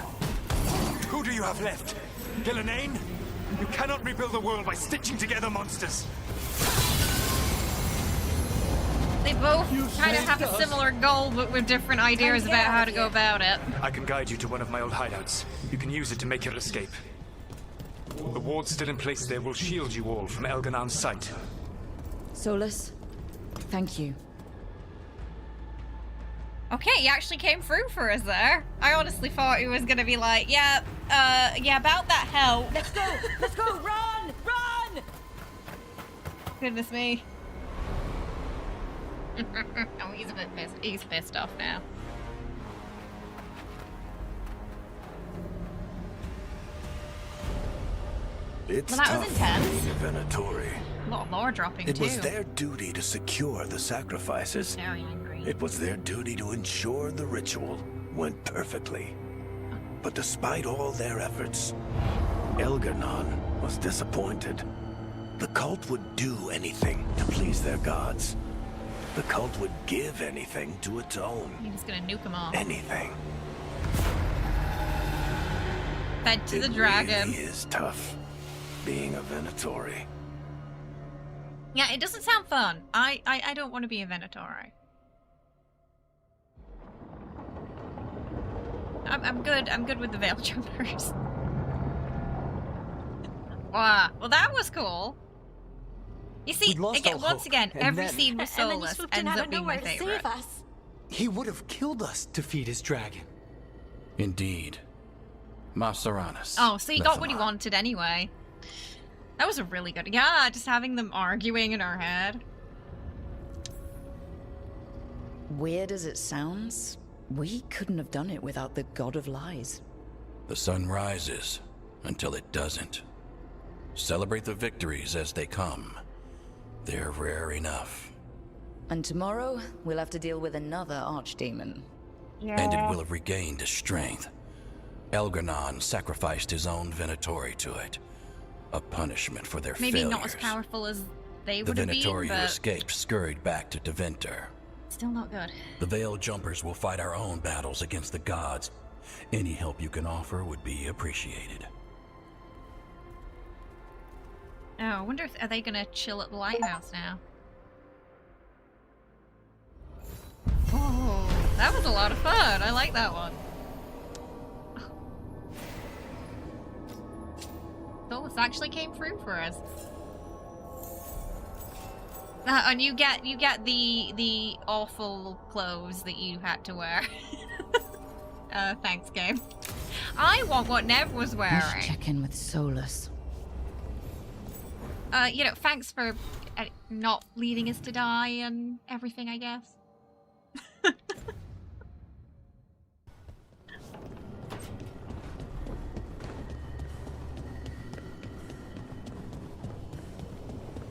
Who do you have left? Gillenane? You cannot rebuild the world by stitching together monsters. They both kind of have a similar goal, but with different ideas about how to go about it. I can guide you to one of my old hideouts. You can use it to make your escape. The wards still in place there will shield you all from Elganan's sight. Solas, thank you. Okay, he actually came through for us there. I honestly thought he was gonna be like, yeah, about that help. Let's go, run! Goodness me. Oh, he's a bit pissed. He's pissed off now. It's Well, that was intense. being a Venatori. A lot of lore dropping It too. was their duty to secure the sacrifices. Very angry. It was their duty to ensure the ritual went perfectly. But despite all their efforts, Elganon was disappointed. The cult would do anything to please their gods. The cult would give anything to atone. He's just gonna nuke them all. Anything. Fed to the dragon. It really is tough being a Venatori. Yeah, it doesn't sound fun. I don't want to be a Venatori. I'm good with the veil jumpers. Wow. Well, that was cool. You see, again, once again, every scene with Solas ends up being my favorite. He would have killed us to feed his dragon. Indeed. Masteranus. Oh, so he got what he wanted anyway. That was a really good... Yeah, just having them arguing in our head. Weird as it sounds, we couldn't have done it without the God of Lies. The sun rises until it doesn't. Celebrate the victories as they come. They're rare enough. And tomorrow, we'll have to deal with another archdemon. And it will have regained its strength. Elganon sacrificed his own Venatori to it. A punishment for their Maybe failures. not as powerful as they The would have been, Venatori who but escaped scurried back to Deventer. still not good. The Veil Jumpers will fight our own battles against the gods. Any help you can offer would be appreciated. Oh, I wonder if are they gonna chill at the lighthouse now? Oh, that was a lot of fun. I like that one. Solas actually came through for us. And you get the awful clothes that you had to wear. Thanks, game. I want what Nev was wearing. Let's check in with Solas. You know, thanks for not leading us to die and everything, I guess.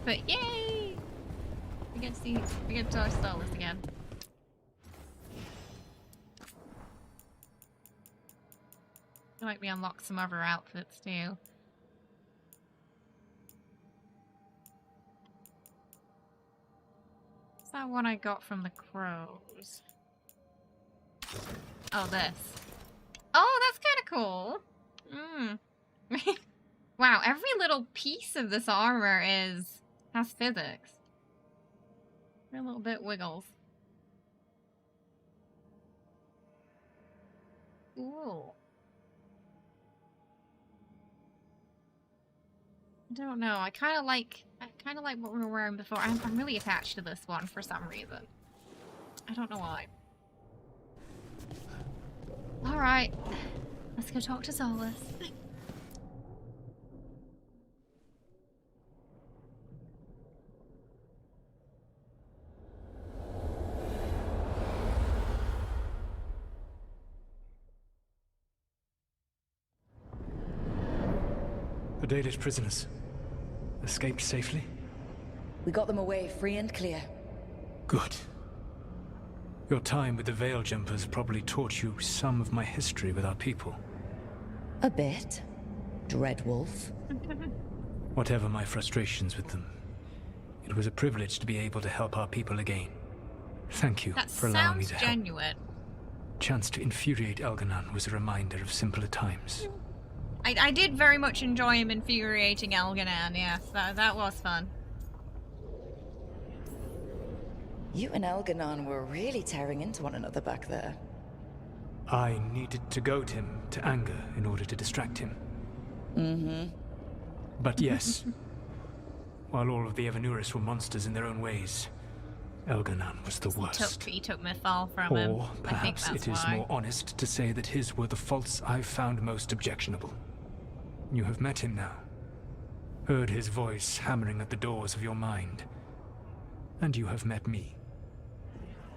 But yay! We get to our Solas again. I feel like we unlocked some other outfits too. What's that one I got from the crows? Oh, this. cool. Wow, every little piece of this armor has physics. Every little bit wiggles. Ooh. I don't know. I kind of like what we were wearing before. I'm really attached to this one for some reason. I don't know why. All right, let's go talk to Solas. The Dalish prisoners escaped safely? We got them away free and clear. Good. Your time with the Veil Jumpers probably taught you some of my history with our people. A bit. Dreadwolf. Whatever my frustrations with them, it was a privilege to be able to help our people again. Thank you for allowing me to help. That sounds genuine. Chance to infuriate Elganon was a reminder of simpler times. I did very much enjoy him infuriating Elganon, yes. That was fun. You and Elganon were really tearing into one another back there. I needed to goad him to anger in order to distract him. Mm-hmm. But yes, while all of the Evanuris were monsters in their own ways, Elganon was the worst. He took Mythal from him. Or perhaps it is more honest to say that his were the faults I've found most objectionable. You have met him now. Heard his voice hammering at the doors of your mind. And you have met me.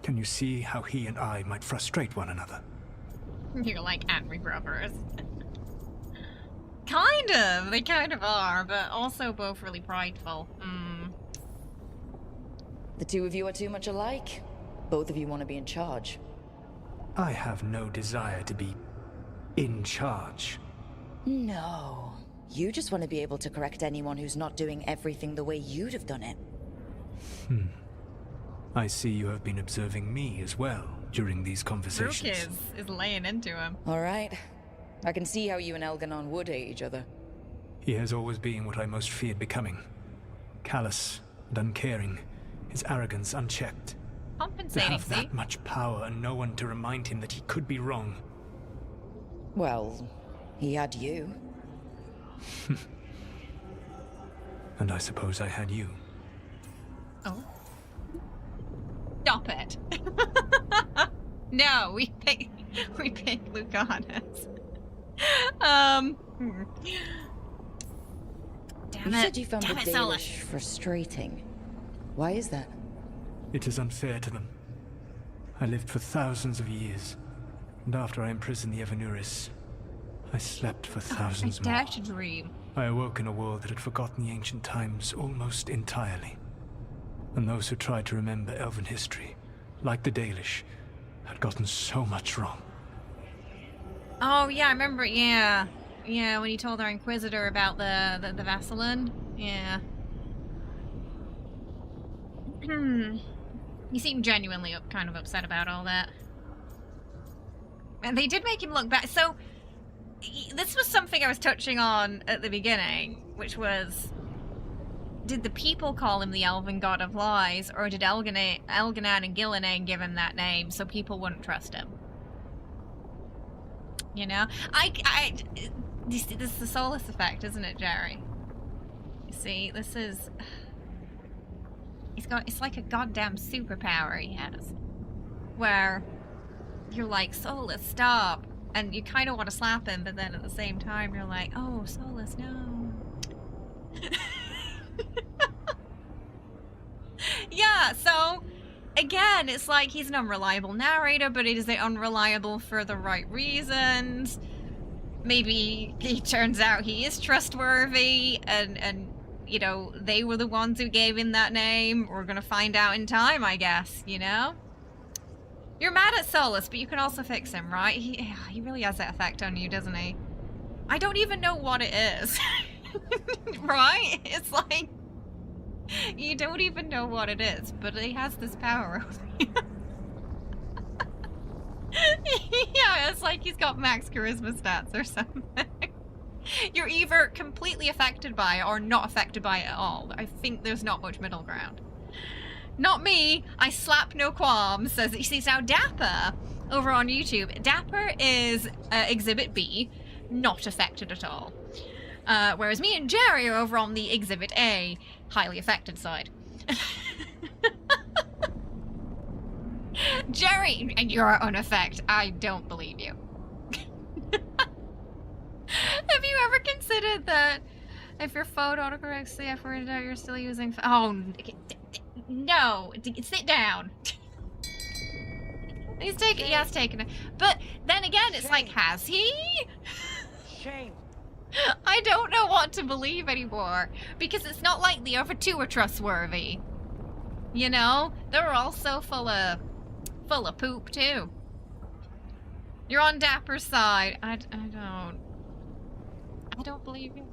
Can you see how he and I might frustrate one another? You're like angry brothers. Kind of. They kind of are, but also both really prideful. The two of you are too much alike. Both of you want to be in charge. I have no desire to be in charge. No. You just want to be able to correct anyone who's not doing everything the way you'd have done it. I see you have been observing me as well during these conversations. Rook is laying into him. All right. I can see how you and Elganon would hate each other. He has always been what I most feared becoming. Callous and uncaring, his arrogance unchecked. Compensating, to have that much power and no one to remind him that he could be wrong. Well, he had you. And I suppose I had you. Oh. Stop it. No, we pick Lucanus. Damn you said you found the Dalish frustrating. Why is that? It is unfair to them. I lived for thousands of years, and after I imprisoned the Evanuris, I slept for thousands more. I dare to dream. I awoke in a world that had forgotten the ancient times almost entirely. And those who tried to remember elven history, like the Dalish, had gotten so much wrong. Oh yeah, I remember. Yeah, when you told our Inquisitor about the Vassalin. Yeah. He seemed genuinely kind of upset about all that. And they did make him look back. So this was something I was touching on at the beginning, which was, did the people call him the Elven God of Lies, or did Elganan and Gillenane give him that name so people wouldn't trust him? You know? This is the Solas effect, isn't it, Jerry? You see, this is... It's like a goddamn superpower he has. Where you're like, Solas, stop. And you kind of want to slap him, but then at the same time you're like, oh, Solas, no. Yeah, so again, it's like he's an unreliable narrator, but is it unreliable for the right reasons? Maybe he turns out he is trustworthy, and you know, they were the ones who gave him that name. We're gonna find out in time, I guess, you know? You're mad at Solas, but you can also fix him, right? He really has that effect on you, doesn't he? I don't even know what it is. Right? It's like, you don't even know what it is, but he has this power over you. Yeah, sounds like he's got max charisma stats or something. You're either completely affected by it or not affected by it at all. I think there's not much middle ground. Not me. I slap no qualms. Says you see now Dapper over on YouTube. Dapper is Exhibit B, not affected at all. Whereas me and Jerry are over on the Exhibit A, highly affected side. Jerry, you're unaffected. I don't believe you. Have you ever considered that if your phone autocorrects the F word, you're still using... Oh, no. Sit down. He's taking... He has taken it. But then again, it's like, has he? Shame. I don't know what to believe anymore. Because it's not like the other two are trustworthy. You know? They're also full of poop, too. You're on Dapper's side. I don't believe you.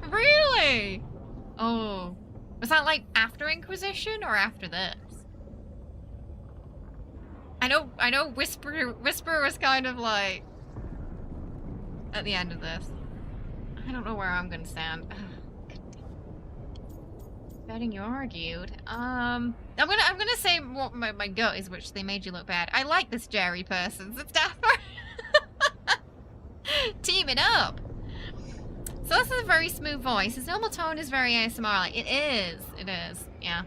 Really? Oh. Was that like after Inquisition or after this? I know Whisper was kind of like at the end of this. I don't know where I'm gonna stand. Betting you argued. I'm gonna say what my gut is, which they made you look bad. I like this Jerry person. It's Dapper. Teaming up. So this is a very smooth voice. His normal tone is very ASMR-like. It is. Yeah.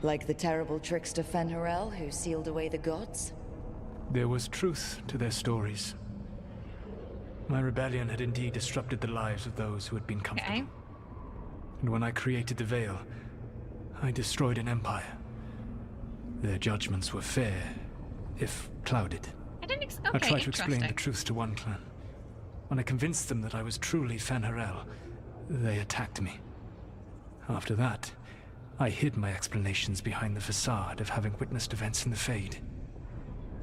Like the terrible trickster Fen'Harel who sealed away the gods? There was truth to their stories. My rebellion had indeed disrupted the lives of those who had been comfortable. Okay. And when I created the Veil, I destroyed an empire. Their judgments were fair, if clouded. I tried to explain the truth to one clan. When I convinced them that I was truly Fen'Harel, they attacked me. After that, I hid my explanations behind the facade of having witnessed events in the Fade.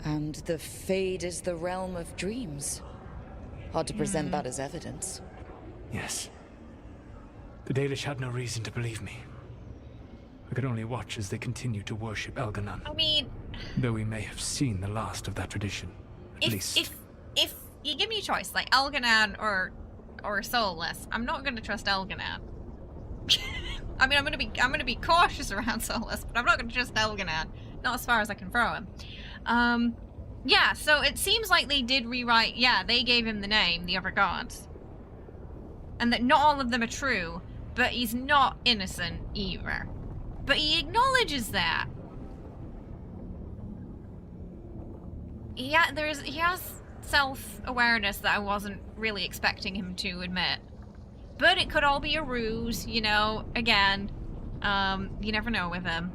And the Fade is the realm of dreams. Hard to present that as evidence. Yes. The Dalish had no reason to believe me. I could only watch as they continued to worship Elganon. I mean... Though we may have seen the last of that tradition, at least. If you give me a choice, like Elganon or Solas, I'm not gonna trust Elganon. I mean, I'm gonna be cautious around Solas, but I'm not gonna trust Elganon. Not as far as I can throw him. Yeah, so it seems like they did rewrite, yeah, they gave him the name, the other gods. And that not all of them are true, but he's not innocent either. But he acknowledges that. Yeah, he has self-awareness that I wasn't really expecting him to admit. But it could all be a ruse, you know, again. You never know with him.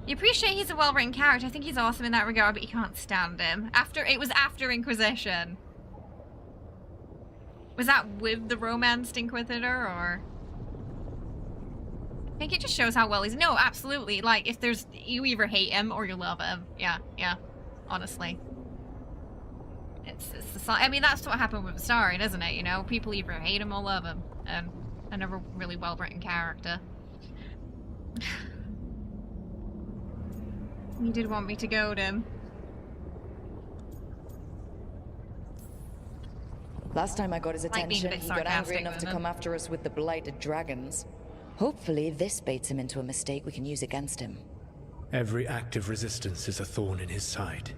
You appreciate he's a well-written character. I think he's awesome in that regard, but you can't stand him. It was after Inquisition. Was that with the romanced Inquisitor, or? I think it just shows how well he's... No, absolutely. Like, if there's... You either hate him or you love him. Yeah. Honestly. It's the... I mean, that's what happened with Astarion, isn't it? You know, people either hate him or love him. And another really well-written character. You did want me to goad him. Last time I got his attention, he got angry enough to come after us with the blighted dragons. Hopefully this baits him into a mistake we can use against him. Every act of resistance is a thorn in his side.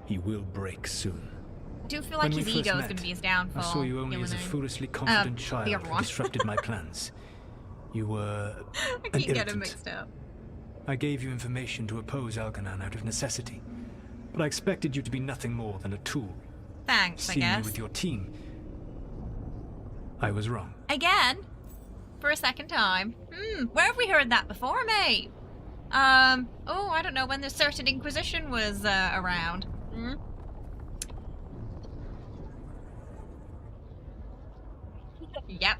He will break soon. I do feel like his ego is going to be his downfall. I saw you only as a foolishly confident child who disrupted my plans. You were I keep getting mixed up. I gave you information to oppose Elganon out of necessity, but I expected you to be nothing more than a tool. Thanks, I guess. Seeing you with your team, I was wrong. Again? For a second time? Where have we heard that before, mate? Oh, I don't know, when the certain Inquisition was, around. Yep.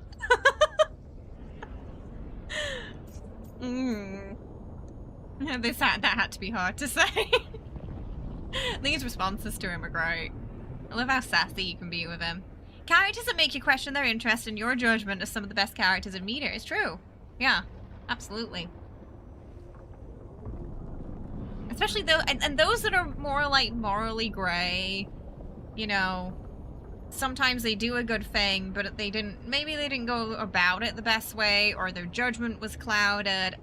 That had to be hard to say. These responses to him are great. I love how sassy you can be with him. Characters that make you question their interest and your judgment as some of the best characters in media. It's true. Yeah. Absolutely. Especially though, and those that are more like morally gray, you know, sometimes they do a good thing, but maybe they didn't go about it the best way, or their judgment was clouded.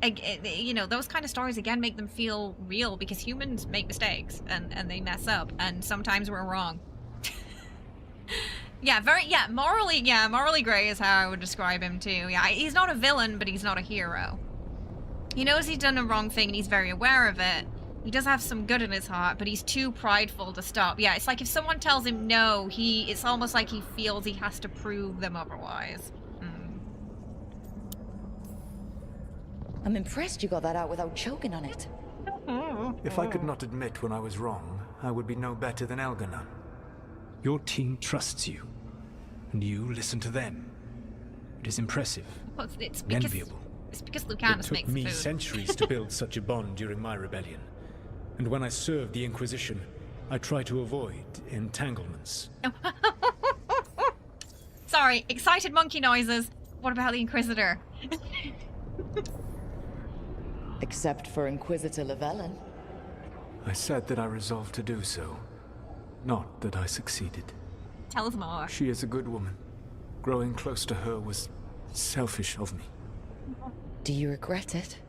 You know, those kind of stories again make them feel real, because humans make mistakes and they mess up, and sometimes we're wrong. Morally gray is how I would describe him too. Yeah, he's not a villain, but he's not a hero. He knows he's done a wrong thing and he's very aware of it. He does have some good in his heart, but he's too prideful to stop. Yeah, it's like if someone tells him no, it's almost like he feels he has to prove them otherwise. I'm impressed you got that out without choking on it. If I could not admit when I was wrong, I would be no better than Elganon. Your team trusts you, and you listen to them. It is impressive. Well, it's enviable. It's because Lucanus makes It took me food. centuries to build such a bond during my rebellion. And when I served the Inquisition, I tried to avoid entanglements. Sorry, excited monkey noises. What about the Inquisitor? Except for Inquisitor Llewellyn. I said that I resolved to do so, not that I succeeded. Tell us more. She is a good woman. Growing close to her was selfish of me. Do you regret it?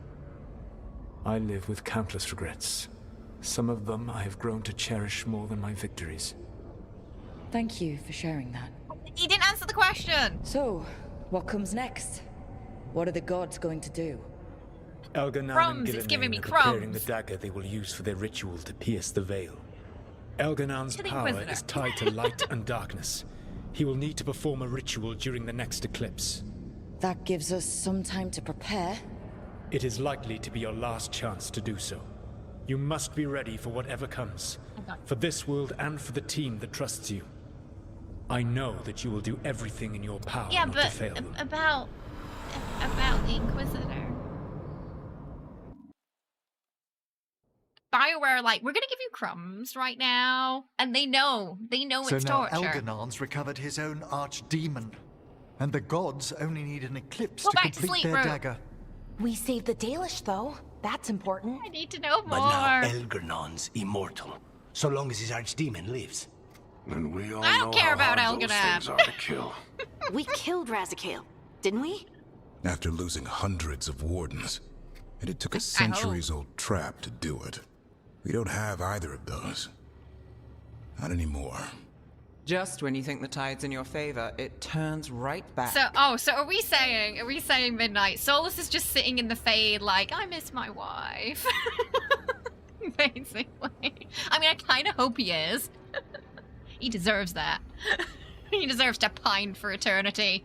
I live with countless regrets. Some of them I have grown to cherish more than my victories. Thank you for sharing that. He didn't answer the question! So, what comes next? What are the gods going to do? Elganon Crumbs, and it's giving me Gilliman are preparing crumbs. the dagger they will use for their ritual to pierce the veil. Elganon's To the power Inquisitor. is tied to light and darkness. He will need to perform a ritual during the next eclipse. That gives us some time to prepare. It is likely to be your last chance to do so. You must be ready for whatever comes, for this world and for the team that trusts you. I know that you will do everything in your power Yeah, not but to fail them. about the Inquisitor. BioWare, like, we're gonna give you crumbs right now, and they know So it's now torture. Elganon's recovered his own archdemon, and the gods only need an eclipse Go to back to complete sleep, their Rook. dagger. We saved the Dalish, though. That's important. I need to know more. But now Elganon's immortal, so long as his archdemon lives. And we all I don't care about hard those Elganon. things are to kill. We killed Razikale, didn't we? After losing hundreds of wardens. And it took a I hope. centuries-old trap to do it. We don't have either of those. Not anymore. Just when you think the tide's in your favor, it turns right back. So are we saying Midnight? Solas is just sitting in the fade like, I miss my wife. Basically. I mean, I kind of hope he is. He deserves that. He deserves to pine for eternity.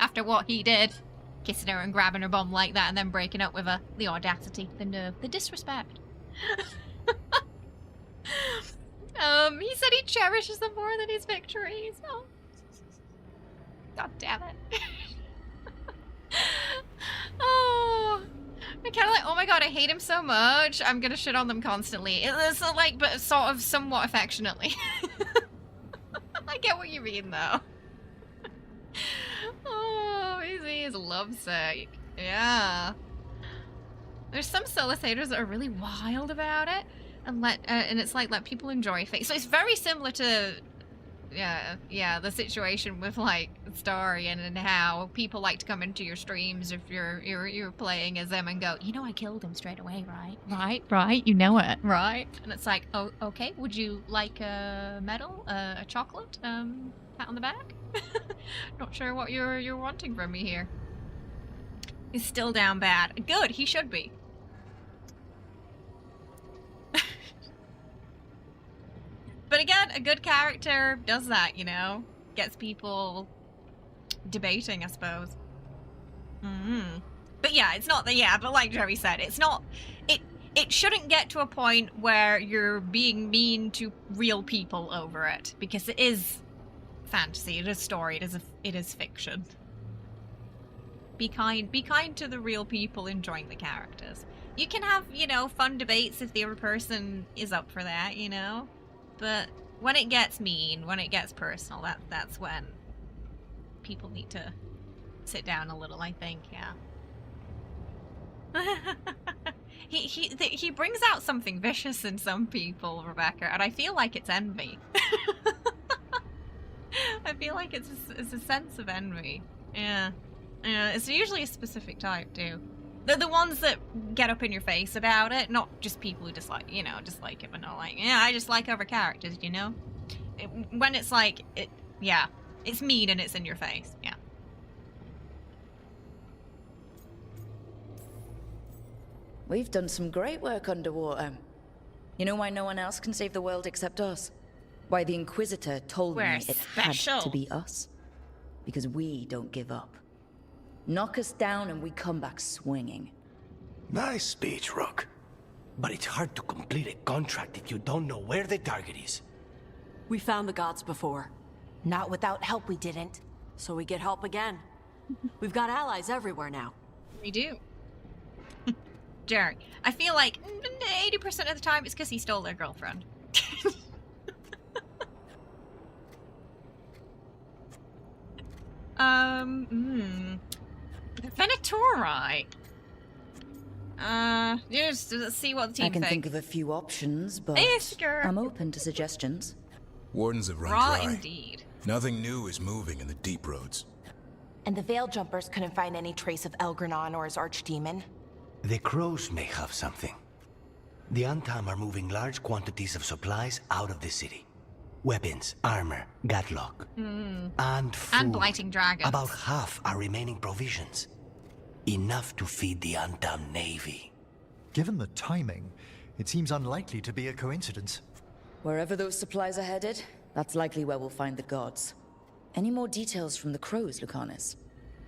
After what he did. Kissing her and grabbing her bum like that and then breaking up with her. The audacity, the nerve, the disrespect. He said he cherishes them more than his victories. Oh. God damn it. Oh. I'm kind of like, oh my god, I hate him so much. I'm gonna shit on them constantly. It's like, but sort of somewhat affectionately. I get what you mean, though. Oh, he is lovesick. Yeah. There's some Solas haters that are really wild about it, and it's like let people enjoy things. So it's very similar to, the situation with like Starry and how people like to come into your streams if you're playing as them and go, you know, I killed him straight away, right? You know it, right? And it's like, oh, okay. Would you like a medal, a chocolate, pat on the back? Not sure what you're wanting from me here. He's still down bad. Good, he should be. But again, a good character does that, you know? Gets people debating, I suppose. But yeah, it's not the, but like Jerry said, it's not, it shouldn't get to a point where you're being mean to real people over it, because it is fantasy, it is story, it is fiction. Be kind to the real people enjoying the characters. You can have, you know, fun debates if the other person is up for that, you know? But when it gets mean, when it gets personal, that's when people need to sit down a little, I think, yeah. He brings out something vicious in some people, Rebecca, and I feel like it's envy. I feel like it's a sense of envy. Yeah. Yeah, it's usually a specific type too. They're the ones that get up in your face about it, not just people who dislike, dislike it, but not like, yeah, I just like other characters, you know? When it's like, it's mean and it's in your face, yeah. We've done some great work underwater. You know why no one else can save the world except us? Why the Inquisitor told me it had to be us? Because we don't give up. Knock us down and we come back swinging. Nice speech, Rook. But it's hard to complete a contract if you don't know where the target is. We found the gods before. Not without help we didn't. So we get help again. We've got allies everywhere now. We do. Jerry, I feel like 80% of the time it's because he stole their girlfriend. Venatori. Just let's see what the team I can thinks. think of a few options, but I'm open to suggestions. Wardens have run Raw dry. indeed. Nothing new is moving in the deep roads. And the Veil Jumpers couldn't find any trace of Elgranon or his archdemon? The crows may have something. The Antam are moving large quantities of supplies out of the city. Weapons, armor, gadlock, and food. And blighting dragons. About half are remaining provisions. Enough to feed the Antam navy. Given the timing, it seems unlikely to be a coincidence. Wherever those supplies are headed, that's likely where we'll find the gods. Any more details from the crows, Lucanus?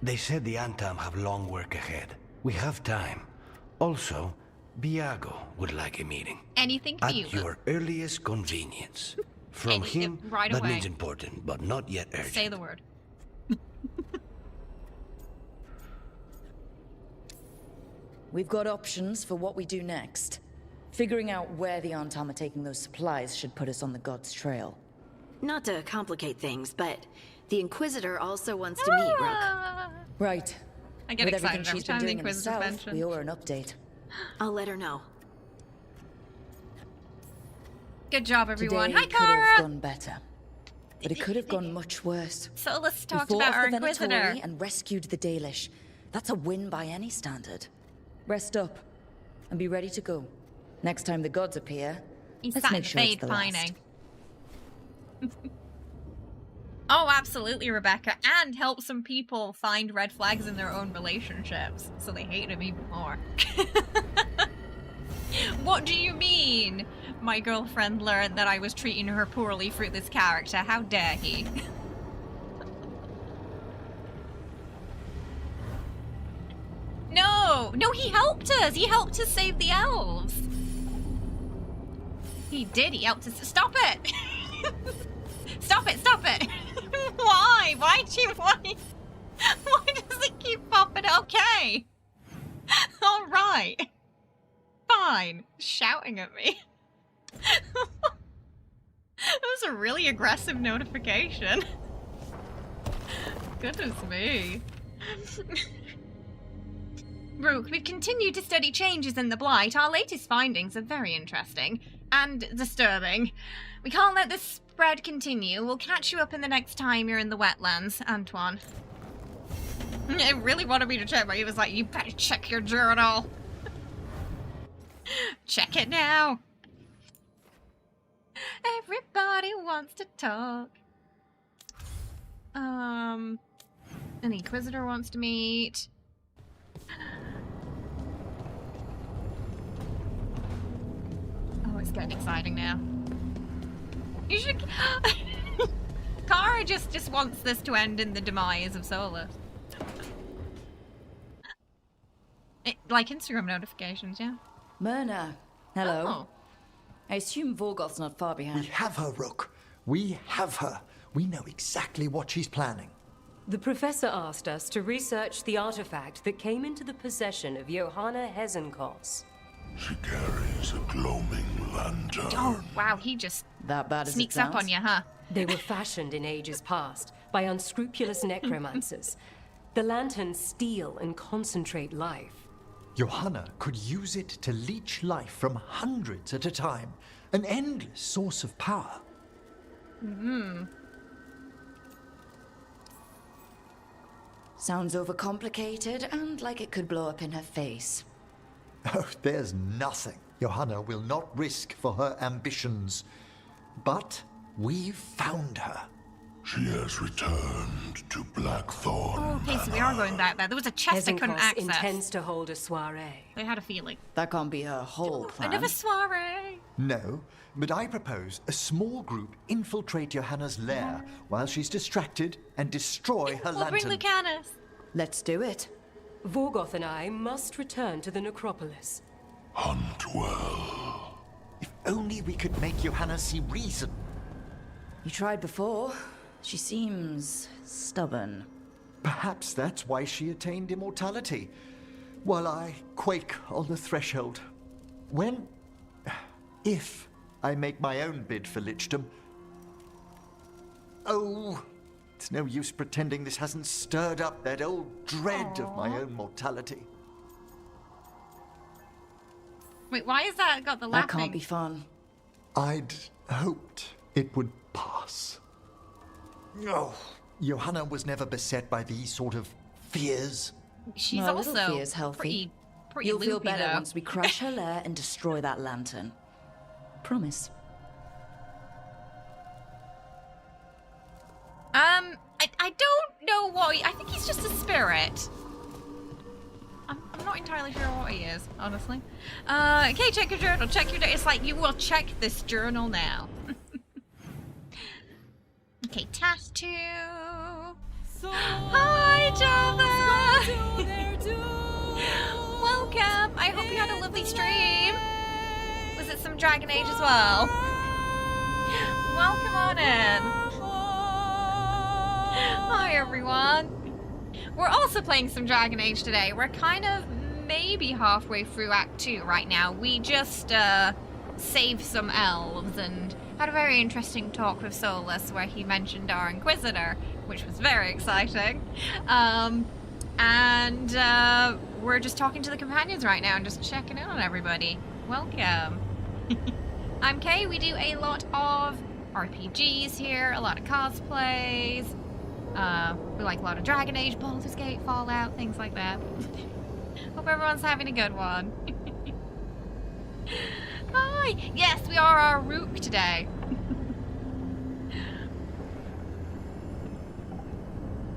They said the Antam have long work ahead. We have time. Also, Biago would like a meeting. Anything for At you. your earliest convenience. From him, right that away. means important, but not yet urgent. Say the word. We've got options for what we do next. Figuring out where the Antam are taking those supplies should put us on the gods' trail. Not to complicate things, but the Inquisitor also wants to meet Rook. Right. I get With excited everything every she's been time the doing in the Inquisitor's south, mentioned. we owe her an update. I'll let her know. Good job, everyone. Today Hi, could have Kara. gone better, but it could have gone much worse. So let's We talk fought about off our the Inquisitor. Venatori and rescued the Dalish. That's a win by any standard. Rest up and be ready to go. Next time the gods appear, He's let's sat make in the sure it's fade the pining. last. Oh, absolutely, Rebecca. And help some people find red flags in their own relationships, so they hate him even more. What do you mean? My girlfriend learned that I was treating her poorly through this character. How dare he? No! No, he helped us! He helped us save the elves! He did, he helped us. Stop it! Stop it, stop it! Why? Why does it keep popping? Okay! Alright. Fine. Shouting at me. That was a really aggressive notification. Goodness me. Rook, we've continued to study changes in the Blight. Our latest findings are very interesting and disturbing. We can't let this spread continue. We'll catch you up in the next time you're in the wetlands, Antoine. It really wanted me to check, but he was like, you better check your journal. Check it now. Everybody wants to talk. An Inquisitor wants to meet. Oh, it's getting exciting now. You should... Kara just wants this to end in the demise of Solas. Like Instagram notifications, yeah. Myrna, hello. Oh. I assume Vorgoth's not far behind. We have her, Rook. We have her. We know exactly what she's planning. The professor asked us to research the artifact that came into the possession of Johanna Hezenkos. She carries a gloaming lantern. Oh, wow, he just that bad sneaks up on you, huh? They were fashioned in ages past by unscrupulous necromancers. The lanterns steal and concentrate life. Johanna could use it to leech life from hundreds at a time. An endless source of power. Sounds overcomplicated and like it could blow up in her face. Oh, there's nothing Johanna will not risk for her ambitions. But we've found her. She has returned to Blackthorn. Oh, okay, so we are going back there. There was a chest I couldn't Hesenkos access. intends to hold a soiree. I had a feeling. That can't be her whole plan. Another soiree. No, but I propose a small group infiltrate Johanna's lair while she's distracted and destroy her We'll lantern. bring Lucanus. Let's do it. Vorgoth and I must return to the necropolis. Hunt well. If only we could make Johanna see reason. You tried before. She seems stubborn. Perhaps that's why she attained immortality, while I quake on the threshold. If I make my own bid for lichdom. Oh, it's no use pretending this hasn't stirred up that old dread of my own mortality. Wait, why has that got the laughing? That can't be fun. I'd hoped it would pass. Oh, Johanna was never beset by these sort of fears. She's Well, a also little fear's healthy. pretty You'll feel loopy, better though. once we crash her lair and destroy that lantern. Promise. I don't know what I think he's just a spirit. I'm not entirely sure what he is, honestly. Okay, check your journal, check your... It's like, you will check this journal now. Okay, task 2. Hi, Java! Welcome! I hope you had a lovely stream. Was it some Dragon Age as well? Welcome on in. Hi, everyone. We're also playing some Dragon Age today. We're kind of maybe halfway through Act 2 right now. We just saved some elves and had a very interesting talk with Solas where he mentioned our Inquisitor, which was very exciting. And we're just talking to the companions right now and just checking in on everybody. Welcome. I'm Kay. We do a lot of RPGs here, a lot of cosplays. We like a lot of Dragon Age, Baldur's Gate, Fallout, things like that. Hope everyone's having a good one. Hi! Yes, we are our Rook today.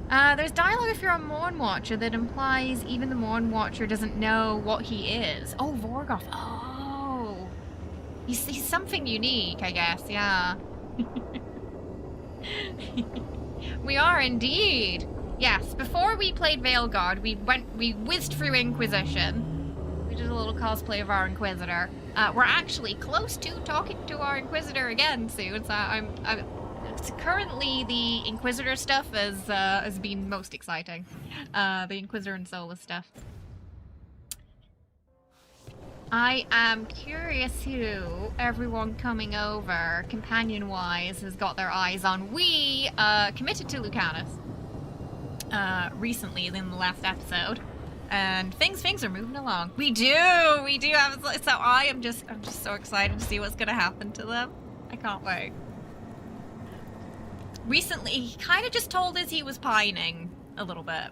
There's dialogue if you're a Morn Watcher that implies even the Morn Watcher doesn't know what he is. Oh, Vorgoth. Oh. He's something unique, I guess, yeah. We are indeed. Yes, before we played Veilguard, we whizzed through Inquisition. We did a little cosplay of our Inquisitor. We're actually close to talking to our Inquisitor again soon, so currently the Inquisitor stuff has been most exciting. The Inquisitor and Solas stuff. I am curious who everyone coming over, companion-wise, has got their eyes on. We committed to Lucanus recently in the last episode, and things are moving along. We do have, so I'm just so excited to see what's gonna happen to them. I can't wait. Recently, he kind of just told us he was pining a little bit,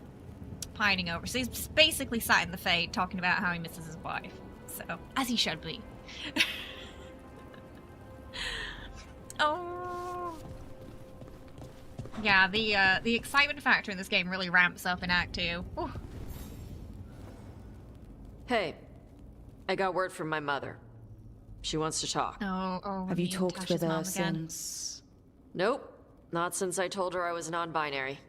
pining over. So he's basically sat in the Fade talking about how he misses his wife. So, as he should be. Oh. Yeah, the excitement factor in this game really ramps up in Act 2. Ooh. Hey, I got word from my mother. She wants to talk. Oh. Have you talked with her since? Nope, not since I told her I was non-binary.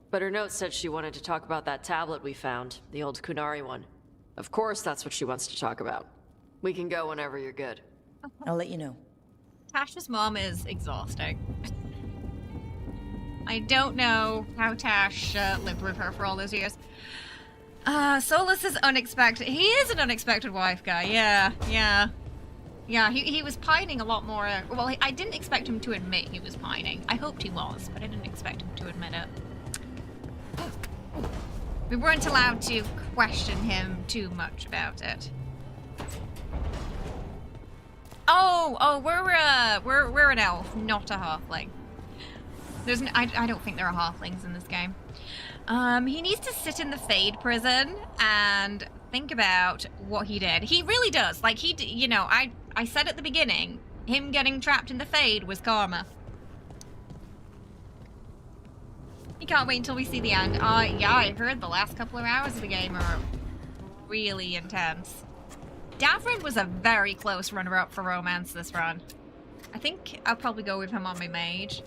But her note said she wanted to talk about that tablet we found, the old Kunari one. Of course that's what she wants to talk about. We can go whenever you're good. I'll let you know. Tasha's mom is exhausting. I don't know how Tash lived with her for all those years. Solas is unexpected. He is an unexpected wife guy, yeah. Yeah, he was pining a lot more. Well, I didn't expect him to admit he was pining. I hoped he was, but I didn't expect him to admit it. We weren't allowed to question him too much about it. Oh, we're an elf, not a halfling. I don't think there are halflings in this game. He needs to sit in the Fade prison and think about what he did. He really does. Like, you know, I said at the beginning, him getting trapped in the Fade was karma. You can't wait until we see the end. Yeah, I heard the last couple of hours of the game are really intense. Davrin was a very close runner-up for romance this run. I think I'll probably go with him on my mage.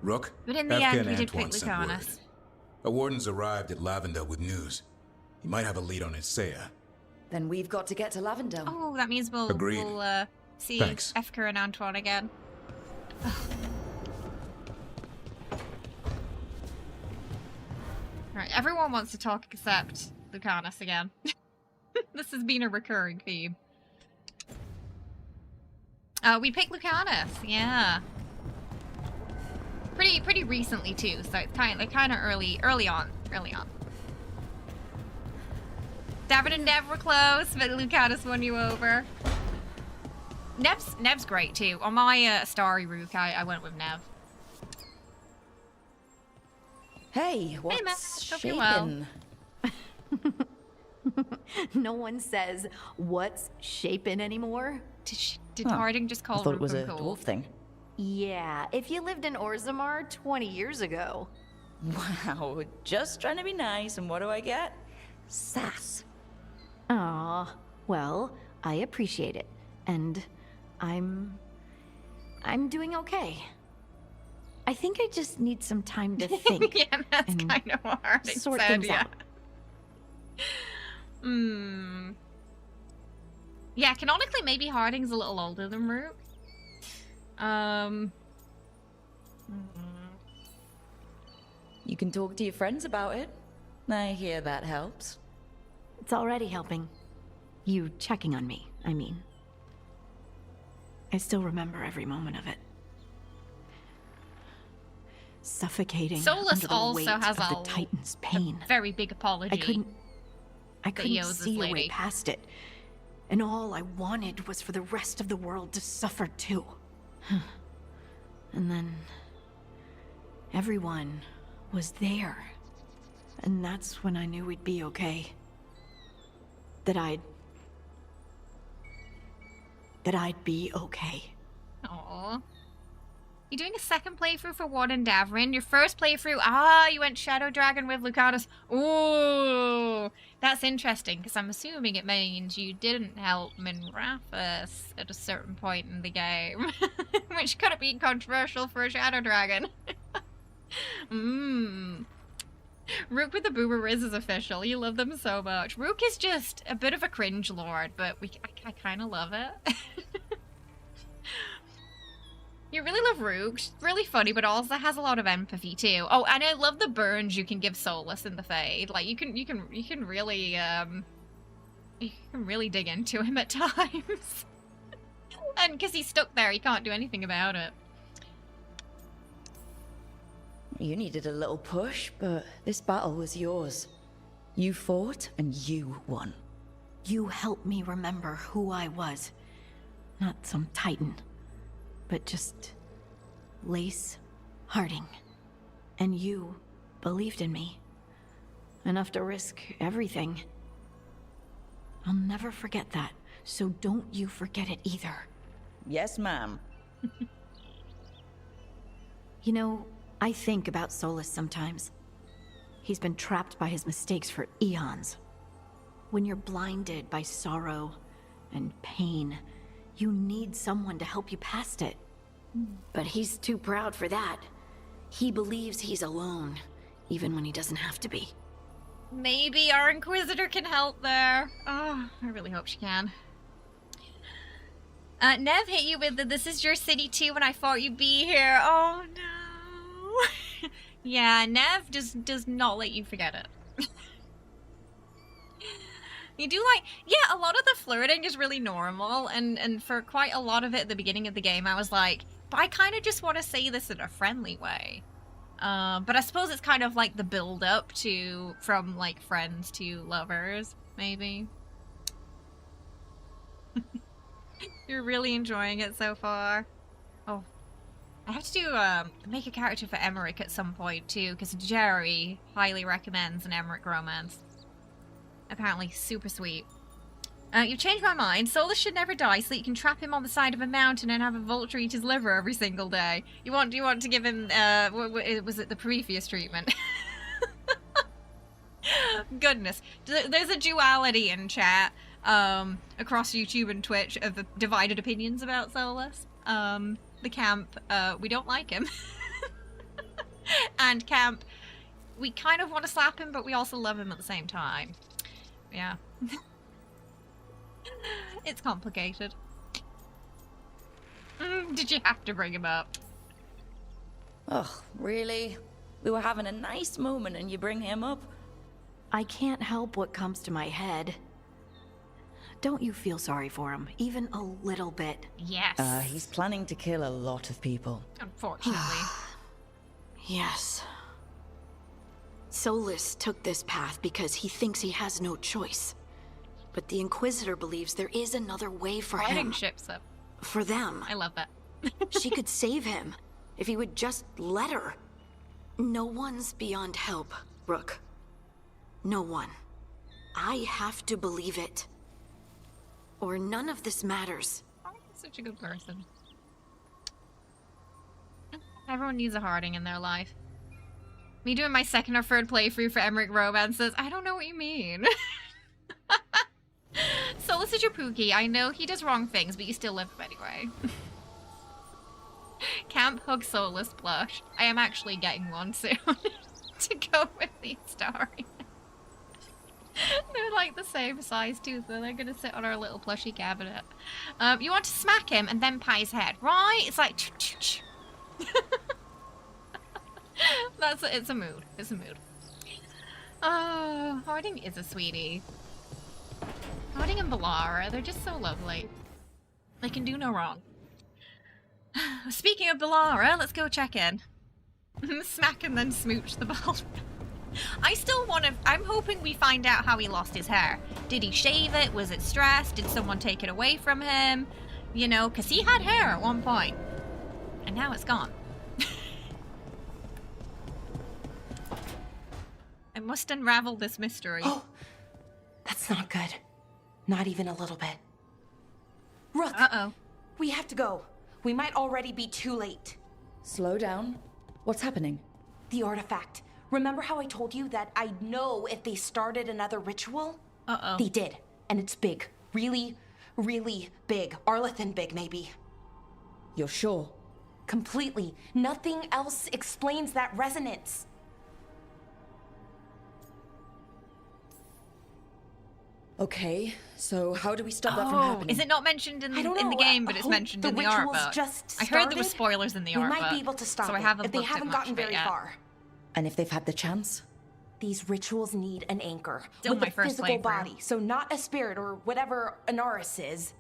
Rook, But in the end, we did pick Lucanus. A warden's arrived at Lavendel with news. He might have a lead on Isaiah. Then we've got to get to Lavendel. Oh, that means we'll see Thanks. Efka and Antoine again. Right, everyone wants to talk except Lucanus again. This has been a recurring theme. We picked Lucanus, yeah. Pretty recently too, so it's kind of early on. Davin and Nev were close, but Lucanus won you over. Nev's great too. On my starry Rook, I went with Nev. Hey, what's Hope you're well. No one says what's shaping anymore. Did Harding just call I thought it was Rook a cool? dwarf thing. Yeah, if you lived in Orzammar 20 years ago. Wow, just trying to be nice, and what do I get? Sass. Aw, well, I appreciate it. And I'm doing okay. I think I just need some time to think. Yeah, that's kind of what Harding sort said, things yeah. out. Yeah, canonically, maybe Harding's a little older than Rook. You can talk to your friends about it. I hear that helps. It's already helping. You checking on me, I mean. I still remember every moment of it. Suffocating Solas under the also weight has of the Titan's pain. A very big apology. I couldn't owes this see a way lady. past it. And all I wanted was for the rest of the world to suffer too. And then everyone was there. And that's when I knew we'd be okay. That I'd be okay. Aww. You're doing a second playthrough for Warden Davrin. Your first playthrough, you went Shadow Dragon with Lucanus. Ooh, that's interesting, because I'm assuming it means you didn't help Minrathus at a certain point in the game. Which could have been controversial for a Shadow Dragon. Rook with the Boomer Riz is official. You love them so much. Rook is just a bit of a cringe lord, but I kind of love it. You really love Rook. She's really funny, but also has a lot of empathy too. Oh, and I love the burns you can give Solas in the Fade. Like you can really dig into him at times. And because he's stuck there, he can't do anything about it. You needed a little push, but this battle was yours. You fought, and you won. You helped me remember who I was. Not some Titan, but just Lace Harding. And you believed in me. Enough to risk everything. I'll never forget that, so don't you forget it either. Yes, ma'am. You know, I think about Solas sometimes. He's been trapped by his mistakes for eons. When you're blinded by sorrow and pain, you need someone to help you past it. But he's too proud for that. He believes he's alone, even when he doesn't have to be. Maybe our Inquisitor can help there. Oh, I really hope she can. Nev hit you with the "this is your city too" when I thought you'd be here. Oh no. Yeah, Nev does not let you forget it. You do yeah, a lot of the flirting is really normal, and for quite a lot of it at the beginning of the game, I was like, but I kind of just want to say this in a friendly way. But I suppose it's kind of like the build-up to, from like friends to lovers, maybe. You're really enjoying it so far. Oh, I have to do make a character for Emmerich at some point too, because Jerry highly recommends an Emmerich romance. Apparently, super sweet. You've changed my mind. Solas should never die, so that you can trap him on the side of a mountain and have a vulture eat his liver every single day. You want to give him, was it the previous treatment? Goodness. There's a duality in chat, across YouTube and Twitch of divided opinions about Solas. The camp, we don't like him. And camp, we kind of want to slap him, but we also love him at the same time. Yeah. It's complicated. Did you have to bring him up? Oh, really? We were having a nice moment and you bring him up? I can't help what comes to my head. Don't you feel sorry for him, even a little bit? Yes. He's planning to kill a lot of people. Unfortunately. Yes. Solas took this path because he thinks he has no choice. But the Inquisitor believes there is another way for him. Ships up. For them. I love that. She could save him if he would just let her. No one's beyond help, Rook. No one. I have to believe it. Or none of this matters. Oh, he's such a good person. Everyone needs a Harding in their life. Me doing my second or third playthrough for Emmerich romances. I don't know what you mean. Solas is your Pookie. I know he does wrong things, but you still love him anyway. Camp Hug Solas plush. I am actually getting one soon to go with the story. They're like the same size too, so they're gonna sit on our little plushy cabinet. You want to smack him and then pie his head, right? It's like it's a mood. It's a mood. Oh, Harding is a sweetie. Harding and Bellara, they're just so lovely. They can do no wrong. Speaking of Bellara, let's go check in. Smack and then smooch the ball. I still want to... I'm hoping we find out how he lost his hair. Did he shave it? Was it stress? Did someone take it away from him? You know, because he had hair at one point. And now it's gone. I must unravel this mystery. Oh, that's not good. Not even a little bit. Rook! Uh-oh. We have to go. We might already be too late. Slow down. What's happening? The artifact. Remember how I told you that I'd know if they started another ritual? Uh-oh. They did. And it's big. Really, really big. Arlathan big, maybe. You're sure? Completely. Nothing else explains that resonance. Okay, so how do we stop that from happening? Is it not mentioned in the game, but it's mentioned in the art book? I heard there were spoilers in the art book. We might be able to stop so it I haven't if they haven't gotten very far. And if they've had the chance? These rituals need an anchor. Still with my a first physical playthrough. body, so not a spirit or whatever Anaris is,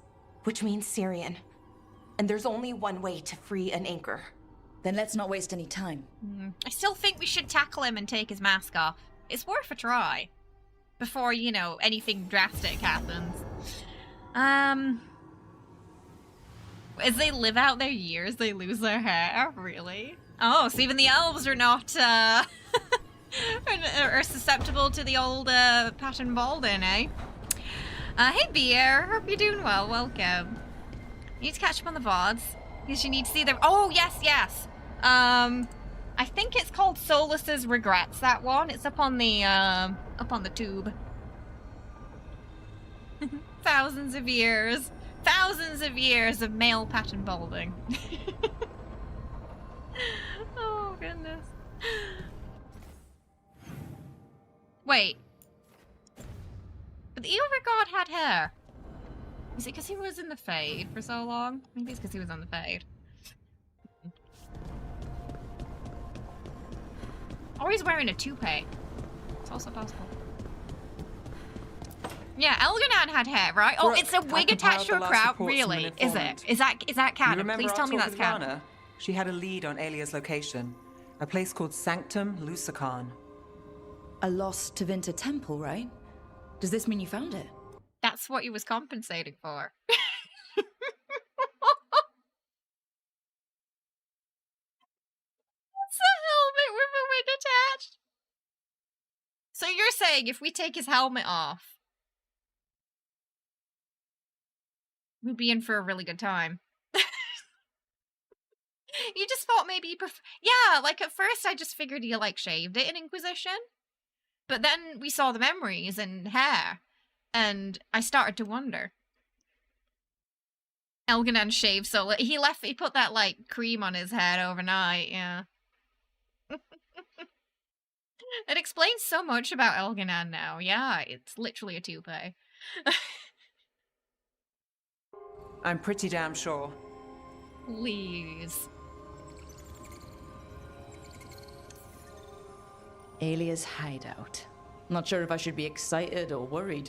which means Syrian. And there's only one way to free an anchor. Then let's not waste any time. I still think we should tackle him and take his mask off. It's worth a try. Before, you know, anything drastic happens. As they live out their years, they lose their hair? Really? Oh, so even the elves are not, are susceptible to the old, pattern balding, eh? Hey, Beer. Hope you're doing well. Welcome. You need to catch up on the VODs. Because you need to see them. Oh, yes, yes. I think it's called Solas's Regrets, that one. It's up on the tube. Thousands of years of male pattern balding. Oh, goodness. Wait. But the Veilguard had hair. Is it because he was in the Fade for so long? Maybe it's because he was on the Fade. Or he's wearing a toupee. It's also possible. Yeah, Elganan had hair, right? Oh, Rook, it's a wig attached to a crown. Really? Is it? Is that canon? Please tell me that's canon. She had a lead on Alia's location. A place called Sanctum Lusican. A lost Tevinter temple, right? Does this mean you found it? That's what he was compensating for. It's a helmet with a wing attached. So you're saying if we take his helmet off, we'd be in for a really good time. You just thought maybe yeah, like at first I just figured he like shaved it in Inquisition. But then we saw the memories and hair, and I started to wonder. Elganan shaved so he put that like cream on his head overnight, yeah. It explains so much about Elganan now. Yeah, it's literally a toupee. I'm pretty damn sure. Please. Alia's hideout. Not sure if I should be excited or worried.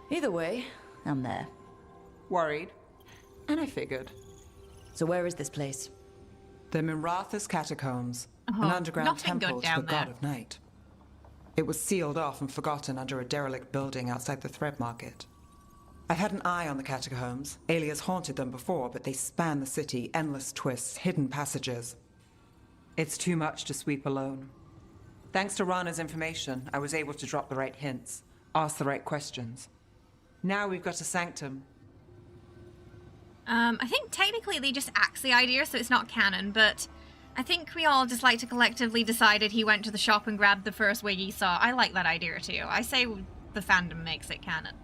Either way, I'm there. Worried? And I figured. So where is this place? The Mirathas Catacombs, an underground temple to the God of Night. It was sealed off and forgotten under a derelict building outside the Thread Market. I've had an eye on the catacombs. Alia's haunted them before, but they span the city, endless twists, hidden passages. It's too much to sweep alone. Thanks to Rana's information, I was able to drop the right hints, ask the right questions. Now we've got a sanctum. I think technically they just axed the idea, so it's not canon, but I think we all just like to collectively decided he went to the shop and grabbed the first wig he saw. I like that idea too. I say the fandom makes it canon.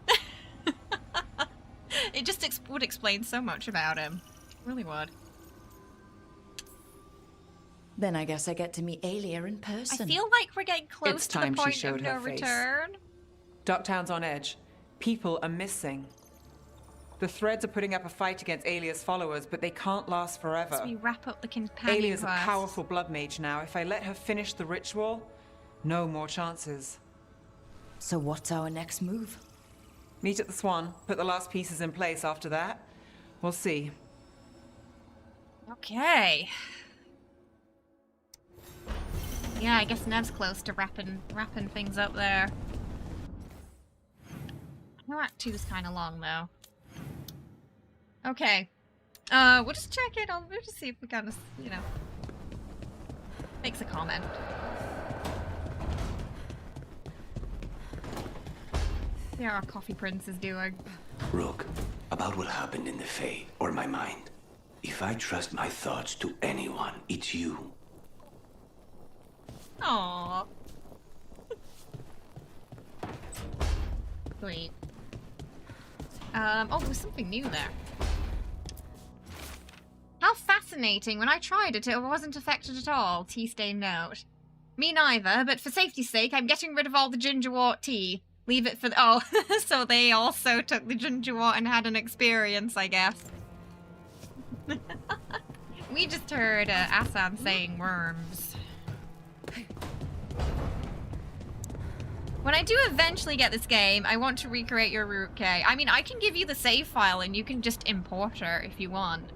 It just would explain so much about him. It really would. Then I guess I get to meet Alia in person. I feel like we're getting close It's to the time she point showed of no her face. return. Docktown's on edge. People are missing. The Threads are putting up a fight against Alia's followers, but they can't last forever. So we wrap up the companion Alia's quest. a powerful blood mage now. If I let her finish the ritual, no more chances. So what's our next move? Meet at the Swan, put the last pieces in place after that. We'll see. Okay. Yeah, I guess Nev's close to wrapping things up there. No, Act 2's kind of long, though. Okay. We'll just check it. We'll just see if we kind of, you know, makes a comment. See how our coffee prince is doing. Rook, about what happened in the Fae, or my mind. If I trust my thoughts to anyone, it's you. Aww. Sweet. Oh, there's something new there. How fascinating. When I tried it, it wasn't affected at all. Tea stain note. Me neither, but for safety's sake, I'm getting rid of all the ginger wort tea. Leave it for the— oh, so they also took the ginger wort and had an experience, I guess. We just heard Asan saying worms. When I do eventually get this game, I want to recreate your Rook. I mean, I can give you the save file and you can just import her if you want.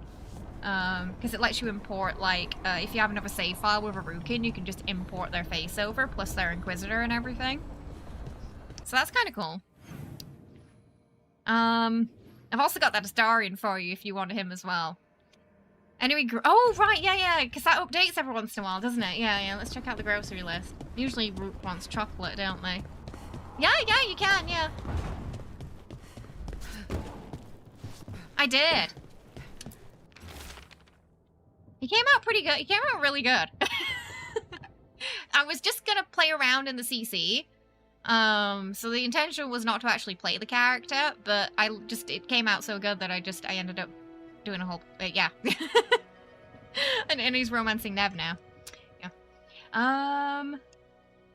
Because it lets you import, like, if you have another save file with a Rook in, you can just import their face over, plus their Inquisitor and everything. So that's kind of cool. I've also got that Astarian for you if you want him as well. Anyway, oh, right, yeah, because that updates every once in a while, doesn't it? Yeah, let's check out the grocery list. Usually Rook wants chocolate, don't they? Yeah, you can, yeah. I did. He came out pretty good. He came out really good. I was just gonna play around in the CC. So the intention was not to actually play the character, but it came out so good that I ended up doing a whole, yeah. and he's romancing Nev now. Yeah.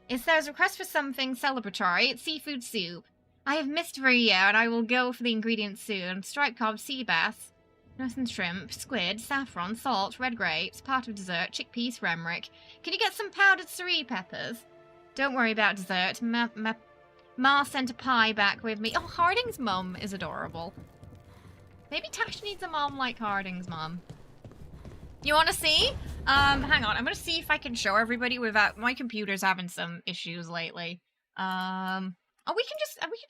There's a request for something celebratory. It's seafood soup. I have missed for a year, and I will go for the ingredients soon. Striped cod, sea bass, nurse and shrimp, squid, saffron, salt, red grapes, part of dessert, chickpeas, remrick. Can you get some powdered cerise peppers? Don't worry about dessert. Ma sent a pie back with me. Oh, Harding's mum is adorable. Maybe Tash needs a mom like Harding's mum. You want to see? Hang on. I'm gonna see if I can show everybody without my computer's having some issues lately. Oh, we can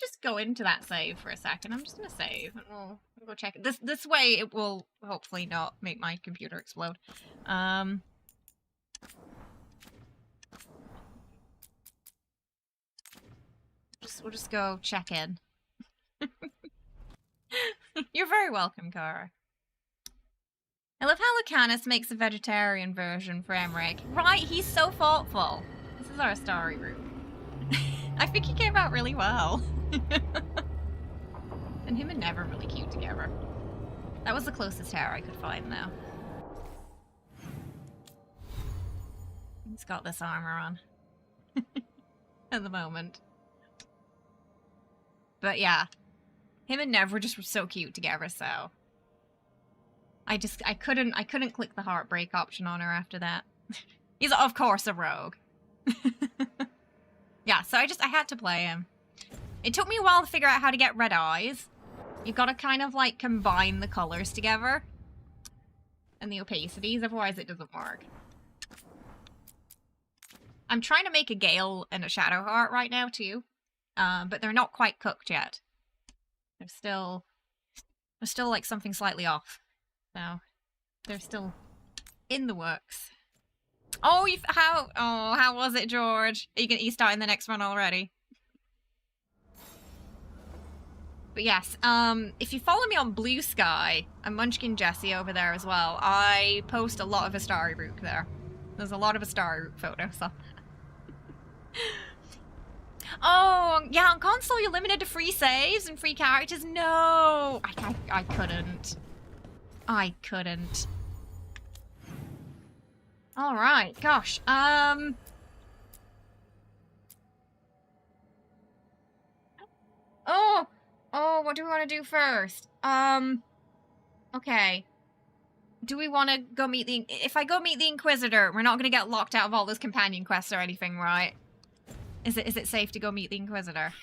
just go into that save for a second. I'm just gonna save and we'll go check it. This way it will hopefully not make my computer explode. We'll just go check in. You're very welcome, Cara. I love how Lucanus makes a vegetarian version for Emmerich. Right, he's so thoughtful. This is our story route. I think he came out really well. And him and Nev are really cute together. That was the closest hair I could find, though. He's got this armor on. At the moment. But yeah. Him and Nev were just so cute together, so... I couldn't click the heartbreak option on her after that. He's, of course, a rogue. Yeah, so I had to play him. It took me a while to figure out how to get red eyes. You gotta kind of, like, combine the colors together. And the opacities, otherwise it doesn't work. I'm trying to make a Gale and a Shadowheart right now, too. But they're not quite cooked yet. They're still, like, something slightly off. So, they're still in the works. Oh, how was it, George? Are you starting the next one already? But yes, if you follow me on Blue Sky, and Munchkin Jessie over there as well, I post a lot of Astari Rook there. There's a lot of Astari Rook photos. So. Oh, yeah, on console you're limited to free saves and free characters? No! I couldn't. I couldn't. Alright, gosh, Oh, what do we want to do first? Okay. Do we want to go meet the... If I go meet the Inquisitor, we're not going to get locked out of all those companion quests or anything, right? Is it safe to go meet the Inquisitor?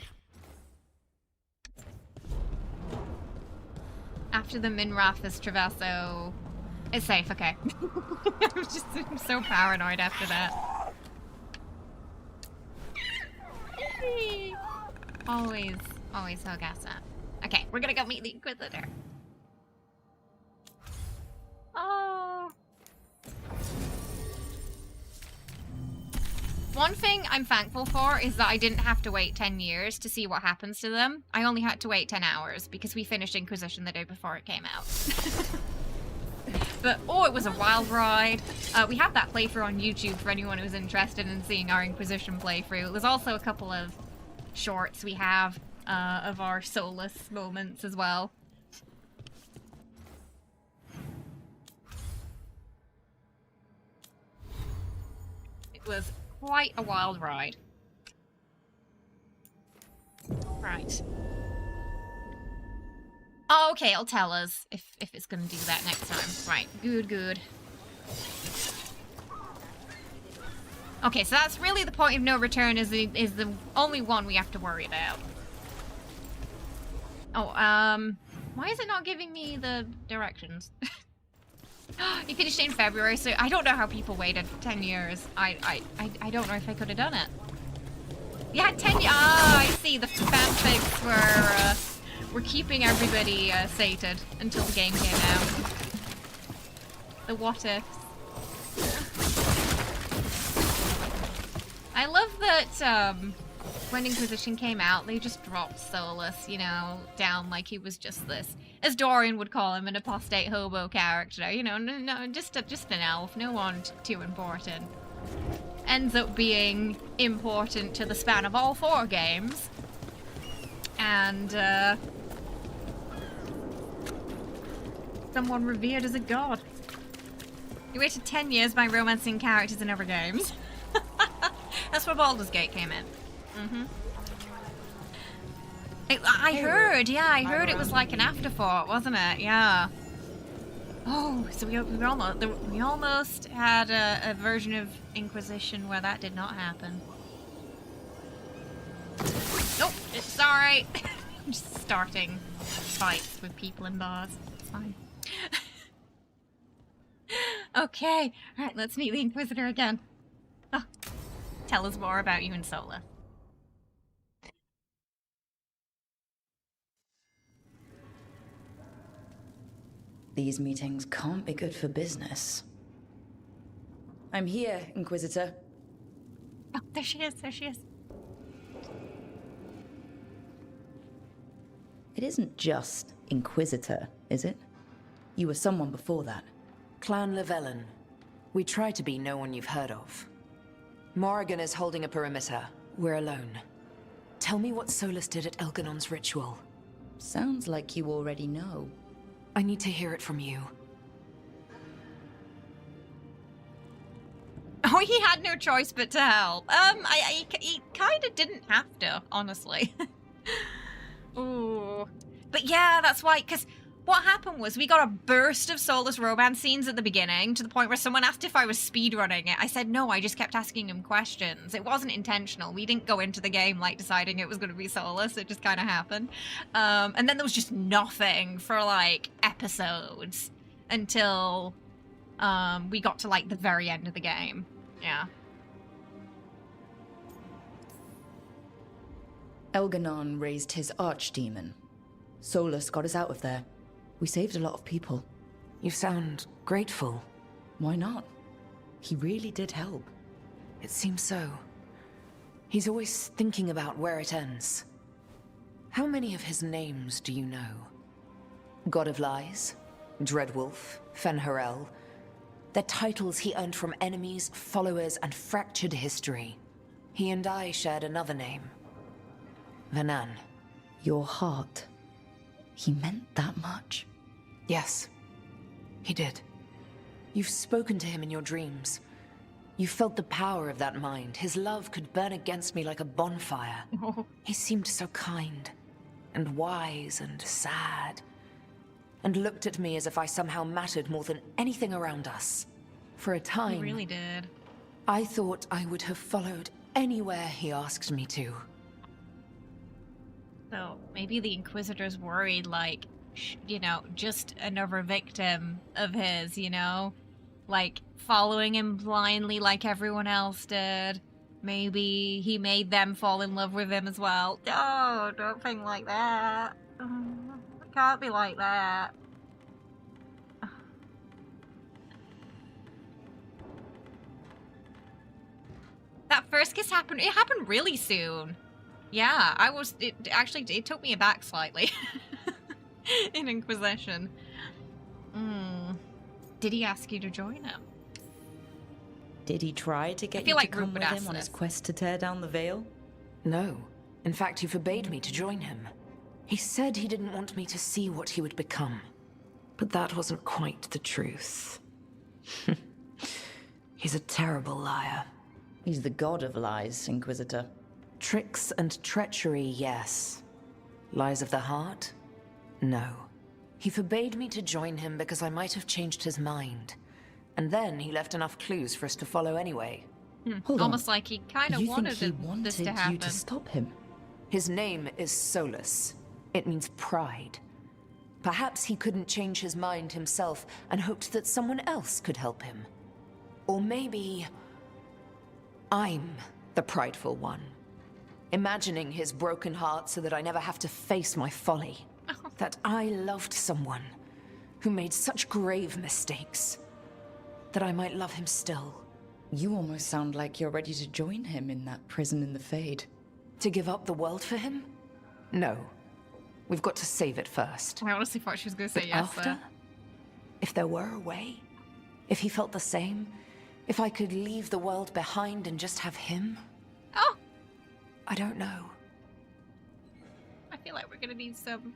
After the Minrathus Traverso... It's safe, okay. I'm so paranoid after that. Always hug ass up. Okay, we're gonna go meet the Inquisitor. Oh. One thing I'm thankful for is that I didn't have to wait 10 years to see what happens to them. I only had to wait 10 hours because we finished Inquisition the day before it came out. But, oh, it was a wild ride. We have that playthrough on YouTube for anyone who's interested in seeing our Inquisition playthrough. There's also a couple of shorts we have of our Solas moments as well. It was quite a wild ride. Right. Oh, okay, it'll tell us if it's gonna do that next time. Right, good. Okay, so that's really the point of no return is the only one we have to worry about. Oh, why is it not giving me the directions? You finished it in February, so I don't know how people waited 10 years. I don't know if I could have done it. You had 10 years. Ah, I see. The fanfics were keeping everybody sated until the game came out. The what ifs. I love that when Inquisition came out, they just dropped Solas, you know, down like he was just this, as Dorian would call him, an apostate hobo character. You know, no, just an elf, no one too important. Ends up being important to the span of all 4 games. And, someone revered as a god. You waited 10 years by romancing characters in other games. That's where Baldur's Gate came in. I heard, yeah, I heard it was like an afterthought, wasn't it? Yeah. Oh, so we almost had a version of Inquisition where that did not happen. Nope, it's alright. I'm just starting fights with people in bars. It's fine. Okay. Alright, let's meet the Inquisitor again. Oh, tell us more about you and Solas. These meetings can't be good for business. I'm here, Inquisitor. Oh, there she is, there she is. It isn't just Inquisitor, is it? You were someone before that. Clan Llewellyn. We try to be no one you've heard of. Morrigan is holding a perimeter. We're alone. Tell me what Solas did at Elganon's ritual. Sounds like you already know. I need to hear it from you. Oh, he had no choice but to help. He kind of didn't have to, honestly. Ooh. But yeah, that's why, because what happened was we got a burst of Solas romance scenes at the beginning, to the point where someone asked if I was speedrunning it. I said no, I just kept asking him questions. It wasn't intentional. We didn't go into the game like deciding it was going to be Solas. It just kind of happened. And then there was just nothing for like episodes until we got to like the very end of the game. Yeah. Elganon raised his archdemon. Solas got us out of there. We saved a lot of people. You sound grateful. Why not? He really did help. It seems so. He's always thinking about where it ends. How many of his names do you know? God of Lies, Dreadwolf, Fen'Harel. They're titles he earned from enemies, followers, and fractured history. He and I shared another name. Vanan. Your heart. He meant that much? Yes, he did. You've spoken to him in your dreams. You felt the power of that mind. His love could burn against me like a bonfire. He seemed so kind, and wise, and sad, and looked at me as if I somehow mattered more than anything around us. For a time, He really did. I thought I would have followed anywhere he asked me to. So maybe the Inquisitor's worried, like, you know, just another victim of his, you know? Like, following him blindly like everyone else did. Maybe he made them fall in love with him as well. Oh, don't think like that. It can't be like that. That first kiss happened, it happened really soon. Yeah, it took me aback slightly. In Inquisition. Did he ask you to join him? Did he try to get you to come with him on his quest to tear down the veil? No. In fact, he forbade me to join him. He said he didn't want me to see what he would become. But that wasn't quite the truth. He's a terrible liar. He's the god of lies, Inquisitor. Tricks and treachery, yes. Lies of the heart? No. He forbade me to join him because I might have changed his mind. And then he left enough clues for us to follow anyway. Almost like he kind of wanted this to happen. You to stop him? His name is Solas. It means pride. Perhaps he couldn't change his mind himself and hoped that someone else could help him. Or maybe I'm the prideful one. Imagining his broken heart so that I never have to face my folly. That I loved someone who made such grave mistakes that I might love him still. You almost sound like you're ready to join him in that prison in the Fade. To give up the world for him? No. We've got to save it first. I honestly thought she was going to say But yes after, there. if there were a way, if he felt the same, if I could leave the world behind and just have him? Oh! I don't know. I feel like we're gonna need some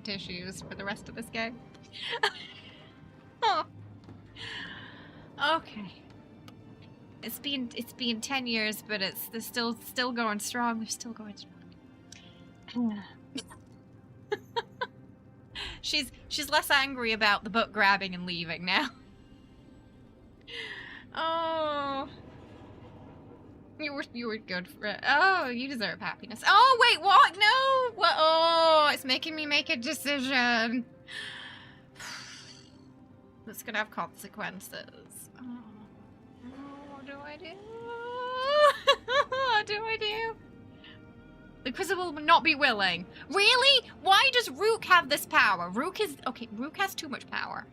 tissues for the rest of this game. Oh. Okay. It's been 10 years, but they're still going strong. They're still going strong. She's less angry about the book grabbing and leaving now. Oh. You were good for it. Oh, you deserve happiness. Oh, wait, what? No! What? Oh, it's making me make a decision. That's gonna have consequences. Oh, what do I do? What do I do? The Crucible will not be willing. Really? Why does Rook have this power? Rook has too much power.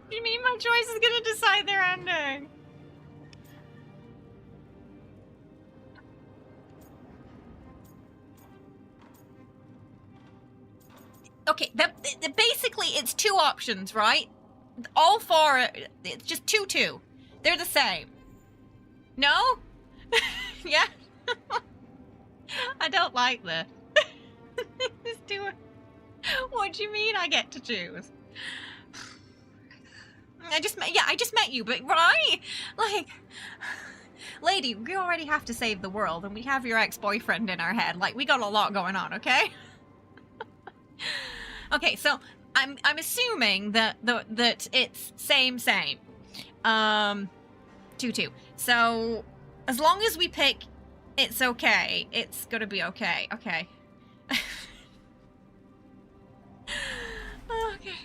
You mean my choice is gonna decide their ending? Okay, basically it's two options, right? All four, it's just 2-2. They're the same. No? Yeah? I don't like this. What do you mean I get to choose? I just met you, but right? Like, lady, we already have to save the world, and we have your ex-boyfriend in our head. Like, we got a lot going on, okay? Okay, so I'm assuming that it's same. 2-2. So as long as we pick it's okay, it's gonna be okay. Okay. Okay.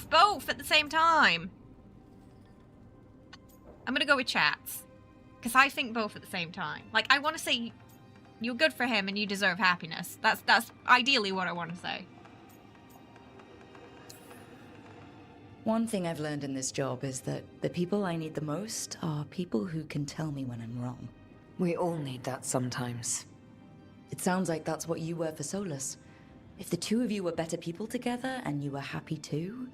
Both at the same time. I'm gonna go with chats. Because I think both at the same time. Like, I want to say you're good for him and you deserve happiness. That's ideally what I want to say. One thing I've learned in this job is that the people I need the most are people who can tell me when I'm wrong. We all need that sometimes. It sounds like that's what you were for Solas. If the two of you were better people together and you were happy too...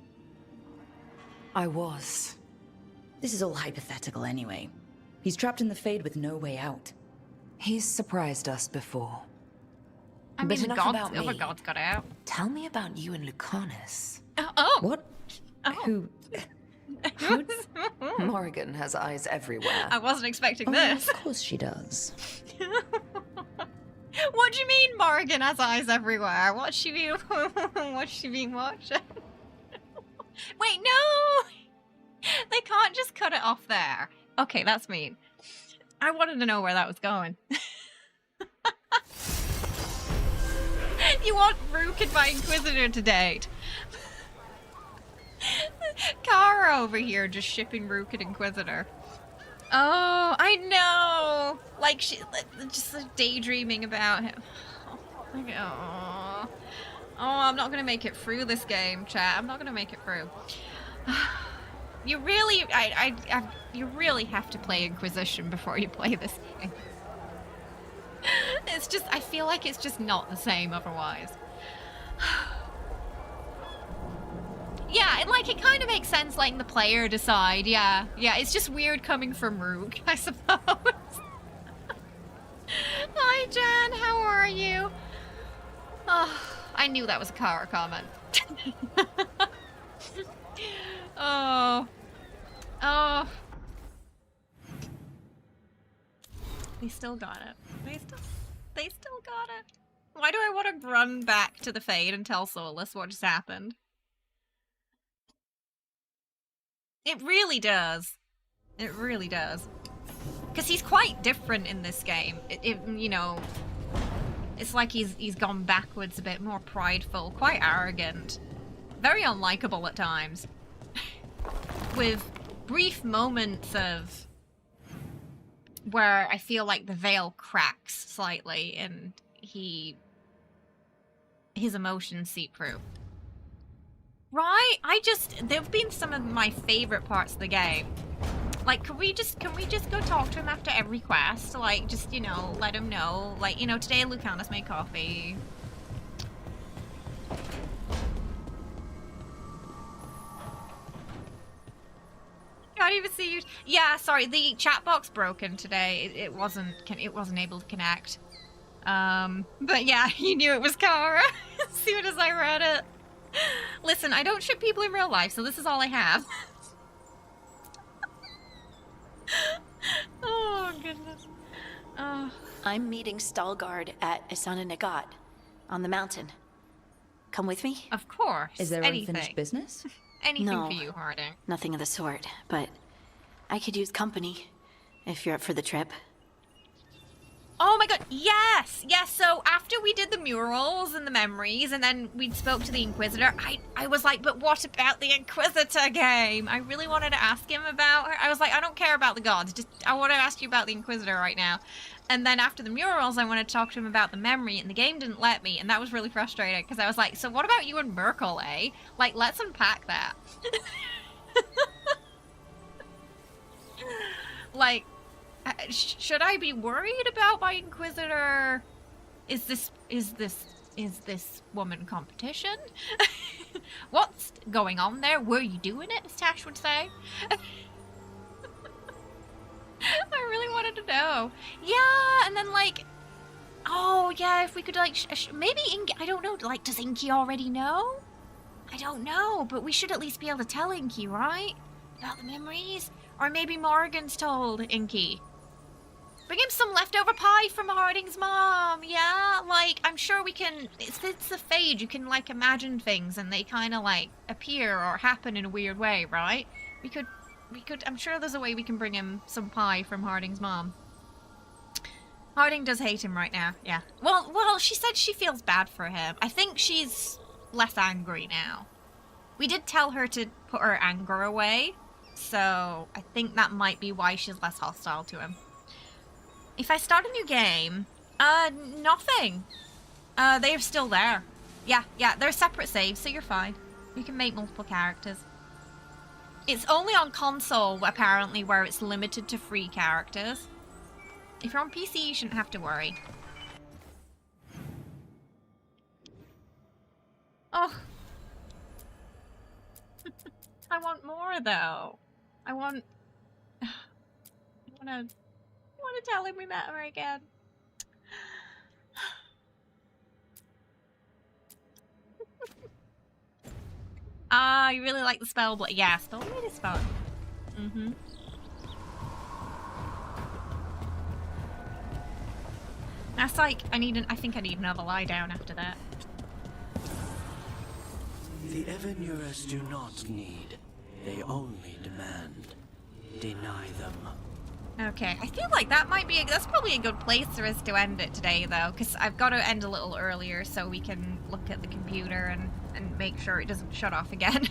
I was. This is all hypothetical anyway. He's trapped in the Fade with no way out. He's surprised us before. I mean, the other gods got out. Tell me about you and Lucanus. Oh! What? Oh. Who? Morrigan has eyes everywhere. I wasn't expecting this. Of course she does. What do you mean Morrigan has eyes everywhere? What's she been watching? Wait, no! They can't just cut it off there. Okay, that's mean. I wanted to know where that was going. You want Rook and my Inquisitor to date? Kara over here just shipping Rook and Inquisitor. Oh, I know! Like, she just like, daydreaming about him. Oh, I'm not gonna make it through this game, chat. I'm not gonna make it through. You really, you really have to play Inquisition before you play this game. It's just, I feel like it's just not the same otherwise. Yeah, and like, it kind of makes sense letting the player decide, yeah, it's just weird coming from Rook, I suppose. Hi, Jan, how are you? Oh, I knew that was a Kara comment. Oh. They still got it. They still got it. Why do I want to run back to the Fade and tell Solas what just happened? It really does. It really does. Because he's quite different in this game. You know, it's like he's gone backwards a bit, more prideful, quite arrogant, very unlikable at times. With brief moments of where I feel like the veil cracks slightly and his emotions seep through. Right? They've been some of my favorite parts of the game. Like, can we just go talk to him after every quest? Like, just, you know, let him know. Like, you know, today Lucanus made coffee. Can't even see you. Yeah, sorry, the chat box broken today. It wasn't able to connect. But yeah, you knew it was Kara as soon as I read it. Listen, I don't ship people in real life, so this is all I have. Oh, goodness. Oh. I'm meeting Stalgard at Isana Nagat on the mountain. Come with me? Of course. Is there unfinished business? Anything for you, Harding. Nothing of the sort, but I could use company if you're up for the trip. Oh my god, yes! Yes, so after we did the murals and the memories and then we spoke to the Inquisitor, I was like, but what about the Inquisitor game? I really wanted to ask him about her. I was like, I don't care about the gods, just I want to ask you about the Inquisitor right now. And then after the murals, I wanted to talk to him about the memory, and the game didn't let me, and that was really frustrating, because I was like, so what about you and Merkel, eh? Like, let's unpack that. Like, should I be worried about my Inquisitor? Is this woman competition? What's going on there? Were you doing it, as Tash would say? I really wanted to know. Yeah, and then like, oh yeah, if we could like, maybe Inky, I don't know, like, does Inky already know? I don't know, but we should at least be able to tell Inky, right? About the memories? Or maybe Morgan's told Inky. Bring him some leftover pie from Harding's mom, yeah? Like, I'm sure we can, it's the Fade, you can like imagine things and they kind of like appear or happen in a weird way, right? We could, I'm sure there's a way we can bring him some pie from Harding's mom. Harding does hate him right now, yeah. Well, she said she feels bad for him. I think she's less angry now. We did tell her to put her anger away, so I think that might be why she's less hostile to him. If I start a new game, nothing. They're still there. Yeah, they're separate saves, so you're fine. You can make multiple characters. It's only on console, apparently, where it's limited to 3 characters. If you're on PC, you shouldn't have to worry. Oh. I want more, though. I want to tell him we met her again. Ah, you really like the Spellblade. Yeah, Spellblade is fun. Mm-hmm. That's like, I think I need another lie down after that. The Evanurus do not need. They only demand. Deny them. Okay, I feel like that might be that's probably a good place for us to end it today, though, because I've got to end a little earlier so we can look at the computer and make sure it doesn't shut off again.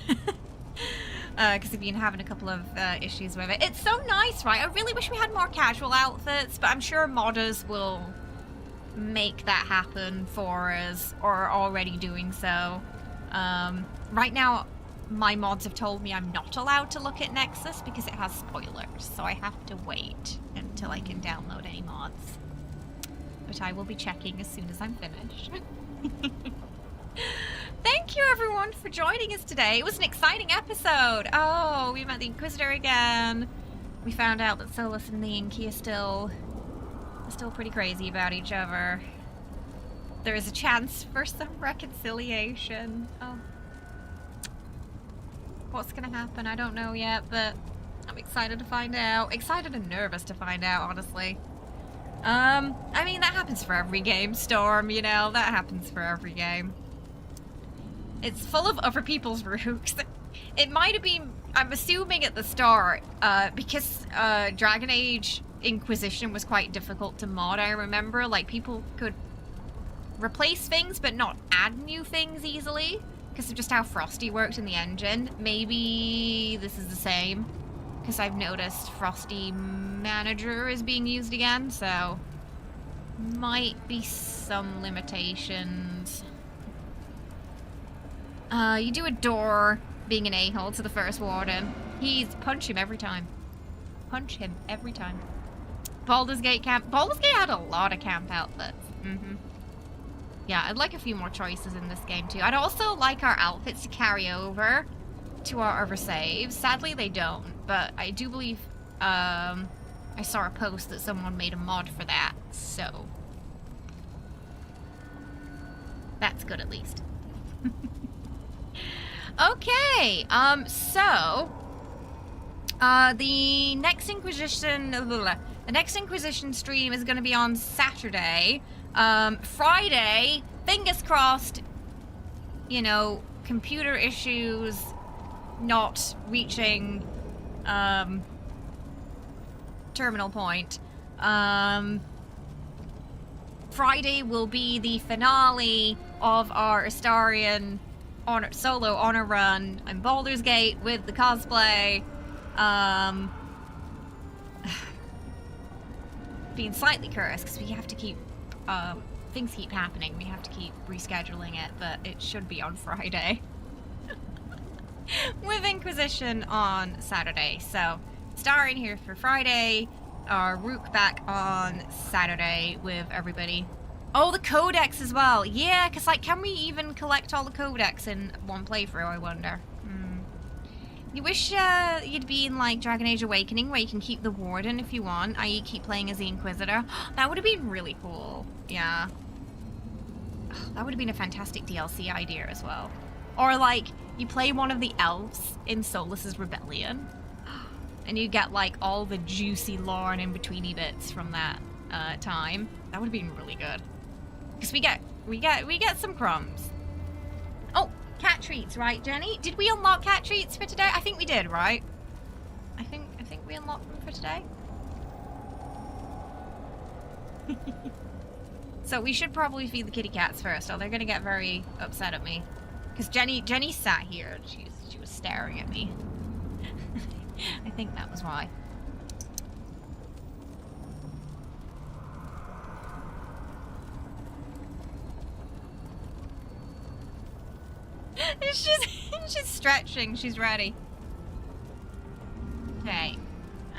Because we've been having a couple of issues with it. It's so nice, right? I really wish we had more casual outfits, but I'm sure modders will make that happen for us, or are already doing so. Right now, my mods have told me I'm not allowed to look at Nexus because it has spoilers, so I have to wait until I can download any mods. But I will be checking as soon as I'm finished. Thank you everyone for joining us today. It was an exciting episode. Oh, we met the Inquisitor again. We found out that Solas and the Inky are still pretty crazy about each other. There is a chance for some reconciliation. Oh. What's gonna happen? I don't know yet, but I'm excited to find out. Excited and nervous to find out, honestly. I mean, that happens for every game, Storm, you know? That happens for every game. It's full of other people's rooks. It might have been, I'm assuming at the start, because Dragon Age Inquisition was quite difficult to mod, I remember. Like, people could replace things, but not add new things easily. Because of just how Frosty worked in the engine. Maybe this is the same. Because I've noticed Frosty Manager is being used again, so might be some limitations. You do adore being an a-hole to the first warden. Punch him every time. Punch him every time. Baldur's Gate camp. Baldur's Gate had a lot of camp outfits. Mm-hmm. Yeah, I'd like a few more choices in this game, too. I'd also like our outfits to carry over to our other saves. Sadly, they don't, but I do believe I saw a post that someone made a mod for that, so that's good at least. Okay, so the next Inquisition stream is going to be on Saturday. Friday, fingers crossed, you know, computer issues not reaching terminal point. Friday will be the finale of our Astarian solo honor run in Baldur's Gate with the cosplay. Being slightly cursed because we have to keep things keep happening. We have to keep rescheduling it, but it should be on Friday. With Inquisition on Saturday. So, starring here for Friday, Rook back on Saturday with everybody. Oh, the codex as well. Yeah, because, like, can we even collect all the codex in one playthrough, I wonder? You wish you'd be in, like, Dragon Age Awakening, where you can keep the Warden if you want, i.e. keep playing as the Inquisitor. That would have been really cool. Yeah. That would have been a fantastic DLC idea as well. Or, like, you play one of the elves in Solas's Rebellion, and you get, like, all the juicy lore and in-betweeny bits from that time. That would have been really good. Because we get some crumbs. Oh, cat treats, right, Jenny? Did we unlock cat treats for today? I think we did, right? I think we unlocked them for today. So we should probably feed the kitty cats first, or they're gonna get very upset at me. Because Jenny sat here and she was staring at me. I think that was why. She's stretching. She's ready. Okay.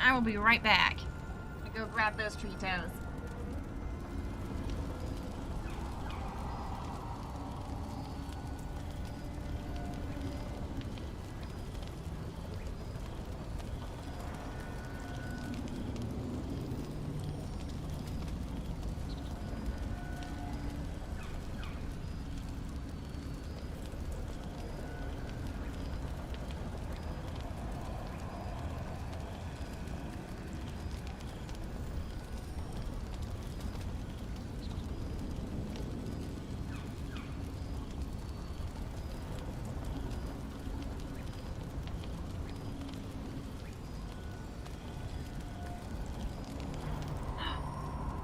I will be right back. I'm gonna go grab those Treatos.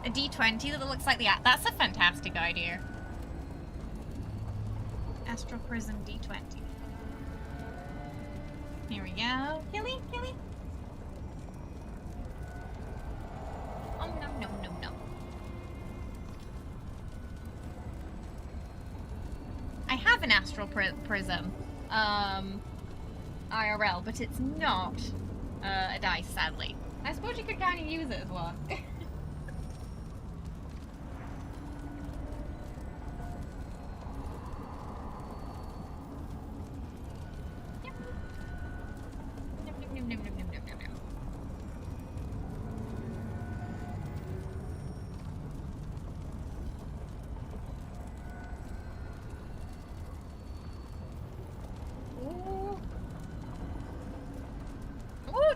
A D20 that looks like the... That's a fantastic idea. Astral Prism D20. Here we go. Killy. Oh, no. I have an Astral Prism. IRL, but it's not a dice, sadly. I suppose you could kind of use it as one.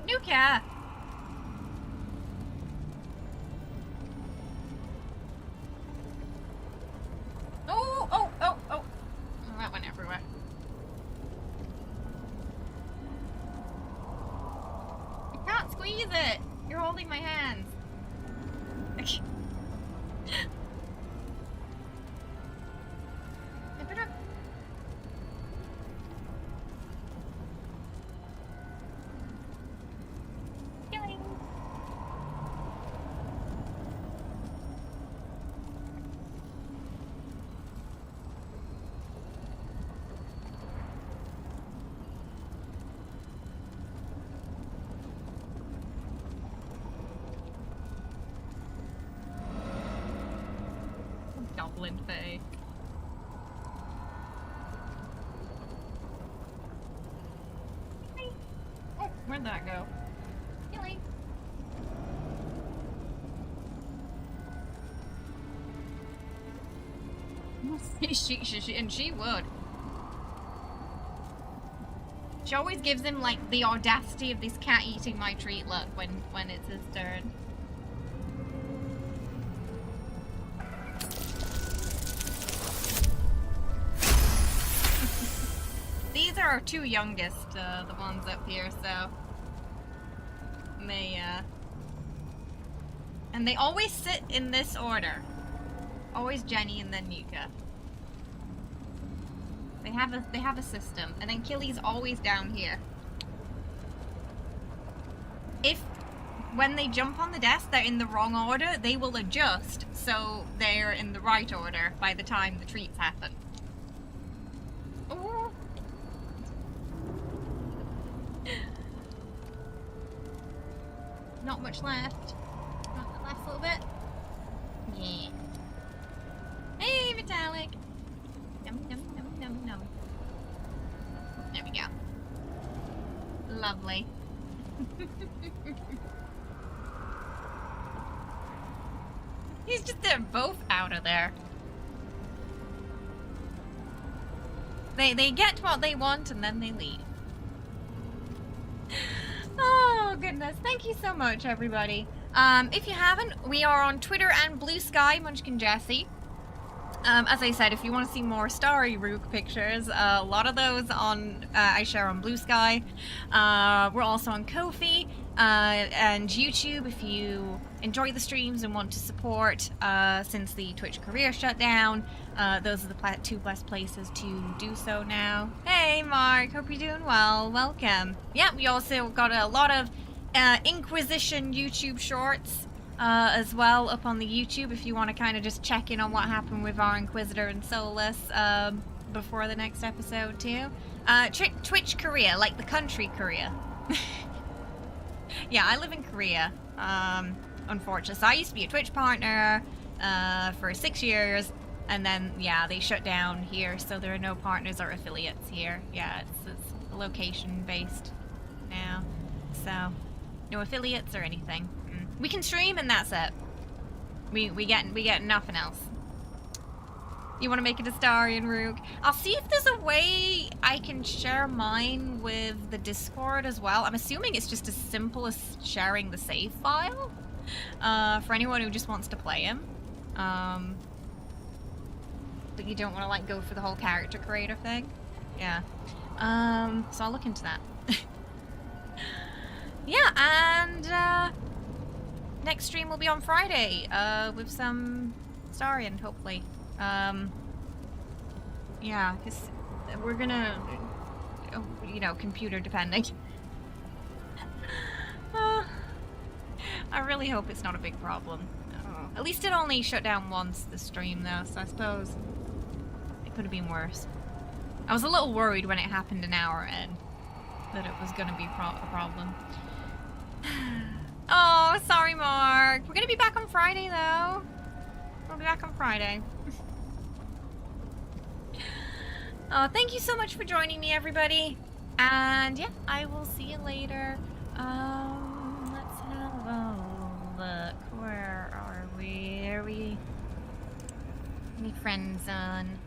New cat. Oh. That went everywhere. I can't squeeze it. You're holding my hands. Goblin Fae. Oh, where'd that go? Killing. she would. She always gives him like the audacity of this cat eating my treat look when it's his turn. These are our two youngest, the ones up here, so they and they always sit in this order. Always Jenny and then Yuka. They have a system, and then Killy's always down here. If when they jump on the desk they're in the wrong order, they will adjust so they're in the right order by the time the treats happen. Ooh. Not much left. Not the last little bit. Yeah. Hey, Metallic. Num num num num num. There we go. Lovely. He's just, they're both out of there. They get what they want and then they leave. Oh goodness, thank you so much everybody. If you haven't, we are on Twitter and Blue Sky, Munchkin Jessie. As I said, if you want to see more Starry Rook pictures, a lot of those on I share on Blue Sky. We're also on Ko-fi and YouTube if you enjoy the streams and want to support since the Twitch career shut down. Those are the two best places to do so now. Hey Mark, hope you're doing well. Welcome. Yeah, we also got a lot of Inquisition YouTube shorts as well up on the YouTube if you want to kind of just check in on what happened with our Inquisitor and Solas before the next episode too. Twitch Korea, like the country Korea. Yeah, I live in Korea, unfortunately. So I used to be a Twitch partner for 6 years, and then, yeah, they shut down here, so there are no partners or affiliates here. Yeah, it's location-based now, so no affiliates or anything. We can stream and that's it. We get nothing else. You want to make it a Starian Rook? I'll see if there's a way I can share mine with the Discord as well. I'm assuming it's just as simple as sharing the save file for anyone who just wants to play him. But you don't want to like go for the whole character creator thing. Yeah. So I'll look into that. Yeah, and next stream will be on Friday with some Starian, hopefully. Yeah, because we're gonna, you know, computer depending. I really hope it's not a big problem. At least it only shut down once, the stream, though, so I suppose it could have been worse. I was a little worried when it happened an hour in that it was gonna be a problem. Oh, sorry, Mark. We're gonna be back on Friday, though. We'll be back on Friday. Oh, thank you so much for joining me, everybody. And yeah, I will see you later. Let's have a look. Where are we? Are we? Any friend zone?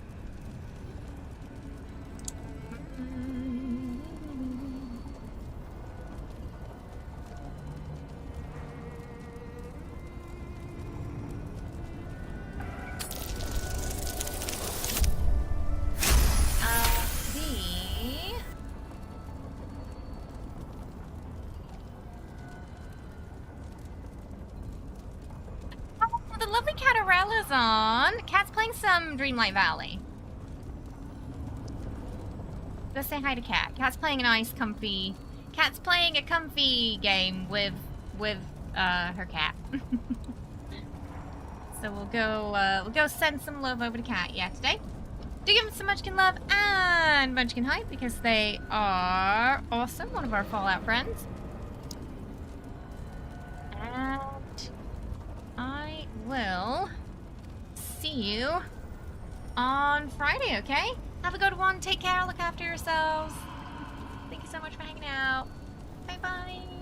On. Cat's playing some Dreamlight Valley. Go say hi to Cat. Cat's playing a nice, comfy. Cat's playing a comfy game with her cat. So we'll go send some love over to Cat. Yeah, today. Do give them some Munchkin love and Munchkin hype because they are awesome. One of our Fallout friends. And I will see you on Friday, okay? Have a good one. Take care. Look after yourselves. Thank you so much for hanging out. Bye-bye.